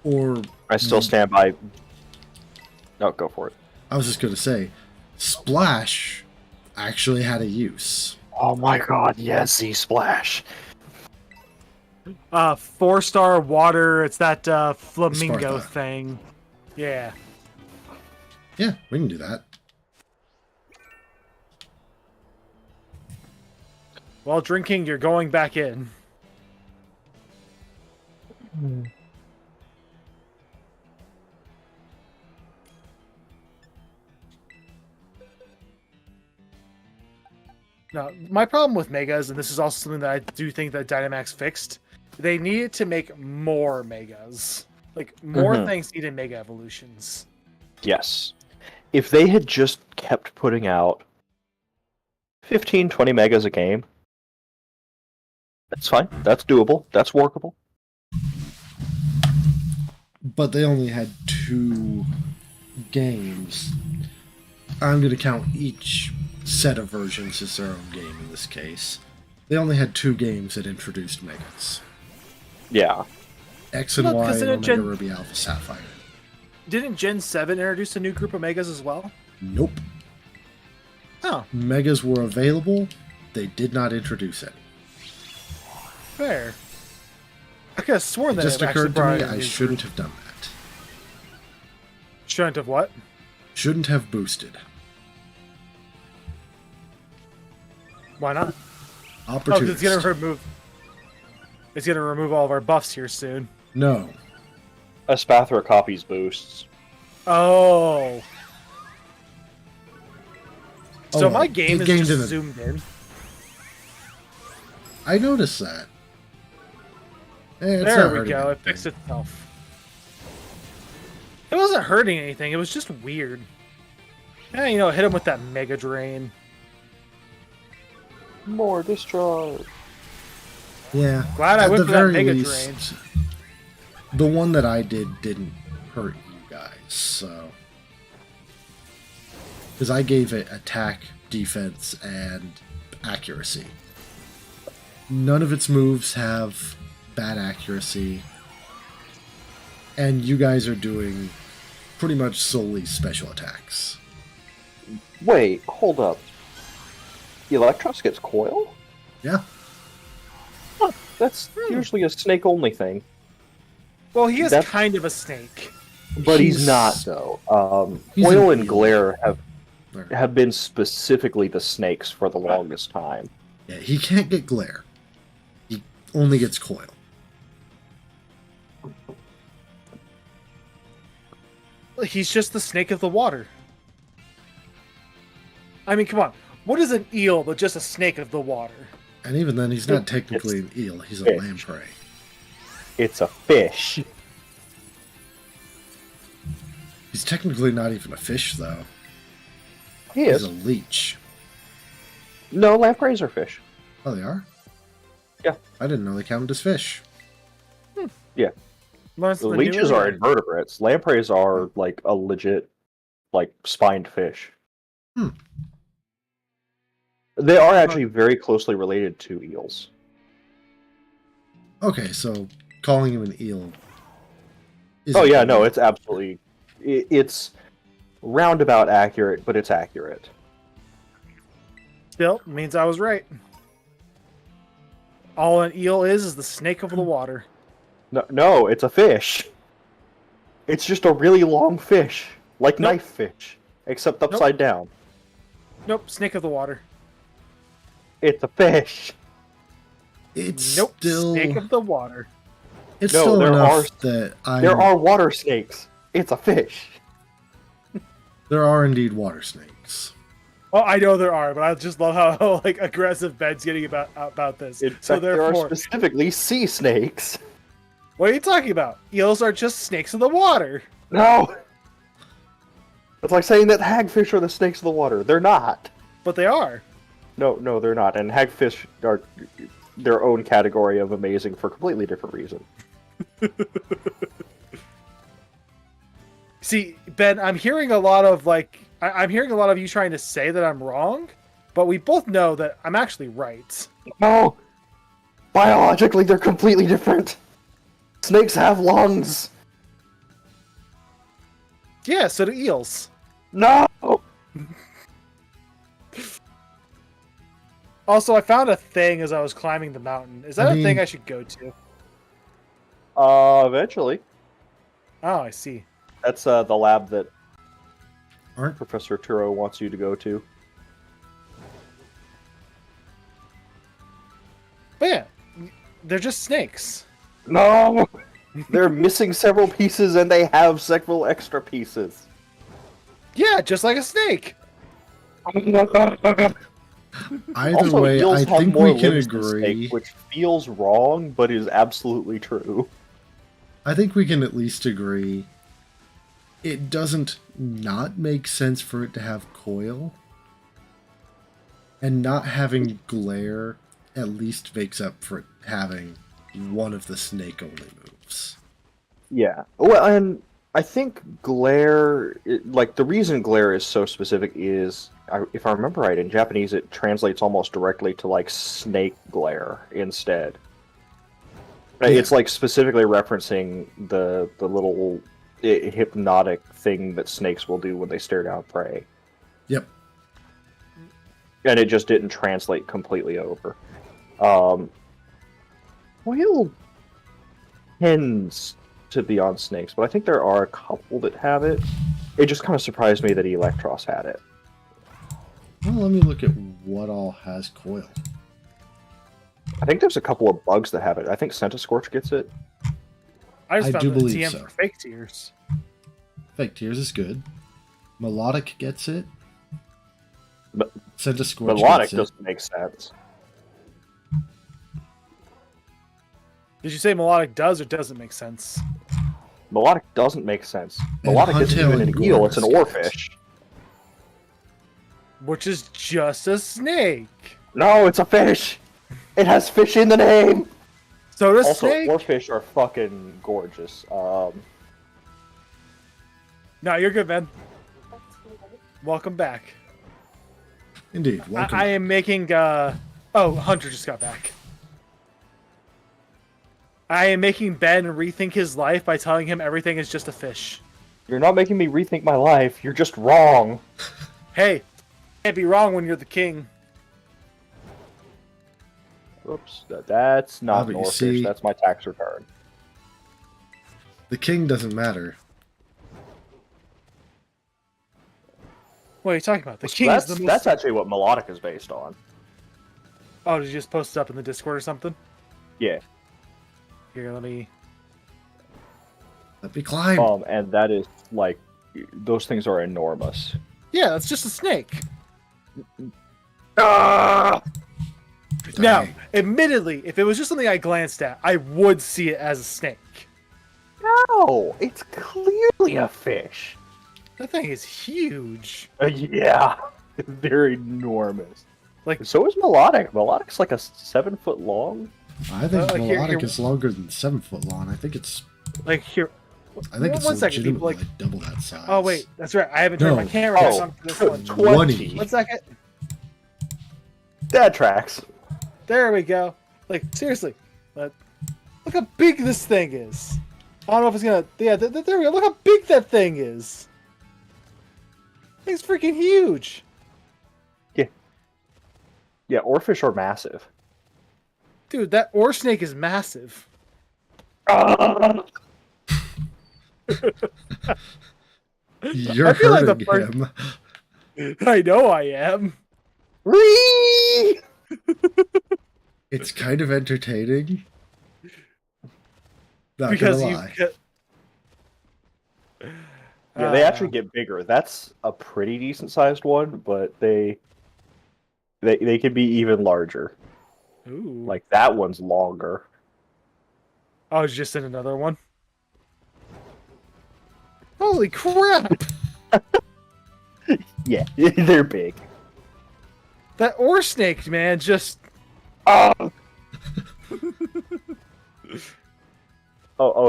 Speaker 2: Or,
Speaker 3: I still stand by. No, go for it.
Speaker 2: I was just going to say, Splash actually had a use.
Speaker 3: Oh my god, yes, Z Splash.
Speaker 1: 4-star water, it's that flamingo
Speaker 2: Sparta.
Speaker 1: thing. Yeah.
Speaker 2: Yeah, we can do that.
Speaker 1: While drinking, you're going back in. Now, my problem with Megas, and this is also something that I do think that Dynamax fixed, they needed to make more Megas. Like, more
Speaker 3: Mhm.
Speaker 1: things needed Mega Evolutions.
Speaker 3: Yes. If they had just kept putting out 15, 20 megas a game, that's fine. That's doable. That's workable.
Speaker 2: But they only had 2 games. I'm going to count each set of versions as their own game in this case. They only had 2 games that introduced Megas.
Speaker 3: Yeah.
Speaker 2: X and
Speaker 1: Look,
Speaker 2: Y
Speaker 1: 'cause
Speaker 2: and
Speaker 1: in a
Speaker 2: Omega
Speaker 1: gen-
Speaker 2: Ruby Alpha Sapphire.
Speaker 1: Didn't Gen 7 introduce a new group of Megas as well?
Speaker 2: Nope.
Speaker 1: Oh,
Speaker 2: Megas were available. They did not introduce any.
Speaker 1: fair. could have sworn
Speaker 2: It
Speaker 1: that
Speaker 2: just
Speaker 1: it actually
Speaker 2: occurred to
Speaker 1: brought
Speaker 2: me
Speaker 1: in
Speaker 2: I
Speaker 1: these
Speaker 2: shouldn't have done that.
Speaker 1: Shouldn't have what?
Speaker 2: Shouldn't have boosted.
Speaker 1: Why not? Oh, 'cause
Speaker 2: Opportunist.
Speaker 1: It's gonna remove all of our buffs here soon.
Speaker 2: No.
Speaker 3: Espathra copies boosts.
Speaker 1: Oh. So
Speaker 2: Oh,
Speaker 1: my game
Speaker 2: it
Speaker 1: is
Speaker 2: gained
Speaker 1: just
Speaker 2: in a-
Speaker 1: zoomed in.
Speaker 2: I noticed that. It's
Speaker 1: There
Speaker 2: not
Speaker 1: we
Speaker 2: hurting
Speaker 1: go. It
Speaker 2: anything.
Speaker 1: fixed itself. It wasn't hurting anything. It was just weird. Yeah, hit him with that Mega Drain.
Speaker 3: More discharge.
Speaker 2: Yeah.
Speaker 1: Glad I
Speaker 2: at
Speaker 1: went
Speaker 2: the
Speaker 1: for that
Speaker 2: very
Speaker 1: Mega
Speaker 2: least, the one that I did didn't hurt you guys, so. Because I gave it attack, defense, and accuracy. None of its moves have bad accuracy. And you guys are doing pretty much solely special attacks.
Speaker 3: Wait, hold up. Electros gets coil?
Speaker 2: Yeah.
Speaker 3: Huh, that's usually a snake-only thing.
Speaker 1: Well, he is
Speaker 3: That's-
Speaker 1: kind of a snake.
Speaker 3: But he's
Speaker 2: He's-
Speaker 3: not, though.
Speaker 2: he's
Speaker 3: Coil
Speaker 2: an
Speaker 3: and
Speaker 2: eel.
Speaker 3: Glare
Speaker 2: There.
Speaker 3: have been specifically the snakes for the longest time.
Speaker 2: Yeah, he can't get glare. He only gets coil.
Speaker 1: He's just the snake of the water. I mean, come on. What is an eel but just a snake of the water?
Speaker 2: And even then, he's not technically an eel. He's a
Speaker 3: fish.
Speaker 2: lamprey.
Speaker 3: It's a fish.
Speaker 2: He's technically not even a fish, though.
Speaker 3: He
Speaker 2: He's
Speaker 3: is.
Speaker 2: a leech.
Speaker 3: No, lampreys are fish.
Speaker 2: Oh, they are?
Speaker 3: Yeah.
Speaker 2: I didn't know they counted as fish.
Speaker 3: Yeah.
Speaker 1: Learn
Speaker 3: The
Speaker 1: something new
Speaker 3: leeches
Speaker 1: every
Speaker 3: are
Speaker 1: day.
Speaker 3: invertebrates. Lampreys are like a legit, like spined fish.
Speaker 2: Hmm.
Speaker 3: They are actually very closely related to eels.
Speaker 2: Okay, so calling him an eel.
Speaker 3: Oh
Speaker 2: isn't
Speaker 3: yeah,
Speaker 2: good.
Speaker 3: no, it's absolutely, it's roundabout accurate, but it's accurate.
Speaker 1: Still, means I was right. All an eel is the snake of the water.
Speaker 3: No, it's a fish. It's just a really long fish, like
Speaker 1: Nope.
Speaker 3: knife fish, except upside down.
Speaker 1: Nope, snake of the water.
Speaker 3: It's a fish.
Speaker 2: It's
Speaker 1: Nope,
Speaker 2: still
Speaker 1: snake of the water.
Speaker 2: it's
Speaker 3: No,
Speaker 2: still
Speaker 3: there
Speaker 2: enough that
Speaker 3: There are water snakes. It's a fish.
Speaker 2: there are indeed water snakes.
Speaker 1: Oh, I know there are, but I just love how like aggressive Ben's getting about this.
Speaker 3: In
Speaker 1: So
Speaker 3: fact, there are
Speaker 1: therefore,
Speaker 3: specifically sea snakes.
Speaker 1: what are you talking about? Eels are just snakes of the water.
Speaker 3: No! It's like saying that hagfish are the snakes of the water. They're not.
Speaker 1: But they are.
Speaker 3: No, they're not. And hagfish are their own category of amazing for a completely different reason.
Speaker 1: See, Ben, I'm hearing a lot of I'm hearing a lot of you trying to say that I'm wrong, but we both know that I'm actually right.
Speaker 3: No! Biologically, they're completely different. Snakes have lungs.
Speaker 1: Yeah, so do eels.
Speaker 3: No!
Speaker 1: Also, I found a thing as I was climbing the mountain. Is that
Speaker 2: I
Speaker 1: a thing
Speaker 2: mean-
Speaker 1: I should go to?
Speaker 3: Eventually.
Speaker 1: Oh, I see.
Speaker 3: That's the lab that
Speaker 2: Aren't
Speaker 3: Professor Turo wants you to go to.
Speaker 1: But yeah, they're just snakes.
Speaker 3: No! They're missing several pieces and they have several extra pieces.
Speaker 1: Yeah, just like a snake.
Speaker 2: either
Speaker 3: Also,
Speaker 2: way,
Speaker 3: eels
Speaker 2: I
Speaker 3: have
Speaker 2: think
Speaker 3: more
Speaker 2: we can
Speaker 3: limbs than
Speaker 2: agree.
Speaker 3: snake, which feels wrong, but is absolutely true.
Speaker 2: I think we can at least agree. It doesn't not make sense for it to have coil. And not having glare at least makes up for it having one of the snake only moves.
Speaker 3: Yeah. Well, and I think glare, like the reason glare is so specific is, if I remember right, in Japanese it translates almost directly to like snake glare instead.
Speaker 2: Yeah.
Speaker 3: It's like specifically referencing the little hypnotic thing that snakes will do when they stare down prey.
Speaker 2: Yep.
Speaker 3: And it just didn't translate completely over. Well, tends to be on snakes, but I think there are a couple that have it. It just kind of surprised me that Electros had it.
Speaker 2: Well, let me look at what all has coil.
Speaker 3: I think there's a couple of bugs that have it. I think Centiscorch gets it.
Speaker 1: I just
Speaker 2: I
Speaker 1: found
Speaker 2: do
Speaker 1: the
Speaker 2: believe
Speaker 1: TM
Speaker 2: so.
Speaker 1: for fake tears.
Speaker 2: Fake Tears is good. Melodic gets it.
Speaker 3: But
Speaker 2: Centiscorch
Speaker 3: Melodic
Speaker 2: gets it.
Speaker 3: doesn't make sense.
Speaker 1: Did you say melodic does or doesn't make sense?
Speaker 3: Melodic doesn't make sense.
Speaker 2: And
Speaker 3: Melodic isn't
Speaker 2: Huntail
Speaker 3: even
Speaker 2: and
Speaker 3: an eel, it's an
Speaker 2: Gorgus
Speaker 3: oarfish.
Speaker 1: Which is just a snake.
Speaker 3: No, it's a fish! It has fish in the name!
Speaker 1: So does
Speaker 3: Also,
Speaker 1: snake.
Speaker 3: oarfish are fucking gorgeous.
Speaker 1: No, you're good, man. Welcome back.
Speaker 2: Indeed. Welcome.
Speaker 1: I am making. Oh, Hunter just got back. I am making Ben rethink his life by telling him everything is just a fish.
Speaker 3: You're not making me rethink my life, you're just wrong.
Speaker 1: Hey, can't be wrong when you're the king.
Speaker 3: Oops, that's not
Speaker 2: but
Speaker 3: an
Speaker 2: you
Speaker 3: oarfish,
Speaker 2: see-
Speaker 3: that's my tax return.
Speaker 2: The king doesn't matter.
Speaker 1: What are you talking about? The
Speaker 3: So
Speaker 1: king is the most.
Speaker 3: that's actually what Melodic is based on.
Speaker 1: Oh, did you just post it up in the Discord or something?
Speaker 3: Yeah.
Speaker 1: Here, let me.
Speaker 2: Let me climb.
Speaker 3: And that is, like, those things are enormous.
Speaker 1: Yeah, that's just a snake.
Speaker 3: Ah!
Speaker 1: Now,
Speaker 2: Dang.
Speaker 1: admittedly, if it was just something I glanced at, I would see it as a snake.
Speaker 3: No, it's clearly a fish.
Speaker 1: That thing is huge.
Speaker 3: Yeah, they're enormous.
Speaker 1: Like,
Speaker 3: So is Melodic. Melodic's like a 7 foot long.
Speaker 2: I think
Speaker 1: like, here-
Speaker 2: Melodic
Speaker 1: here-
Speaker 2: is longer than 7 foot long. I think it's
Speaker 1: here.
Speaker 2: I think it's
Speaker 1: One second, people,
Speaker 2: legitimately like double that size.
Speaker 1: Oh wait, that's right. I haven't turned my
Speaker 2: No.
Speaker 1: camera back on for this one.
Speaker 2: 20.
Speaker 1: 1 second.
Speaker 3: That tracks.
Speaker 1: There we go. Like seriously, look how big this thing is. I don't know if it's gonna. Yeah, there we go. Look how big that thing is. It's freaking huge.
Speaker 3: Yeah, oarfish are massive.
Speaker 1: Dude, that oar snake is massive.
Speaker 2: You're
Speaker 1: I feel like the
Speaker 2: hurting
Speaker 1: first-
Speaker 2: him.
Speaker 1: I know I am.
Speaker 3: Whee!
Speaker 2: It's kind of entertaining. Not
Speaker 1: Because
Speaker 2: gonna
Speaker 1: you.
Speaker 2: lie.
Speaker 3: Yeah, they actually get bigger. That's a pretty decent sized one, but they can be even larger.
Speaker 1: Ooh.
Speaker 3: Like that one's longer.
Speaker 1: I was just in another one. Holy crap!
Speaker 3: Yeah, they're big.
Speaker 1: That oar snake, man, just.
Speaker 3: Oh,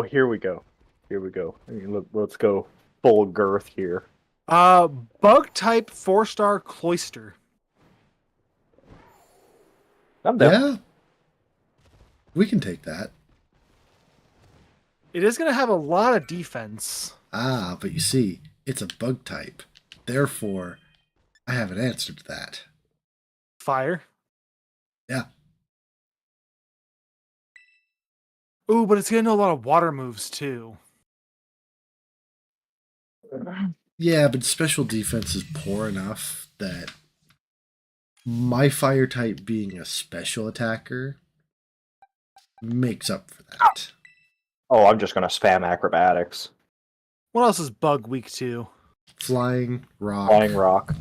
Speaker 3: here we go. Here we go. I mean, let's go full girth here.
Speaker 1: Bug type 4-star cloister.
Speaker 3: I'm down.
Speaker 2: Yeah. We can take that.
Speaker 1: It is going to have a lot of defense.
Speaker 2: Ah, but you see, it's a bug type. Therefore, I have an answer to that.
Speaker 1: Fire.
Speaker 2: Yeah.
Speaker 1: Ooh, but it's going to know a lot of water moves too.
Speaker 2: Yeah, but special defense is poor enough that my fire type being a special attacker makes up for that.
Speaker 3: Oh, I'm just gonna spam acrobatics.
Speaker 1: What else is bug weak to?
Speaker 2: Flying rock.
Speaker 3: Flying rock.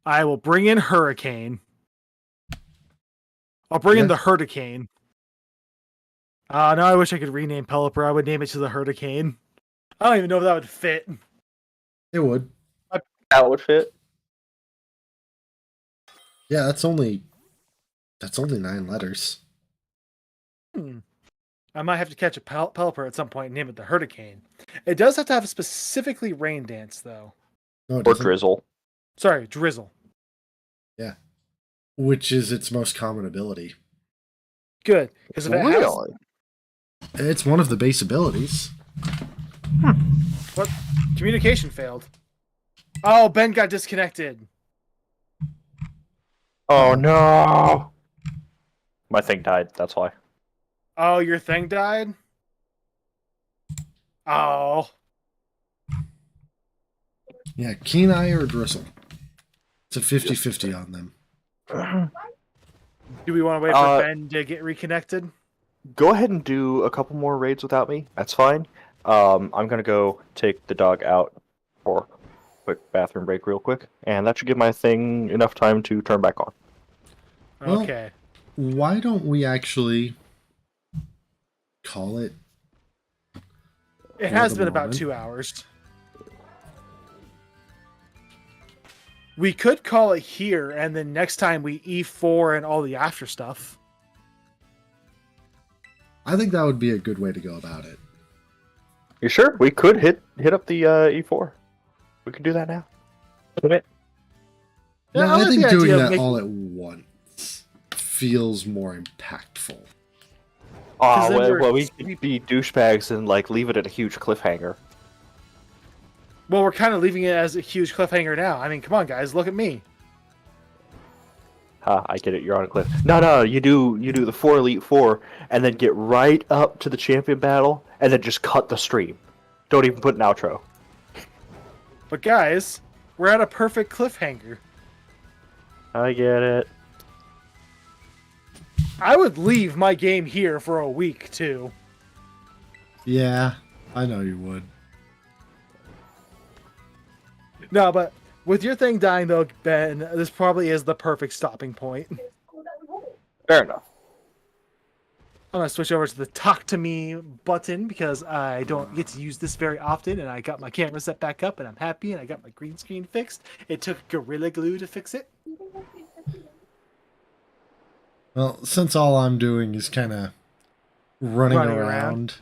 Speaker 1: I will bring in hurricane. I'll bring in
Speaker 2: Yeah.
Speaker 1: the hurricane. Now I wish I could rename Pelipper. I would name it to the hurricane. I don't even know if that would fit.
Speaker 2: It would.
Speaker 3: That would fit.
Speaker 2: Yeah, that's only 9 letters.
Speaker 1: I might have to catch a Pelipper at some point and name it the hurricane. It does have to have a specifically rain dance, though.
Speaker 2: No, it
Speaker 3: Or
Speaker 2: doesn't.
Speaker 3: drizzle.
Speaker 1: Sorry, drizzle.
Speaker 2: Yeah. Which is its most common ability.
Speaker 1: Good. Because if it has...
Speaker 3: Really?
Speaker 2: It's one of the base abilities.
Speaker 1: What? Communication failed. Oh, Ben got disconnected.
Speaker 3: Oh no! My thing died, that's why.
Speaker 1: Oh, your thing died? Oh.
Speaker 2: Yeah, Keen Eye or Drizzle. It's a 50-50 on them.
Speaker 1: Do we want to wait for Ben to get reconnected?
Speaker 3: Go ahead and do a couple more raids without me. That's fine. I'm gonna go take the dog out for a quick bathroom break real quick, and that should give my thing enough time to turn back on.
Speaker 2: Well,
Speaker 1: Okay.
Speaker 2: why don't we actually call it?
Speaker 1: It
Speaker 2: For
Speaker 1: has
Speaker 2: the
Speaker 1: been about
Speaker 2: moment.
Speaker 1: 2 hours. We could call it here, and then next time we E4 and all the after stuff.
Speaker 2: I think that would be a good way to go about it.
Speaker 3: You sure? We could hit up the E4. We could do that now. Okay.
Speaker 1: Yeah,
Speaker 2: No,
Speaker 1: I
Speaker 2: I
Speaker 1: like
Speaker 2: think
Speaker 1: the
Speaker 2: doing
Speaker 1: idea of
Speaker 2: that
Speaker 1: making-
Speaker 2: all at once feels more impactful.
Speaker 3: Ah,
Speaker 1: then
Speaker 3: well, we could be douchebags and like leave it at a huge cliffhanger.
Speaker 1: Well, we're kind of leaving it as a huge cliffhanger now. I mean, come on, guys, look at me.
Speaker 3: I get it. You're on a cliff. No, you do the 4 Elite Four, and then get right up to the champion battle, and then just cut the stream. Don't even put an outro.
Speaker 1: But guys, we're at a perfect cliffhanger.
Speaker 3: I get it.
Speaker 1: I would leave my game here for a week, too.
Speaker 2: Yeah, I know you would.
Speaker 1: No, but with your thing dying, though, Ben, this probably is the perfect stopping point.
Speaker 3: Fair enough.
Speaker 1: I'm going to switch over to the Talk to Me button because I don't get to use this very often, and I got my camera set back up, and I'm happy, and I got my green screen fixed. It took Gorilla Glue to fix it.
Speaker 2: Well, since all I'm doing is kind of running
Speaker 1: Running
Speaker 2: around,
Speaker 1: around.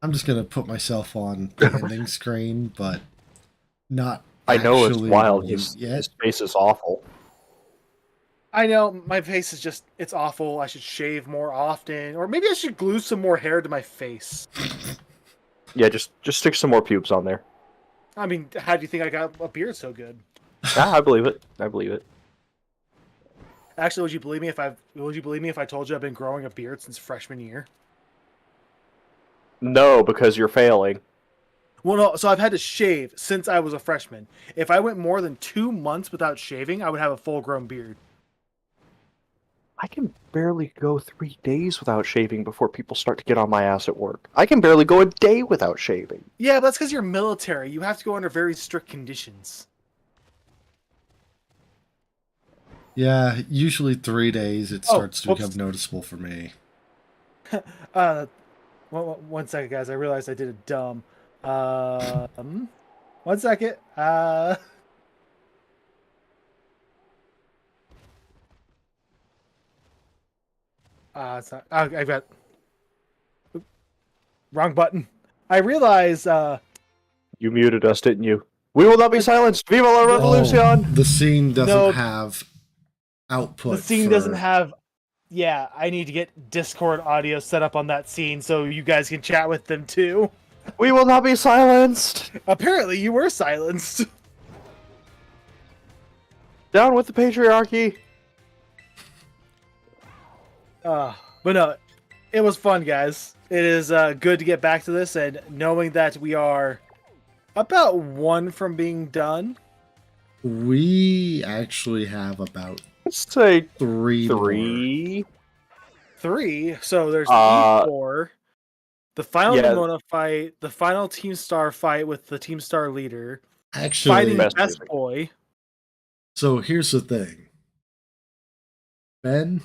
Speaker 2: I'm just going to put myself on the ending screen, but not
Speaker 3: I know it's
Speaker 2: actually
Speaker 3: wild.
Speaker 2: mute
Speaker 3: His
Speaker 2: yet.
Speaker 3: face is awful.
Speaker 1: I know, my face is just, it's awful. I should shave more often, or maybe I should glue some more hair to my face.
Speaker 3: Yeah, just stick some more pubes on there.
Speaker 1: I mean, how do you think I got a beard so good?
Speaker 3: Yeah, I believe it. I believe it.
Speaker 1: Actually, would you believe me if I told you I've been growing a beard since freshman year?
Speaker 3: No, because you're failing.
Speaker 1: Well, no, so I've had to shave since I was a freshman. If I went more than 2 months without shaving, I would have a full-grown beard.
Speaker 3: I can barely go 3 days without shaving before people start to get on my ass at work. I can barely go a day without shaving.
Speaker 1: Yeah, but that's because you're military. You have to go under very strict conditions.
Speaker 2: Yeah, usually 3 days it
Speaker 1: Oh,
Speaker 2: starts to
Speaker 1: whoops.
Speaker 2: become noticeable for me.
Speaker 1: One second, guys. I realized I did a dumb. 1 second. It's not. I got wrong button. I realize.
Speaker 3: You muted us, didn't you? We will not be silenced. Viva la revolution!
Speaker 2: Oh, the scene doesn't
Speaker 1: No.
Speaker 2: have output.
Speaker 1: The scene doesn't have. Yeah, I need to get Discord audio set up on that scene so you guys can chat with them too.
Speaker 3: We will not be silenced.
Speaker 1: Apparently, you were silenced.
Speaker 3: Down with the patriarchy.
Speaker 1: But no, it was fun, guys. It is good to get back to this and knowing that we are about 1 from being done.
Speaker 2: We actually have about
Speaker 3: Let's say
Speaker 2: 3 more.
Speaker 3: 3.
Speaker 1: 3. So there's
Speaker 3: Uh,
Speaker 1: E4, the final
Speaker 3: yeah.
Speaker 1: Nimona fight, the final Team Star fight with the Team Star leader,
Speaker 2: Actually,
Speaker 1: fighting
Speaker 3: Best
Speaker 1: Best
Speaker 3: music.
Speaker 1: Boy.
Speaker 2: so here's the thing. Ben,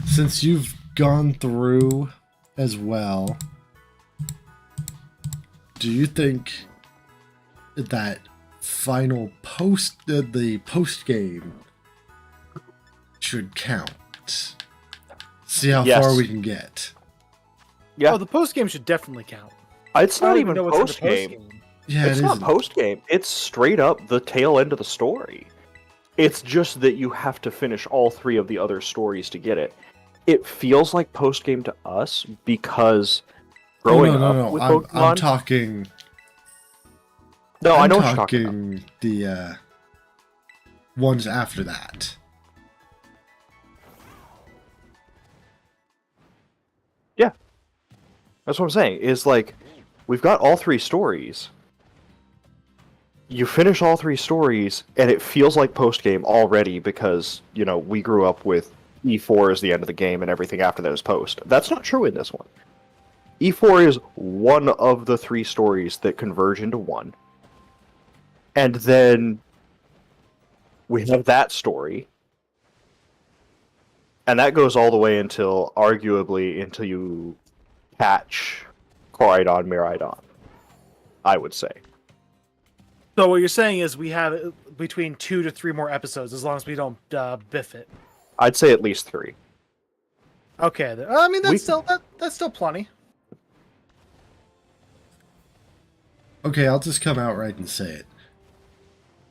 Speaker 2: since you've gone through as well, do you think that final the post game should count? See how
Speaker 3: Yes.
Speaker 2: far we can get.
Speaker 3: Yeah,
Speaker 1: Oh, the post game should definitely count.
Speaker 3: it's
Speaker 1: I
Speaker 3: not
Speaker 1: don't
Speaker 3: even
Speaker 1: know what's in the
Speaker 3: post game.
Speaker 1: post-game.
Speaker 2: Yeah,
Speaker 3: It's
Speaker 2: it
Speaker 3: not
Speaker 2: isn't.
Speaker 3: post game. It's straight up the tail end of the story. It's just that you have to finish all 3 of the other stories to get it. It feels like post game to us because growing up with
Speaker 2: I'm
Speaker 3: Pokemon.
Speaker 2: talking.
Speaker 3: No, I
Speaker 2: I'm
Speaker 3: know what you're talking about.
Speaker 2: talking the ones after that.
Speaker 3: That's what I'm saying. Is like, we've got all three stories. You finish all three stories, and it feels like post game already because we grew up with E4 as the end of the game, and everything after that is post. That's not true in this one. E4 is one of the three stories that converge into one, and then we have that story, and that goes all the way until you catch Koraidon, Miraidon, I would say.
Speaker 1: So what you're saying is we have between 2 to 3 more episodes, as long as we don't biff it.
Speaker 3: I'd say at least 3.
Speaker 1: Okay, I mean that's still plenty.
Speaker 2: Okay, I'll just come outright and say it.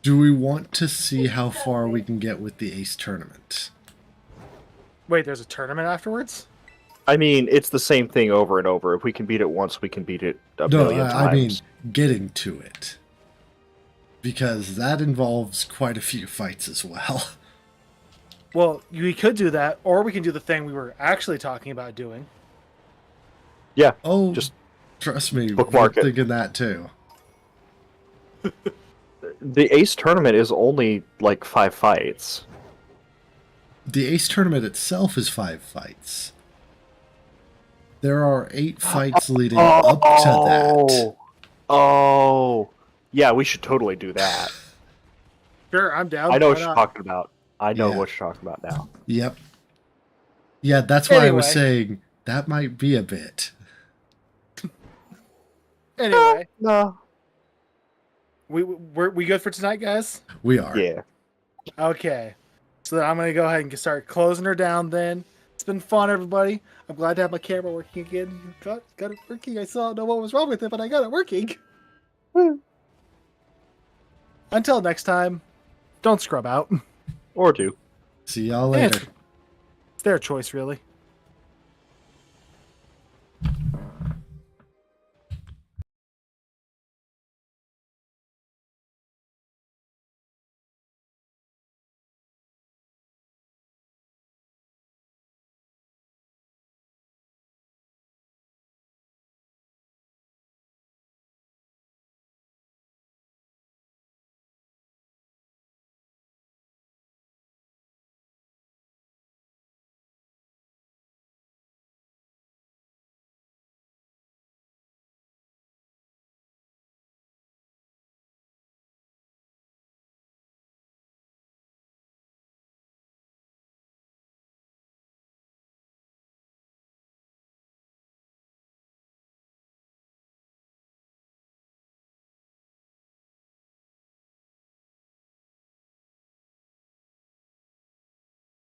Speaker 2: Do we want to see how far we can get with the Ace tournament?
Speaker 1: Wait, there's a tournament afterwards?
Speaker 3: I mean, it's the same thing over and over. If we can beat it once, we can beat it a million times.
Speaker 2: I mean getting to it. Because that involves quite a few fights as well.
Speaker 1: Well, we could do that, or we can do the thing we were actually talking about doing.
Speaker 3: Yeah.
Speaker 2: Oh,
Speaker 3: just
Speaker 2: trust me,
Speaker 3: bookmark
Speaker 2: we're
Speaker 3: it.
Speaker 2: thinking that too.
Speaker 3: The Ace tournament is only like 5 fights.
Speaker 2: The Ace tournament itself is 5 fights. There are 8 fights leading up to that.
Speaker 3: Oh. Yeah, we should totally do that.
Speaker 1: Sure, I'm down.
Speaker 3: I know
Speaker 1: Why
Speaker 3: what you're
Speaker 1: not?
Speaker 3: talking about. I know
Speaker 2: Yeah.
Speaker 3: what you're talking about now.
Speaker 2: Yep. Yeah, that's why I was
Speaker 1: Anyway.
Speaker 2: saying that might be a bit.
Speaker 1: Anyway,
Speaker 3: No.
Speaker 1: we good for tonight, guys?
Speaker 2: We are.
Speaker 3: Yeah.
Speaker 1: Okay. So then I'm gonna go ahead and start closing her down. Then it's been fun, everybody. I'm glad to have my camera working again. Got it working. I still don't know what was wrong with it, but I got it working. Until next time, don't scrub out.
Speaker 3: Or do.
Speaker 2: See y'all
Speaker 1: Yeah,
Speaker 2: later.
Speaker 1: it's their choice, really.